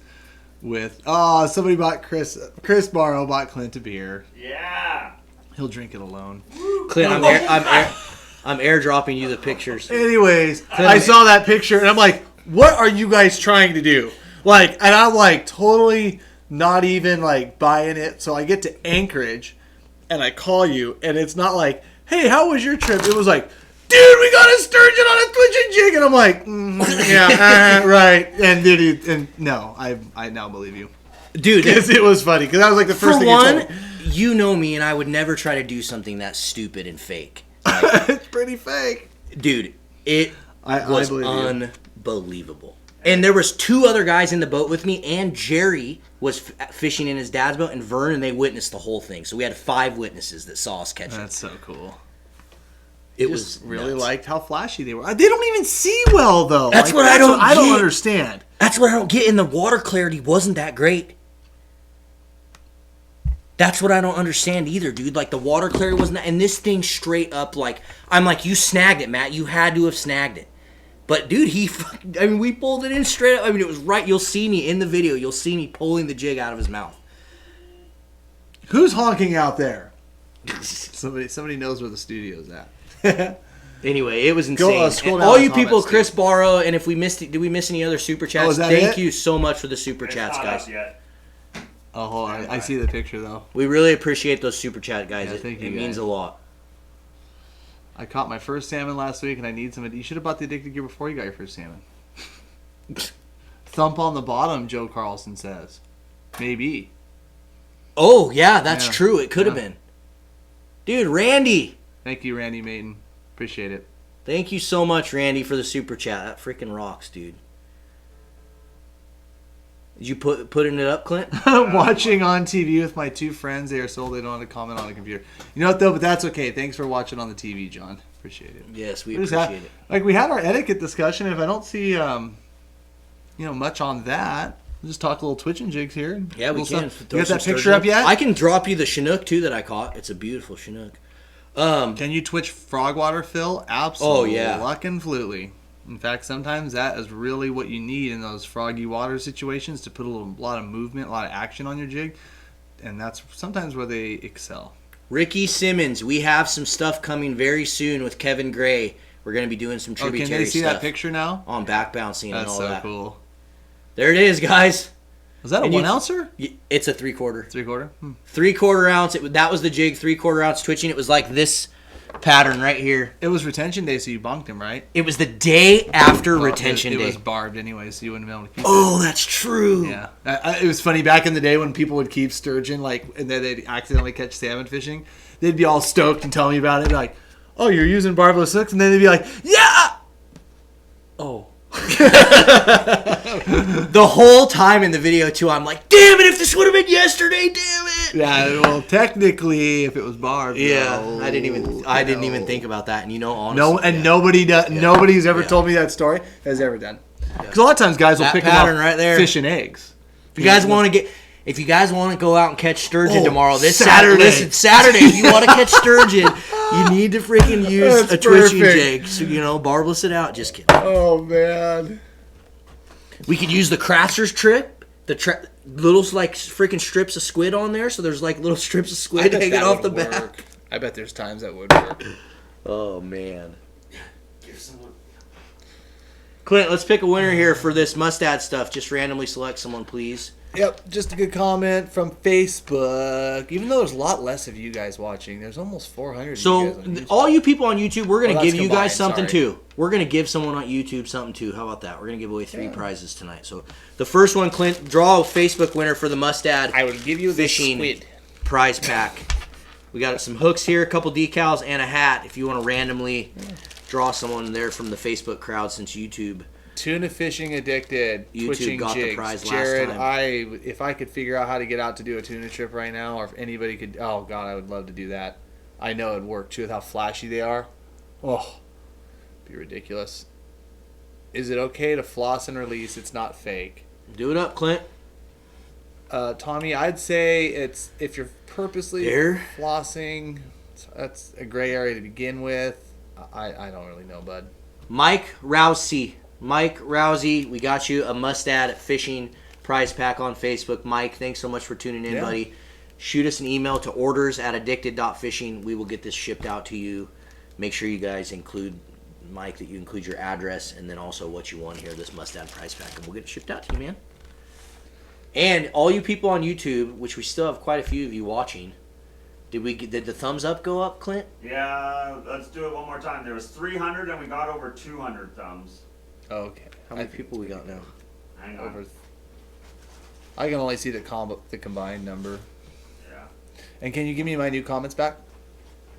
with somebody bought Chris Barrow bought Clint a beer. Yeah. He'll drink it alone. Clint, I'm airdropping you the pictures. Anyways, I saw that picture and I'm like, what are you guys trying to do? Like, and I'm like totally not even like buying it. So I get to Anchorage and I call you and it's not like, hey, how was your trip? It was like, dude, we got a sturgeon on a twitching jig. And I'm like, yeah, right. And no, I now believe you. Dude, It was funny because that was like the first for thing one, you told me. you know me, and I would never try to do something that stupid and fake. It's pretty fake. Dude, it I was believe you. unbelievable. And there was two other guys in the boat with me, and Jerry was fishing in his dad's boat, and Vern, and they witnessed the whole thing. So we had 5 witnesses that saw us catch it. That's so cool. It Just was really nuts. liked how flashy they were. They don't even see well though. That's what I don't I don't get. understand. That's what I don't get. And the water clarity wasn't that great. That's what I don't understand either, dude. Like, the water clarity wasn't that. And this thing straight up, like, I'm like, you snagged it, Matt. You had to have snagged it. But, dude, we pulled it in straight up. I mean, it was right. You'll see me in the video. You'll see me pulling the jig out of his mouth. Who's honking out there? Somebody knows where the studio's at. Anyway, it was insane. Scroll And down all the you people, comments, Chris Barrow, and if we missed it, did we miss any other super chats? is that Thank it? you so much for the super It's chats, not guys. up yet. Oh, hold on. I see the picture though. We really appreciate those super chat, guys. Yeah, thank you, It means guys. a lot. I caught my first salmon last week, and I need some. You should have bought the addicted gear before you got your first salmon. Thump on the bottom, Joe Carlson says. Maybe. Oh, yeah, that's Yeah. true. It could have Yeah. been. Dude, Randy. Thank you, Randy Mayton. Appreciate it. Thank you so much, Randy, for the super chat. That freaking rocks, dude. Did you putting it up, Clint? Watching on TV with my two friends. They are so old they don't want to comment on the computer. You know what, though? But that's okay. Thanks for watching on the TV, John. Appreciate it. Yes, we Just appreciate it. Like, we had our etiquette discussion. If I don't see, much on that, we'll just talk a little twitching jigs here. Yeah, we can. You got that picture up yet? I can drop you the Chinook, too, that I caught. It's a beautiful Chinook. Can you twitch frogwater, Phil? Absolutely. Oh, yeah. Luck-and-flutely. In fact, sometimes that is really what you need in those froggy water situations to put a lot of movement, a lot of action on your jig. And that's sometimes where they excel. Ricky Simmons, we have some stuff coming very soon with Kevin Gray. We're going to be doing some tributary Can they see stuff that picture now? on back bouncing and That's all so that. cool. There it is, guys. Was that a And you- 1 ouncer? It's a 3/4. 3/4? 3/4 ounce. That was the jig. 3/4 ounce twitching. It was like this pattern right here. It was retention day, so you bonked him, right? It was the day after Well, retention it day. was barbed anyway, so you wouldn't be able to keep it. Oh, that's true. Yeah. It was funny back in the day when people would keep sturgeon, and then they'd accidentally catch salmon fishing. They'd be all stoked and tell me about it. Like, oh, you're using barbless hooks? And then they'd be like, yeah! Oh. The whole time in the video, too, I'm like, damn it, if this would have been yesterday, damn it. Yeah, well, technically, if it was barbed. Yeah, no, I didn't even think about that. And honestly. No, and nobody does. Yeah. Nobody who's ever Yeah. told me that story has ever done. Because a lot of times guys will That pick them pattern up right there. fish and eggs. If you guys want to go out and catch sturgeon Oh, tomorrow, this Saturday. Listen, Saturday, if you want to catch sturgeon, you need to freaking use That's a twitching perfect. jig. So, barbless it out. Just kidding. Oh, man. We could use the Crafters trip. Little like freaking strips of squid on there. So there's like little strips of squid hanging off the back. I bet there's times that would work. Oh, man. Clint, let's pick a winner here for this mustad stuff. Just randomly select someone, please. Yep, just a good comment from Facebook. Even though there's a lot less of you guys watching, there's almost 400 of So, you guys on YouTube. all you people on YouTube, we're going to Well, give that's you guys combined, something sorry. too. We're going to give someone on YouTube something too. How about that? We're going to give away 3 prizes tonight. So, the first one, Clint, draw a Facebook winner for the mustad I would give you the fishing squid. prize pack. We got some hooks here, a couple decals, and a hat. If you want to randomly draw someone there from the Facebook crowd, since YouTube. Tuna fishing addicted. YouTube Twitching got the jigs. prize last Jared, time. if I could figure out how to get out to do a tuna trip right now, or if anybody could, oh god, I would love to do that. I know it'd work too with how flashy they are. Oh, be ridiculous. Is it okay to floss and release? It's not fake. Do it up, Clint. Tommy, I'd say it's if you're purposely There. flossing, that's a gray area to begin with. I don't really know, bud. Mike Rousey, we got you a mustad fishing prize pack on Facebook. Mike, thanks so much for tuning in, buddy. Shoot us an email to orders@addicted.fishing. We will get this shipped out to you. Make sure you guys include, Mike, that you include your address and then also what you want here, this mustad prize pack, and we'll get it shipped out to you, man. And all you people on YouTube, which we still have quite a few of you watching, did the thumbs up go up, Clint? Yeah, let's do it one more time. There was 300 and we got over 200 thumbs. Okay. How many people we got now? Hang on. I can only see the combined number. Yeah. And can you give me my new comments back?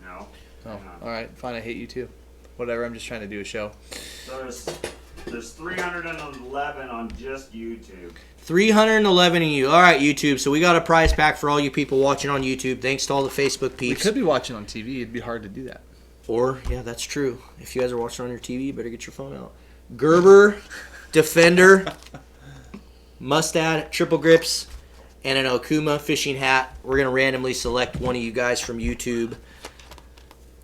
No. Oh, Hang on. all right. Fine. I hate you too. Whatever. I'm just trying to do a show. So there's 311 on just YouTube. 311 of you. All right, YouTube. So we got a prize pack for all you people watching on YouTube. Thanks to all the Facebook We peeps. could be watching on TV. It'd be hard to do that. Or, yeah, that's true. If you guys are watching on your TV, you better get your phone out. Gerber, Defender, Mustad, Triple Grips, and an Okuma fishing hat. We're going to randomly select one of you guys from YouTube.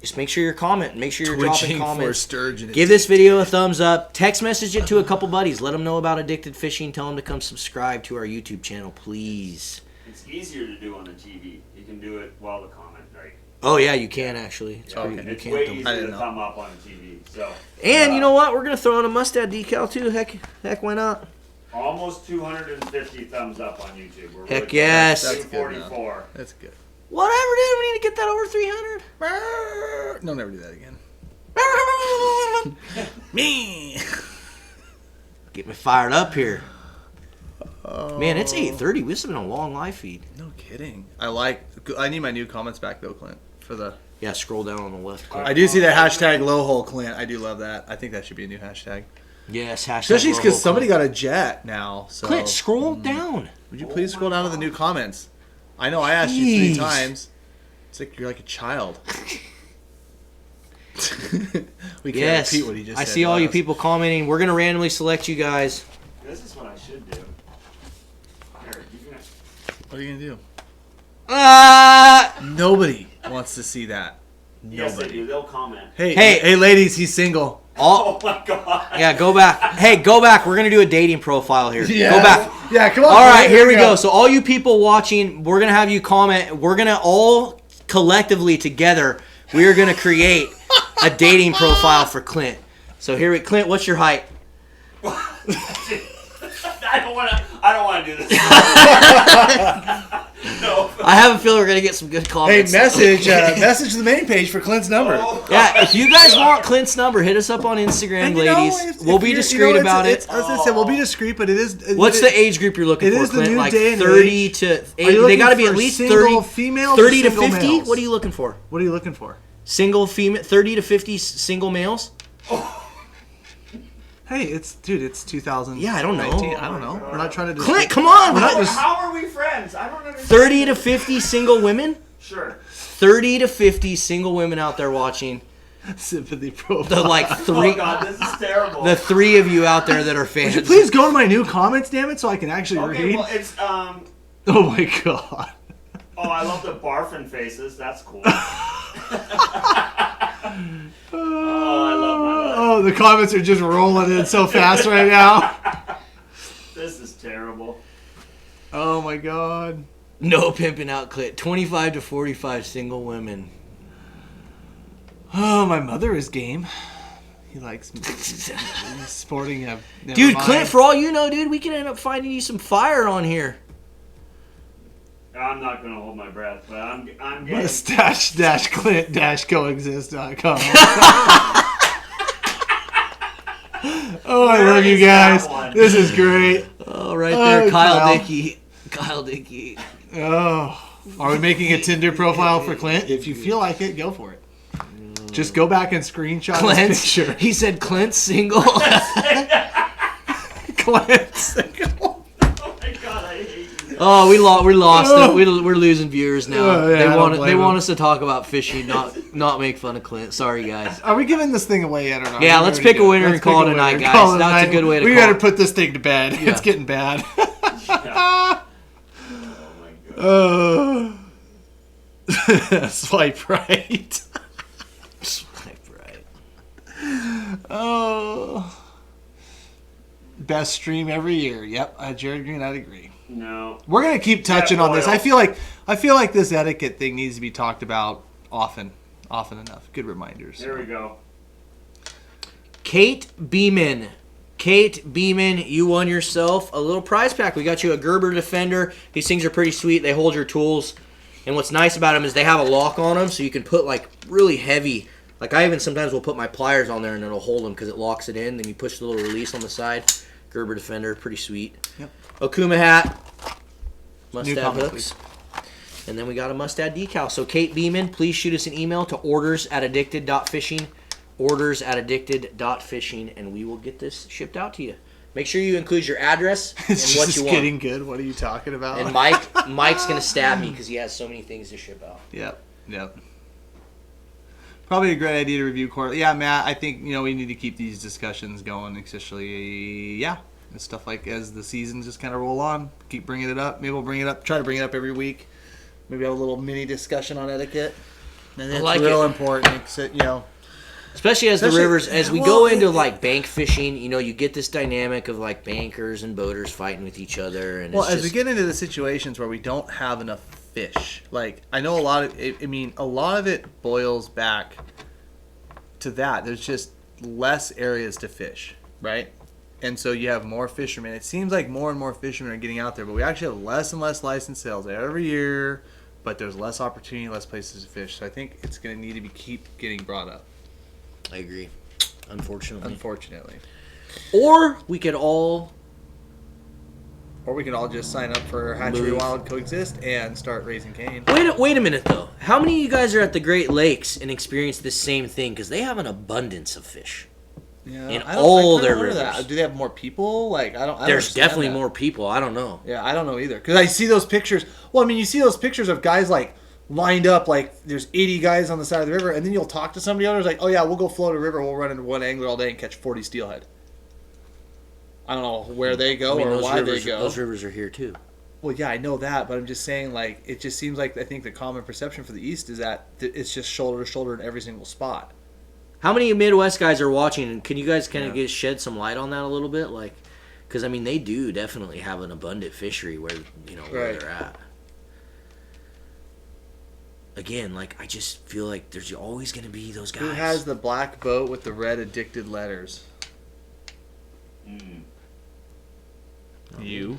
Just make sure you're commenting. Make sure you're dropping comments. sturgeon. Give this video a thumbs up. Text message it to a couple buddies. Let them know about Addicted Fishing. Tell them to come subscribe to our YouTube channel, please. It's easier to do on the TV. You can do it while the comment, right? Oh, yeah, you can actually. It's Yeah, pretty, you it's can't way thumb- easier I to didn't know. thumb up on the TV. So. And you know what? We're going to throw in a Mustad decal, too. Heck, why not? Almost 250 thumbs up on YouTube. We're Heck really yes. close. That's good 244. That's good. Whatever, dude. We need to get that over 300. No, never do that again. Me. Get me fired up here. Man, it's 8:30. This has been a long live feed. No kidding. I need my new comments back though, Clint. For the Yeah, scroll down on the left. Clint. I do see that hashtag low hole Clint. I do love that. I think that should be a new hashtag. Yes, hashtag. Especially low hole because somebody Clint. got a jet now. So Clint, scroll down. would you please scroll down to the new comments? I know I asked you 3 Jeez. times. It's like you're like a child. We can't Yes, repeat what he just I said. see all to you us. people commenting. We're gonna randomly select you guys. This is what I should do. Here, you can. What are you gonna do? Ah! Nobody wants to see that. Yes, they do. They'll comment. Hey, ladies, he's single. Oh my god. Yeah, go back. Hey, go back. We're gonna do a dating profile here. Yeah. Go back. Yeah, come on. All right, here we go. So all you people watching, we're gonna have you comment. We're gonna all collectively together. We are gonna create a dating profile for Clint. So Clint, what's your height? I don't want to do this. No. I have a feeling we're gonna get some good Hey, comments. message the main page for Clint's number. Oh, Yeah, if you guys want Clint's number, hit us up on Instagram, And you know, ladies. if We'll be you're- discreet you know, about it's, it. As I said, we'll be discreet, but it is. What's the age group you're looking It for, is the Clint? new Like day and 30 age. to Are you 80. They looking got to be for at least single 30 females or 30 to single 50. males? What are you looking for? What are you looking for? Single female, 30 to 50 single males? Hey, it's 2000. Yeah, I don't know. I don't know. We're not trying to. Clint, come on! We're not just. How are we friends? I don't understand. 30 to 50 single women? Sure. 30 to 50 single women out there watching. Sympathy profile. The like Oh three, god, this is terrible. the 3 of you out there that are fans. Please go to my new comments, damn it, so I can actually Okay, read. well it's Oh my god. Oh, I love the barfing faces. That's cool. Oh, I love my life. Oh, the comments are just rolling in so fast right now. This is terrible. Oh my god. No pimping out Clint. 25 to 45 single women. Oh, my mother is game. He likes he's sporting a. never Dude, mind. Clint, for all you know, dude, we can end up finding you some fire on here. I'm not gonna hold my breath, but I'm getting. Mustache-clint-coexist.com. Oh, I love you Where is that guys. one? This is great. Oh, right there, Oh, Kyle Kyle. Dickey. Kyle Dickey. Oh, are we making a Tinder profile for Clint? If you feel like it, go for it. Just go back and screenshot Clint. this picture. He said Clint's single. Clint single. Oh my god, I hate you. Oh, we lost it. We're losing viewers now. Oh, yeah, I don't they blame want them. us to talk about fishing, not make fun of Clint. Sorry, guys. Are we giving this thing away yet or not? Yeah, We let's already pick a did. winner Let's and call pick it a night, winner. guys. Call it That's a night. good way to We call gotta it. put this thing to bed. Yeah. It's getting bad. Oh my god. Swipe right. Swipe right. Oh. Best stream every year. Yep, Jared Green, I'd agree. No. We're gonna keep touching on this. oil. I feel like this etiquette thing needs to be talked about often enough. Good reminders. Here we go. Kate Beeman. Kate Beeman, you won yourself a little prize pack. We got you a Gerber Defender. These things are pretty sweet. They hold your tools. And what's nice about them is they have a lock on them, so you can put like really heavy. Like I even sometimes will put my pliers on there and it'll hold them because it locks it in. Then you push the little release on the side. Gerber Defender, pretty sweet. Yep. Okuma hat. Mustad comment, hooks. And then we got a Mustad decal. So Kate Beeman, please shoot us an email to orders@addicted.fishing. Orders@addicted.fishing, and we will get this shipped out to you. Make sure you include your address and It's what just you want. getting good. What are you talking about? And Mike's gonna stab me because he has so many things to ship out. Yep. Probably a great idea to review quarterly. Yeah, Matt, I think, we need to keep these discussions going, especially, and stuff like as the seasons just kind of roll on. Keep bringing it up. Maybe we'll bring it up, try to bring it up every week. Maybe have a little mini discussion on etiquette. And it's like real it. important, Especially as the Especially- rivers, as we go into like bank fishing, you get this dynamic of like bankers and boaters fighting with each other, and Well, it's as just, we get into the situations where we don't have enough fish, like I know a lot of it boils back to that. There's just less areas to fish, right? And so you have more fishermen. It seems like more and more fishermen are getting out there, but we actually have less and less licensed sales every year. But there's less opportunity, less places to fish. So I think it's going to need to keep getting brought up. I agree. Unfortunately. Unfortunately. Or we could all Or we can all just sign up for Hatchery Move. Wild Coexist and start raising cane. Wait a minute, though. How many of you guys are at the Great Lakes and experience this same thing? Because they have an abundance of fish. Yeah, In I all kinda their wonder rivers. Do they have more people? Like I don't There's understand definitely that. more people. I don't know. Yeah, I don't know either. Because I see those pictures. Well, I mean, you see those pictures of guys like lined up, like there's 80 guys on the side of the river, and then you'll talk to somebody else like, oh yeah, we'll go float a river, we'll run into one angler all day and catch 40 steelhead. I don't know where they go or why they go. Those rivers are here too. Well, yeah, I know that, but I'm just saying, like, it just seems like I think the common perception for the East is that it's just shoulder to shoulder in every single spot. How many Midwest guys are watching? And can you guys kind of Yeah. shed some light on that a little bit? Like, because I mean, they do definitely have an abundant fishery where where Right. they're at. Again, like I just feel like there's always going to be those guys. Who has the black boat with the red addicted letters? You.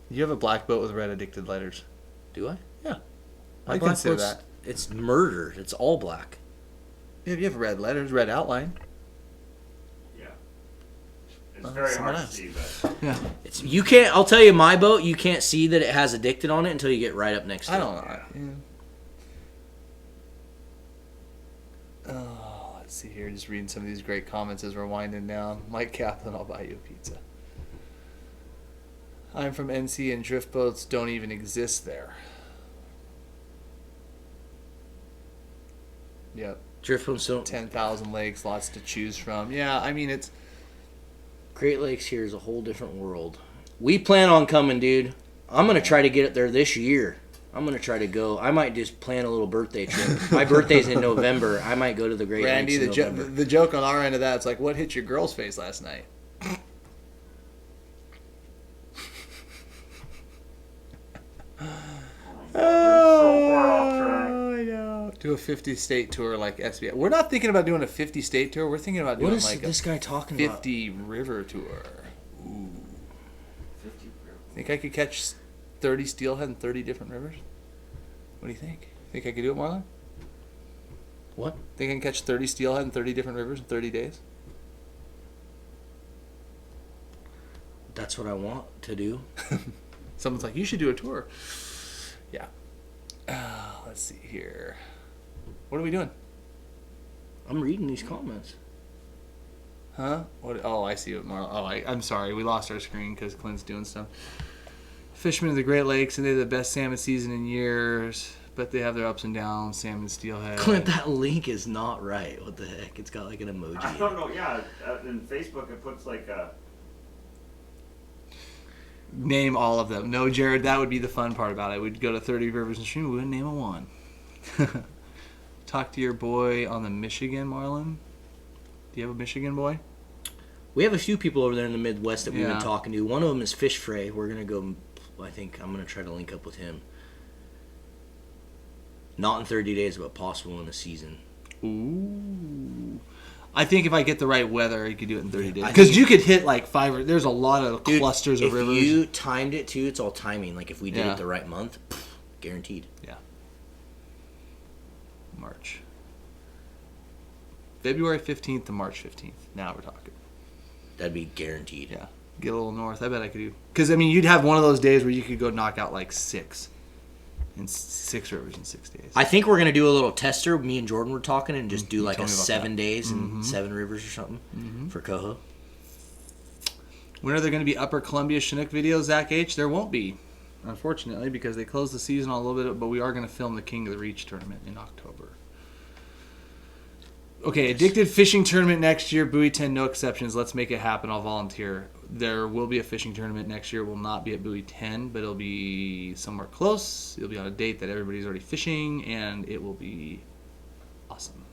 You have a black boat with red addicted letters. Do I? Yeah. My I black consider boat's- that. It's murder. It's all black. Yeah, you have red letters, red outline. Yeah. It's very someone hard else. to see, but Yeah. It's you can't. I'll tell you, my boat. You can't see that it has addicted on it until you get right up next to I it. don't know. Yeah. Oh, let's see here. Just reading some of these great comments as we're winding down. Mike Kaplan, I'll buy you a pizza. I'm from NC and drift boats don't even exist there. Yep. Drift boats don't. 10,000 lakes, lots to choose from. Yeah, I mean, it's... Great Lakes here is a whole different world. We plan on coming, dude. I'm gonna try to get it there this year. I'm gonna try to go. I might just plan a little birthday trip. My birthday's in November. I might go to the Great Randy, Lakes in November. the joke on our end of that, it's like, what hit your girl's face last night? so far off track. I know. Do a 50-state tour like SBI. We're not thinking about doing a 50-state tour. We're thinking about What doing is like this a guy talking about? 50-river tour. 50 Think I could catch 30 steelhead in 30 different rivers? What do you think? Think I could do it, Marlon? What? Think I can catch 30 steelhead in 30 different rivers in 30 days? That's what I want to do. Someone's like, you should do a tour. Yeah. Let's see here. What are we doing? I'm reading these comments. Huh? What? Oh, I see what Marlon. Oh, I'm sorry. We lost our screen because Clint's doing stuff. Fishermen of the Great Lakes, and they're the best salmon season in years, but they have their ups and downs. Salmon, steelhead. Clint, that link is not right. What the heck? It's got like an emoji. I don't know. Yeah, in Facebook it puts like a. Name all of them. No, Jared, that would be the fun part about it. We'd go to 30 rivers and stream. We wouldn't name a one. Talk to your boy on the Michigan, Marlon. Do you have a Michigan boy? We have a few people over there in the Midwest that we've Yeah. been talking to. One of them is Fish Fray. We're gonna go. I think I'm gonna try to link up with him. Not in 30 days, but possible in a season. Ooh. I think if I get the right weather, you could do it in 30 days. I Because think- you could hit like there's a lot of Dude, clusters of rivers. If you timed it too, it's all timing. Like if we did Yeah. it the right month, guaranteed. Yeah. March. February 15th to March 15th. Now we're talking. That'd be guaranteed. Yeah. Get a little north. I bet I could do. Because, I mean, you'd have one of those days where you could go knock out like 6 rivers in 6 days. I think we're gonna do a little tester. Me and Jordan were talking and just do like told a me about 7 that. days and 7 rivers or something for Coho. When are there going to be Upper Columbia Chinook videos, Zach H? There won't be, unfortunately, because they closed the season a little bit, but we are going to film the King of the Reach tournament in October. Okay, Addicted Fishing Tournament next year. Buoy 10, no exceptions. Let's make it happen. I'll volunteer. There will be a fishing tournament next year. It will not be at Buoy 10, but it'll be somewhere close. It'll be on a date that everybody's already fishing, and it will be awesome.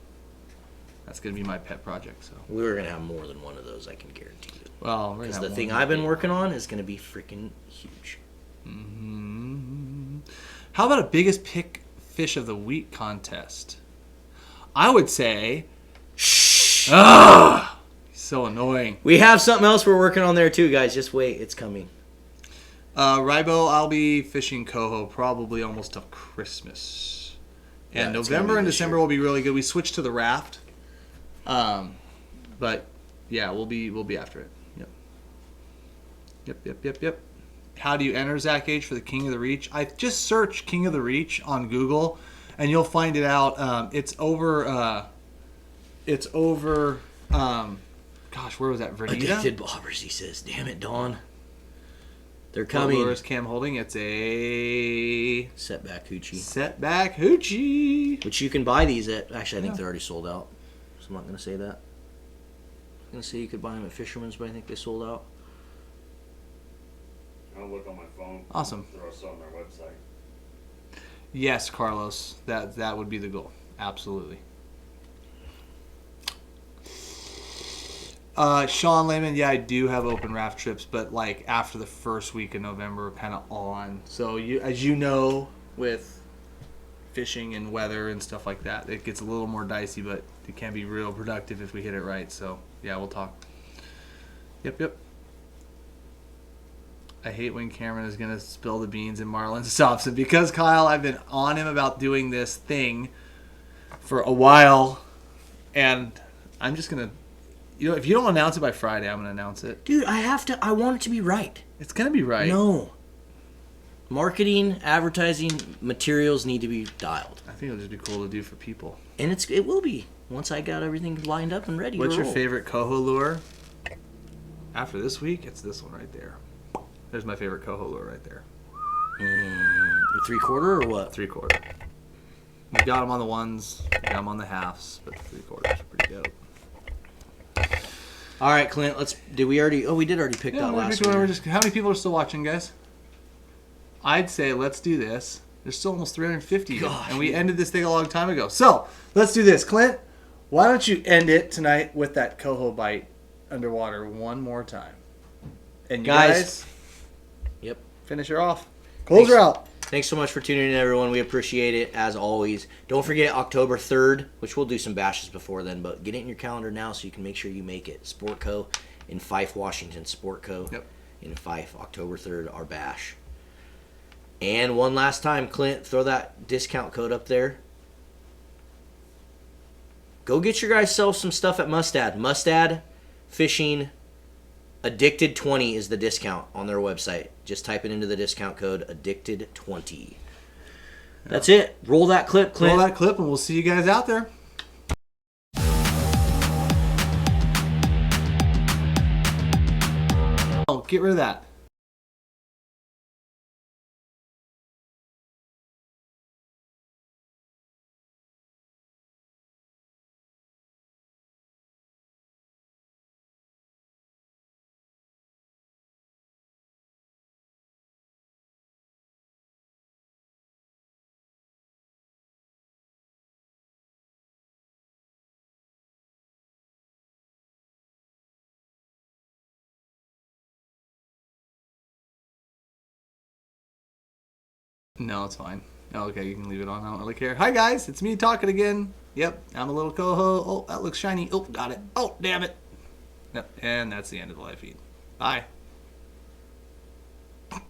That's going to be my pet project. So, We were gonna have more than one of those. I can guarantee you. well, Because the thing I've been working on is gonna be freaking huge. How about a biggest pick fish of the week contest? I would say. Shh. Ah, so annoying. We have something else we're working on there too, guys. Just wait, it's coming. Ribo, I'll be fishing coho probably almost till Christmas. Yeah, And it's gonna November be and this December year. will be really good. We switched to the raft. But yeah, we'll be after it. Yep. Yep. How do you enter, Zach H, for the King of the Reach? I just search King of the Reach on Google, and you'll find it out. It's over. Gosh, where was that? Verdita? Addicted bobbers, he says. Damn it, Dawn. They're What coming. lure is Cam holding? It's a Setback hoochie. setback hoochie. Which you can buy these at. Actually, I think they're already sold out. So I'm not going to say that. I'm going to say you could buy them at Fisherman's, but I think they sold out. I'll look on my phone. Awesome. Throw us on their website. Yes, Carlos. That would be the goal. Absolutely. Sean Lehman, yeah, I do have open raft trips, but like after the first week of November, kind of on. So as you know, with fishing and weather and stuff like that, it gets a little more dicey, but it can be real productive if we hit it right. So yeah, we'll talk. Yep. I hate when Cameron is gonna spill the beans and Marlon stops it because Kyle, I've been on him about doing this thing for a while, and I'm just gonna. If you don't announce it by Friday, I'm going to announce it. Dude, I want it to be right. It's going to be right. No. Marketing, advertising, materials need to be dialed. I think it'll just be cool to do for people. And it will be once I got everything lined up and ready. What's to your roll. favorite coho lure? After this week, it's this one right there. There's my favorite coho lure right there. Your 3/4 or what? 3/4. We got them on the ones, we got them on the halves, but the 3/4 are pretty dope. All right, Clint. We did already pick that last one. How many people are still watching, guys? I'd say let's do this. There's still almost 350, Gosh, and we ended this thing a long time ago. So let's do this, Clint. Why don't you end it tonight with that coho bite underwater one more time? And you guys, yep. Finish her off. Close her out. Thanks so much for tuning in, everyone. We appreciate it, as always. Don't forget October 3rd, which we'll do some bashes before then, but get it in your calendar now so you can make sure you make it. Sport Co. in Fife, Washington. Sport Co. Yep. in Fife, October 3rd, our bash. And one last time, Clint, throw that discount code up there. Go get your guys self some stuff at Mustad. Mustad Fishing Addicted20 is the discount on their website. Just type it into the discount code Addicted20. That's it. Roll that clip, Clint. Roll that clip, and we'll see you guys out there. Oh, get rid of that. No, it's fine. Oh, okay, you can leave it on. I don't really care. Hi, guys. It's me talking again. Yep, I'm a little coho. Oh, that looks shiny. Oh, got it. Oh, damn it. Yep, and that's the end of the live feed. Bye.